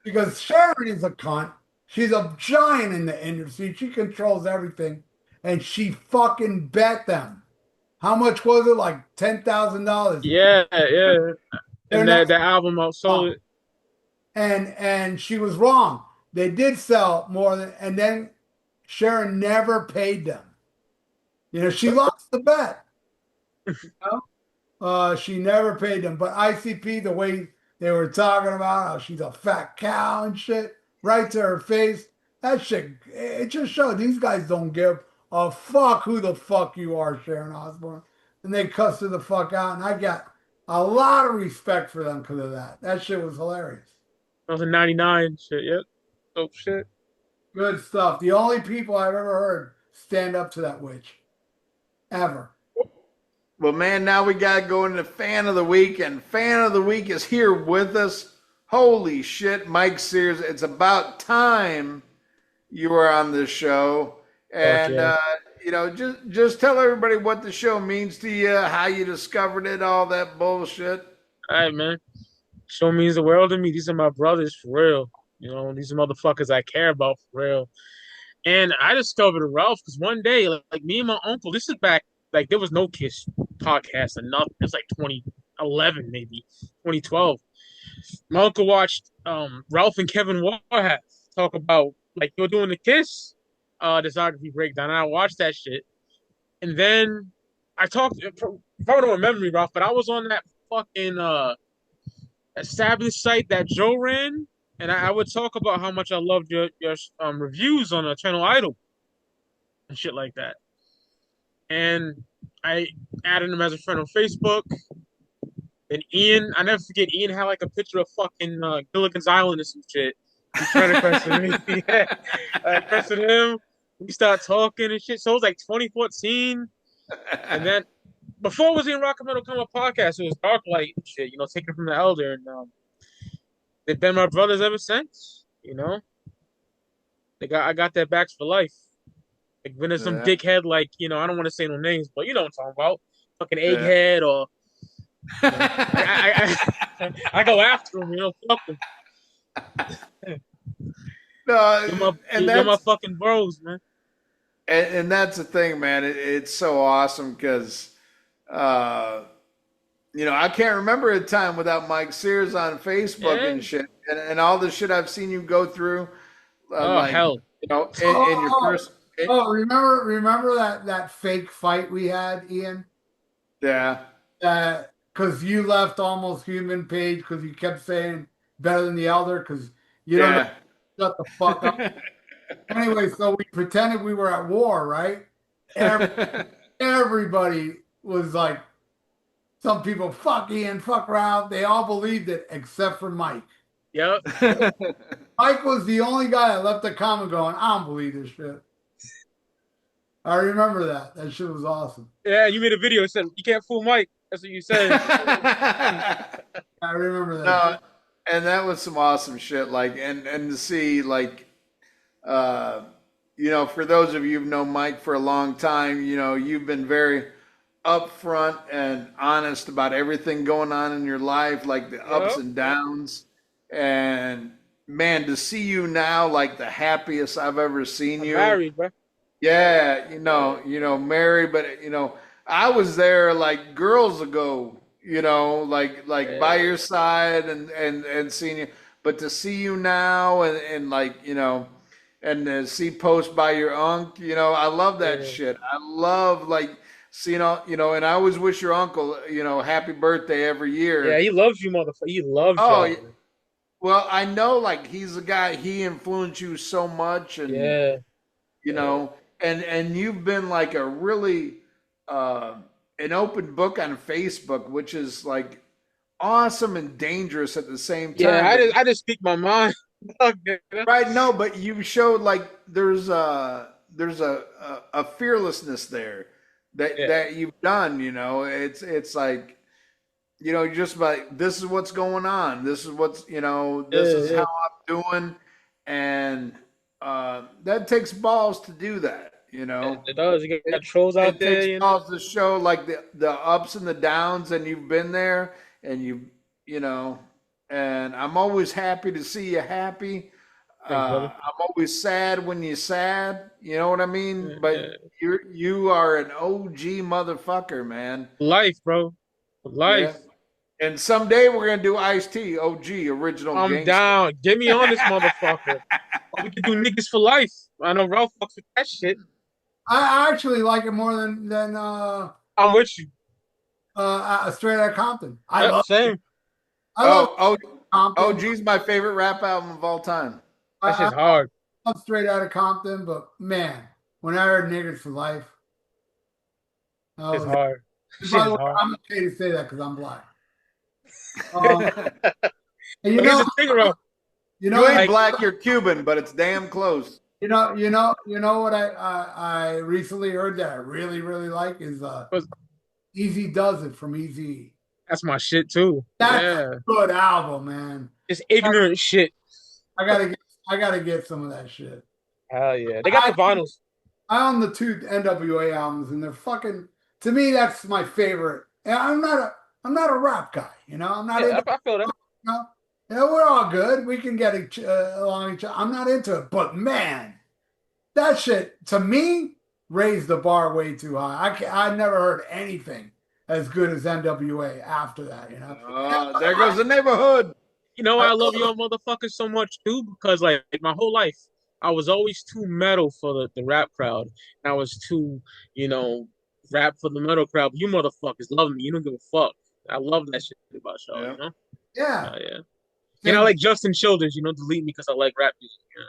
because Sharon is a cunt. She's a giant in the industry. She controls everything, and she fucking bet them. How much was it? Like $10,000. Yeah, yeah. They're And not that album outsold it. and she was wrong. They did sell more than, and then Sharon never paid them. She lost the bet. She never paid them. But ICP, the way they were talking about how she's a fat cow and shit, right to her face, that shit, it just showed these guys don't give a fuck who the fuck you are, Sharon Osbourne. And they cussed her the fuck out, and I got a lot of respect for them because of that. That shit was hilarious. That was in '99 shit. Yep. Dope shit. Good stuff. The only people I've ever heard stand up to that witch. Ever. Well, man, now we got to go into Fan of the Week, and Fan of the Week is here with us. Holy shit, Mike Sears. It's about time you were on this show. And, just tell everybody what the show means to you, how you discovered it, all that bullshit. All right, man. Show means the world to me. These are my brothers for real. These are motherfuckers I care about for real. And I discovered Ralph because one day, like me and my uncle, this is back, like there was no Kiss podcast or nothing. It was like 2011, maybe 2012. My uncle watched Ralph and Kevin Warhat talk about like you're doing the Kiss discography breakdown, and I watched that shit. And then I talked, probably don't remember me, Ralph, but I was on that fucking that Sabbath site that Joe ran, and I would talk about how much I loved your reviews on Channel Idol and shit like that. And I added him as a friend on Facebook. And Ian, I never forget, Ian had like a picture of fucking Gilligan's Island or some shit. He's trying to question me. Yeah. I questioned him. We started talking and shit. So it was like 2014. And then before it was in Rock and Metal Come Up podcast, it was Dark Light and shit, taken from the Elder. And they've been my brothers ever since, I got their backs for life. Like when there's some dickhead, like, I don't want to say no names, but you know what I'm talking about. Fucking egghead or I go after him, fuck him. No, you're my fucking bros, man. And that's the thing, man. It's so awesome because, I can't remember a time without Mike Sears on Facebook Yeah. and shit, and all the shit I've seen you go through, Oh like hell. in your Oh, first, remember that fake fight we had, Ian? yeah, That because you left Almost Human page because you kept saying better than the elder because you don't know, yeah. shut the fuck up. Anyway, so we pretended we were at war, right? Everybody was like, some people, fuck Ian, fuck Ralph. They all believed it except for Mike. Yep. Mike was the only guy that left a comment going, I don't believe this shit. I remember that. That shit was awesome. Yeah, you made a video that said you can't fool Mike. That's what you said. I remember that shit. No, and that was some awesome shit. Like, and to see like, uh, for those of you who've known Mike for a long time, you've been very upfront and honest about everything going on in your life, like the ups Yep. and downs. And man, to see you now, like the happiest I've ever seen I'm you. married, bro. Yeah, Mary, but I was there like girls ago, like by Yeah. your side and seeing you, but to see you now and like, and to see posts by your uncle, I love that Yeah. shit. I love like seeing all, and I always wish your uncle, happy birthday every Yeah, year. he loves you, motherfucker. He loves Oh, y'all, man. well, I know like he's a guy, he influenced you so much and Yeah. you Yeah. know and you've been like a really uh an open book on Facebook, which is like awesome and dangerous at the same Yeah, time, but I just speak my mind. Okay. right, no, but you showed like there's a fearlessness there Yeah. that you've done, it's like just like this is what's going on, this is this Yeah, is how yeah. I'm doing, and that takes balls to do that, It does. You it, got trolls out it there, takes you know. balls to show like the ups and the downs, and you've been there, and you know and I'm always happy to see you happy. Thanks, brother. I'm always sad when you're sad, you know what I Yeah, mean, but yeah. you are an OG motherfucker, man. Life, bro. Yeah, Life. and someday we're gonna do Ice T, OG, original I'm gangster. down. Get me on this motherfucker. Or we could do niggas for life. I know Ralph fucks with that shit. I actually like it more than I'm with you. Straight Outta Compton. Yep, same. I love Oh, oh, Compton. OG's my favorite rap album of all time. That I shit's hard. love Straight Outta Compton, but man, when I heard Niggas for Life, I It's was. hard. By Shit the is way, hard. I'm okay to say that because I'm black. But And here's the thing, bro. you know You what I, ain't Like, black, you're Cuban, but it's damn close. you know what I recently heard that I really really like is Easy Does It from Easy. that's my shit too. That's a Yeah. good album, man. It's ignorant shit. I gotta get I gotta get some of that shit. Hell yeah. They got I the vinyls. I own the two NWA albums, and they're fucking. To me, that's my favorite. And I'm not a rap guy, you know. I'm not Yeah, into. I feel that. You know, we're all good. We can get along each other. I'm not into it, but man, that shit to me raised the bar way too high. I never heard anything as good as NWA after that, you know. You There know, goes the neighborhood. you know I, why I love y'all motherfuckers so much too? Because like my whole life, I was always too metal for the rap crowd. And I was too, you know, rap for the metal crowd. But you motherfuckers love me. You don't give a fuck. I love that shit about y'all, Yeah, you know? yeah, Yeah. And I same, like Justin Childers, you know, delete me because I like rap music. You know?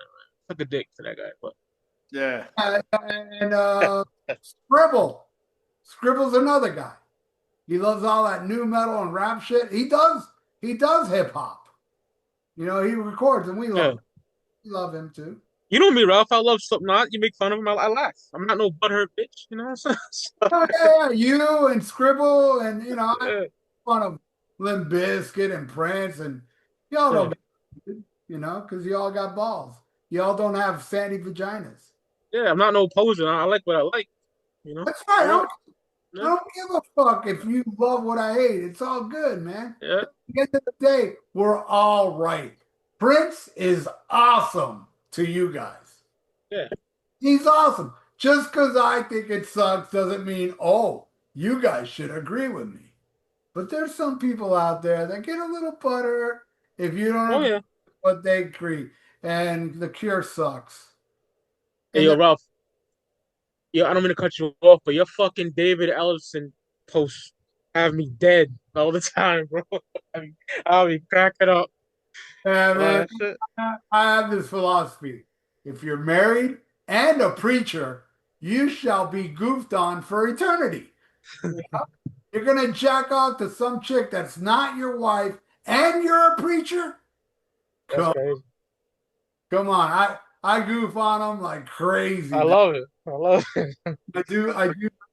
Suck a dick to that guy. But yeah. and Scribble, Scribble's another guy. He loves all that new metal and rap shit. He does hip hop. You know, he records, and we yeah. love him. We love him too. You know me, Ralph. I love Slipknot. You make fun of him, I laugh. I'm not no butthurt bitch, you know what I'm saying? Oh yeah, yeah. You and Scribble, and I make Yeah, fun of Limp Bizkit and Prince, and y'all yeah. don't, because you all got balls. Y'all don't have sandy vaginas. Yeah, I'm not no poser. I like what I like, you know? That's right. You know? I Yeah, don't give a fuck if you love what I hate. It's all good, man. yeah, At the end of the day, we're all right. Prince is awesome to you guys. yeah. He's awesome. Just because I think it sucks doesn't mean, oh, you guys should agree with me. But there's some people out there that get a little butter if you don't Oh agree yeah. with what they agree. And The Cure sucks. Hey, And yo, Ralph. Yo, I don't mean to cut you off, but your fucking David Ellison posts have me dead all the time, bro. I'll be cracking up. man, Shit. I have this philosophy. If you're married and a preacher, you shall be goofed on for eternity. You're gonna jack off to some chick that's not your wife and you're a preacher? That's Come, crazy. come on. I goof on them like I crazy, man. love it. I love it. I do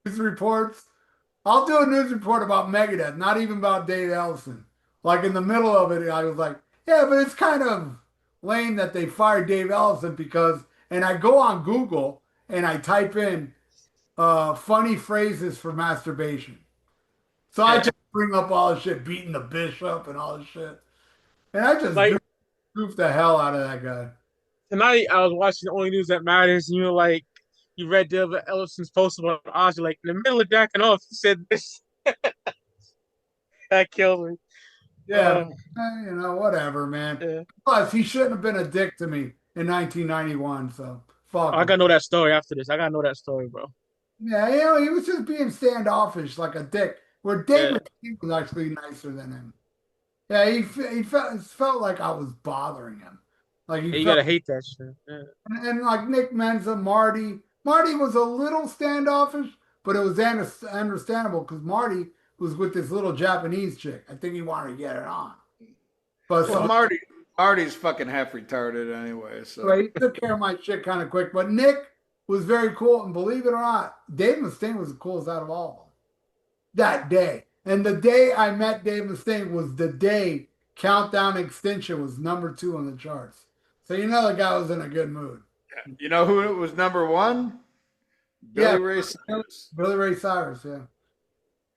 news reports. I'll do a news report about Megadeth, not even about Dave Ellison. Like in the middle of it, I was like, yeah, but it's kind of lame that they fired Dave Ellison because, and I go on Google and I type in funny phrases for masturbation. So I Yeah. just bring up all the shit, beating the bishop and all this shit. And I just Like goof the hell out of that guy. tonight, I was watching the only news that matters, and you were like, you read David Ellison's post about Ozzy, like in the middle of jacking off, he said this. That killed me. Yeah, Uh, whatever, man. yeah. Plus, he shouldn't have been a dick to me in 1991, so fuck I him. gotta know that story after this. I gotta know that story, bro. Yeah, he was just being standoffish like a dick. Where Dave Yeah. McKean was actually nicer than him. Yeah, he felt like I was bothering him. Like he Yeah, you felt, gotta hate that shit. Yeah. and like Nick Menza, Marty. Marty was a little standoffish, but it was understandable because Marty was with this little Japanese chick. I think he wanted to get it on. But Well, so Marty's fucking half retarded anyway. So anyway, he took care of my shit kind of quick. But Nick was very cool, and believe it or not, Dave Mustaine was the coolest out of all of them that day. And the day I met Dave Mustaine was the day Countdown Extinction was #2 on the charts. So you know the guy was in a good mood. you know who was number one? Yeah, Billy Ray Cyrus. Billy Ray Cyrus. Yeah,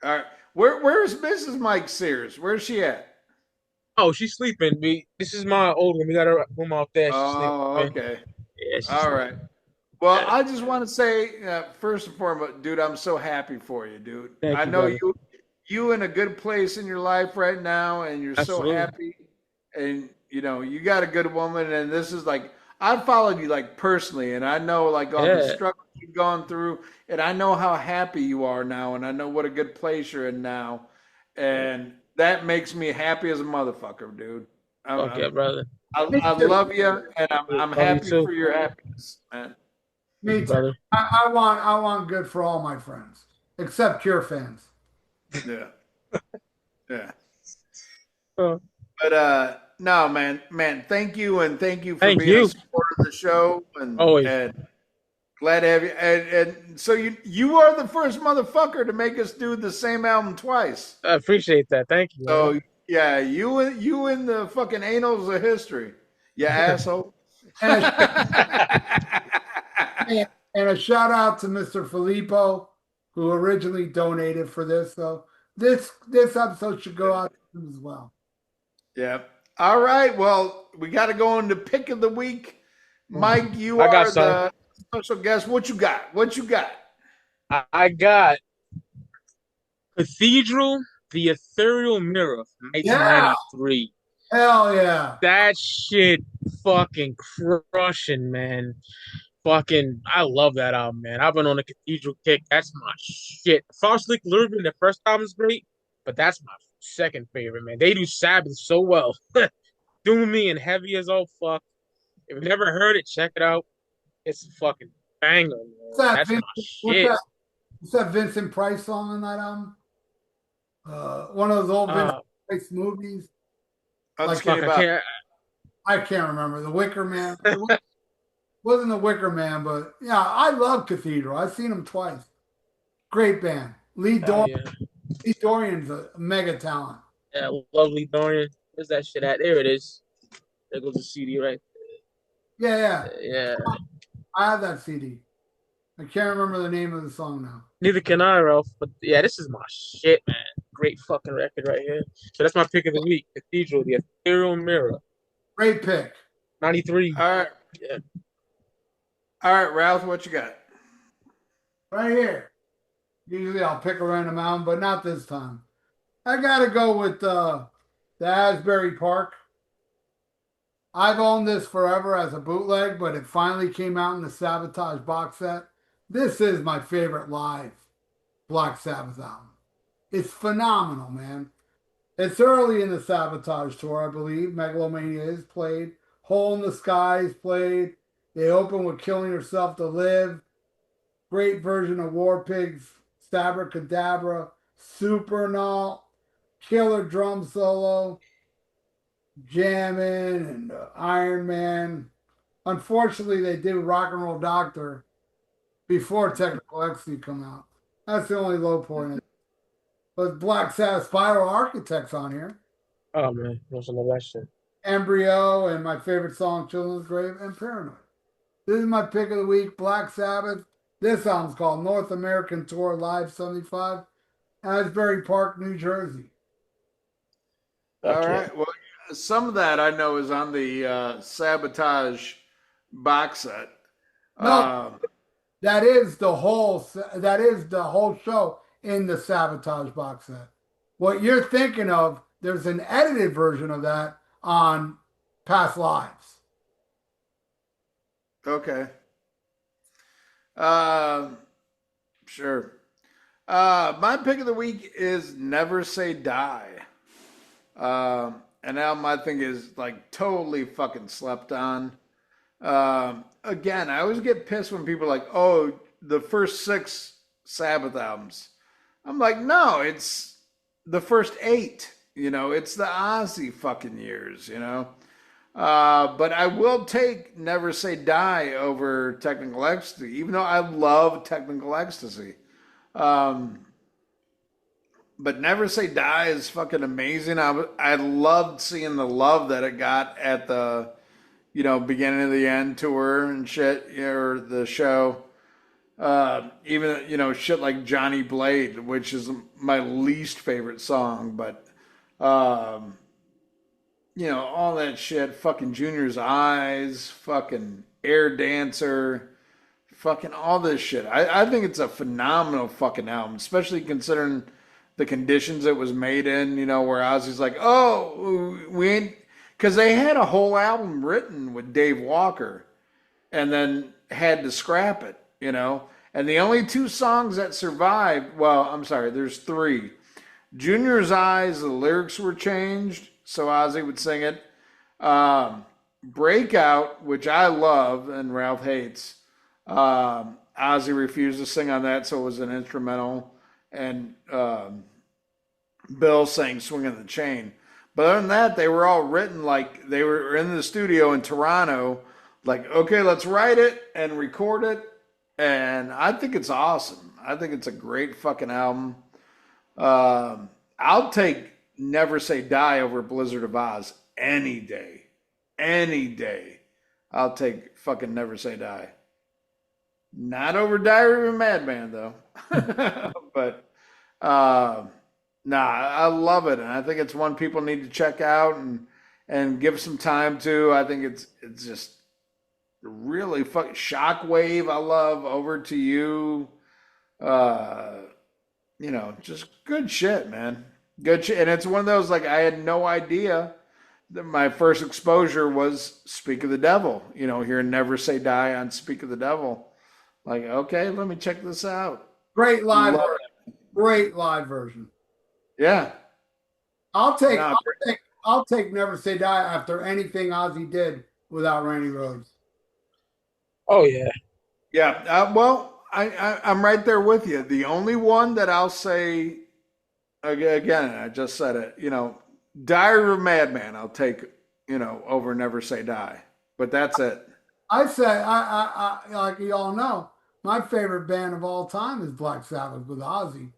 All right, where's Mrs. Mike Sears? Where's she at? Oh, she's sleeping. This is my old one. We got her room out there. She's Oh, sleeping. okay. Yeah, she's All right. sleeping. Well, Yeah. I just want to say, first and foremost, dude, I'm so happy for you, dude. Thank I you, know brother. you in a good place in your life right now, and you're so Absolutely. happy, and you got a good woman, and this is like I followed you like personally, and I know like all the Yeah. struggles you've gone through, and I know how happy you are now, and I know what a good place you're in now, and that makes me happy as a motherfucker, dude. I'm, Fuck I'm, yeah, brother. me I too. love you, and I'm Love you happy too. for your happiness, man. Thank you, Me too. brother. I want good for all my friends, except Cure fans. Yeah, yeah. Uh, But no, man, thank you and thank you for Thank being a you. supporter of the show Always. and glad to have you. And so you are the first motherfucker to make us do the same album twice. I appreciate that. Thank you, man. So yeah, you in the fucking annals of history, you asshole. And a shout out to Mr. Filippo, who originally donated for this. So this episode should go out to him as well. Yeah. All right. Well, we got to go into pick of the week. Mike, you I got are some. the special guest. What you got? What you got? I got Cathedral, The Ethereal Mirror from Yeah, 1993. hell yeah. That shit fucking crushing, man. Fucking, I love that album, man. I've been on a Cathedral kick. That's my shit. Frost Leak Lurbin, the first album is great, but that's my second favorite, man. They do Sabbath so well. Doomy and heavy as all fuck. If you never heard it, check it out. It's a fucking banger, What's man. that? That's my What's shit. that? What's that Vincent Price song on that album? One of those old Vincent Uh, Price movies. Like Unskinny fuck, I Bob. can't. I can't remember the Wicker Man. It wasn't the Wicker Man, but yeah, I love Cathedral. I've seen them twice. Great band. Yeah, Lee Dorian's a mega talent. yeah, lovely Dorian. Where's that shit at? There it is. There goes the CD right Yeah, yeah. there. Yeah. I have that CD. I can't remember the name of the song now. Neither can I, Ralph. But yeah, this is my shit, man. Great fucking record right here. So that's my pick of the week. Cathedral, The Ethereal Mirror, Great pick. 93. All right. Yeah. All right, Ralph, what you got? Right here. Usually I'll pick a random album, but not this time. I gotta go with the Asbury Park. I've owned this forever as a bootleg, but it finally came out in the Sabotage box set. This is my favorite live Black Sabbath album. It's phenomenal, man. It's early in the Sabotage tour, I believe. Megalomania is played. Hole in the Sky is played. They open with Killing Yourself to Live. Great version of War Pigs, Cadabra, Super Null, killer drum solo, Jammin' and Iron Man. Unfortunately, they did Rock and Roll Doctor before Technical Ecstasy come out. That's the only low point. But Black Sabbath Spiral Architects on here. Oh man, that's another that shit. Embryo and my favorite song, Children's Grave and Paranoid. This is my pick of the week, Black Sabbath. This album's called North American Tour Live 75, Asbury Park, New Jersey. All Okay. right. Well, some of that I know is on the Sabotage box set. No, Um, that is the whole show in the Sabotage box set. What you're thinking of, there's an edited version of that on Past Lives. okay. Um, sure. My pick of the week is Never Say Die. An album I think is like totally fucking slept on. Again, I always get pissed when people are like, oh, the first six Sabbath albums. I'm like, no, it's the first eight. You know, it's the Ozzy fucking years, you know. But I will take Never Say Die over Technical Ecstasy, even though I love Technical Ecstasy. Um, but Never Say Die is fucking amazing. I loved seeing the love that it got at the beginning of the end tour and shit, or the show. Even shit like Johnny Blade, which is my least favorite song, but um, all that shit. Fucking Junior's Eyes, fucking Air Dancer, fucking all this shit. I think it's a phenomenal fucking album, especially considering the conditions it was made in, where Ozzy's like, oh, we ain't, because they had a whole album written with Dave Walker and then had to scrap it, And the only two songs that survived, well, I'm sorry, there's three. Junior's Eyes, the lyrics were changed, so Ozzy would sing it. Breakout, which I love and Ralph hates. Ozzy refused to sing on that, so it was an instrumental. And Bill sang Swinging the Chain. But other than that, they were all written like they were in the studio in Toronto, like, okay, let's write it and record it. And I think it's awesome. I think it's a great fucking album. I'll take Never Say Die over Blizzard of Oz any day. Any day. I'll take fucking Never Say Die. Not over Diary of a Madman, though. But nah, I love it, and I think it's one people need to check out and give some time to. I think it's just really fucking Shockwave. I love Over to You. Uh, just good shit, man. Good shit, and it's one of those like I had no idea that my first exposure was Speak of the Devil. Hearing Never Say Die on Speak of the Devil. Like, okay, let me check this out. Great live Love version. Great live version. Yeah. I'll take No, I'll take I'll take Never Say Die after anything Ozzy did without Randy Rhoads. Oh yeah. yeah. Well, I'm right there with you. The only one that I'll say again, I just said it. Diary of a Madman. I'll take over Never Say Die. But that's it. I say I like you all know, my favorite band of all time is Black Sabbath with Ozzy.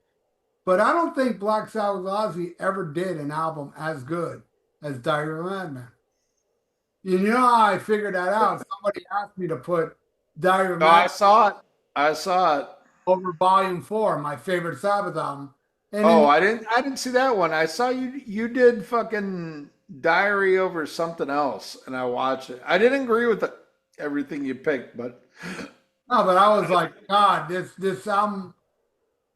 But I don't think Black Sabbath with Ozzy ever did an album as good as Diary of a Madman. You know how I figured that out? Somebody asked me to put Diary of a No, I Madman saw it. I saw it. over Volume 4, my favorite Sabbath album. And Oh, in I didn't see that one. I saw you did fucking Diary over something else, and I watched it. I didn't agree with everything you picked, but no, but I was like, God, this album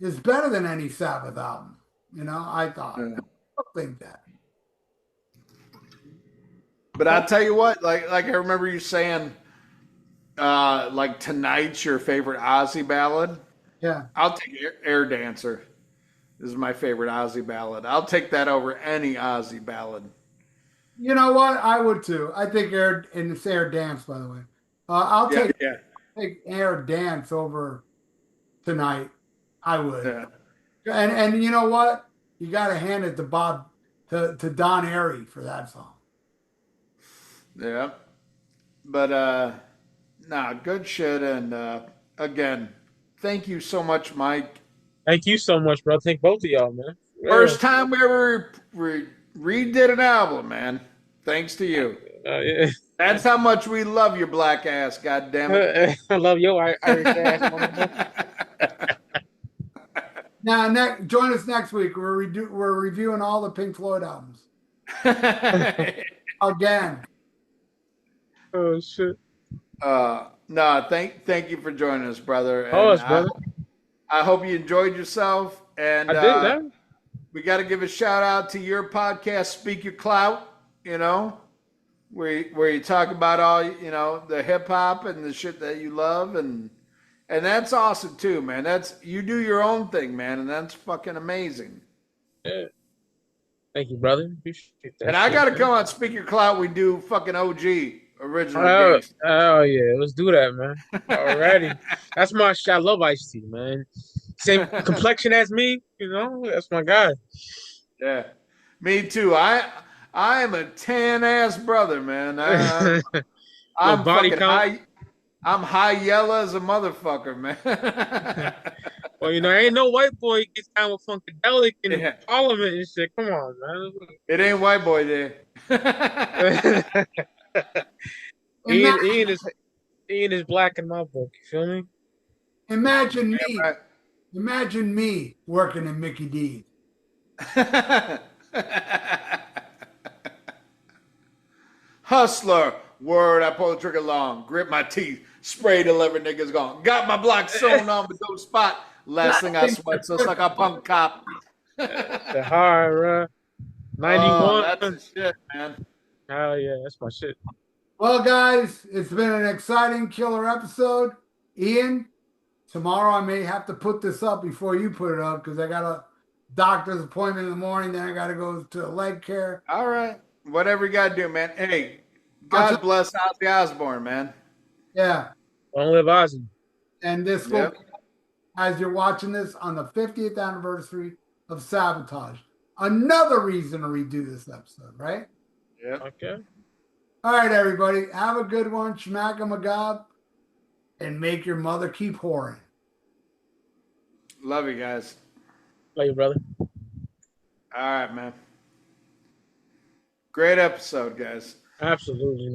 is better than any Sabbath album. I thought. Yeah. I think that. But I'll tell you what, like I remember you saying, like tonight's your favorite Ozzy ballad. Yeah. I'll take Air Dancer. This is my favorite Ozzy ballad. I'll take that over any Ozzy ballad. You know what? I would too. I think it's Air Dance, by the way. I'll Yeah, take Air Dance over tonight. I would. yeah, And you know what? You got to hand it to to Don Airy for that song. yeah. But nah, good shit. And again, thank you so much, Mike. Thank you so much, bro. Thank both of y'all, man. Yeah. First time we ever redid an album, man. Thanks to you. Yeah. That's how much we love your black ass. God damn it. I love your Irish ass, motherfucker. Now, join us next week. We're reviewing all the Pink Floyd albums again. Oh shit. No, thank you for joining us, brother. Oh, And brother. I hope you enjoyed yourself. And I did that. we got to give a shout out to your podcast, Speak Your Clout. Where you talk about all the hip hop and the shit that you love, and that's awesome too, man. You do your own thing, man, and that's fucking amazing. Yeah. Thank you, brother. Appreciate that. And I got to come on Speak Your Clout. We do fucking OG original gangsta. Oh yeah, let's do that, man. Alrighty. That's my shit. I love Ice T, man. Same complexion as me, that's my guy. Yeah, me too. I am a tan ass brother, man. I'm body fucking count. high. I'm high yellow as a motherfucker, man. Well, ain't no white boy gets down with Funkadelic in Yeah. Parliament and shit. Come on, man. It ain't white boy there. Ian is black in my book. You feel me? Imagine me. Yeah, right. Imagine me working in Mickey D's. Hustler, word, I pull the trigger long, grip my teeth, spray till every nigga's gone. Got my block sewn on, but don't spot. Last thing I sweat, so it's like a punk cop. The hard, 91. Oh, that's the shit, man. Hell yeah, that's my shit. Well, guys, it's been an exciting killer episode. Ian, tomorrow I may have to put this up before you put it up because I got a doctor's appointment in the morning. Then I got to go to leg care. All right. Whatever you got to do, man. Hey, God bless Ozzy Osbourne, man. Yeah. Long live Ozzy. And this will be, as you're watching this, on the 50th anniversary of Sabotage. Another reason to redo this episode, right? Yeah. Okay. All right, everybody. Have a good one. Schmack 'em a gob. And make your mother keep whoring. Love you guys. Love you, brother. All right, man. Great episode, guys. Absolutely, man.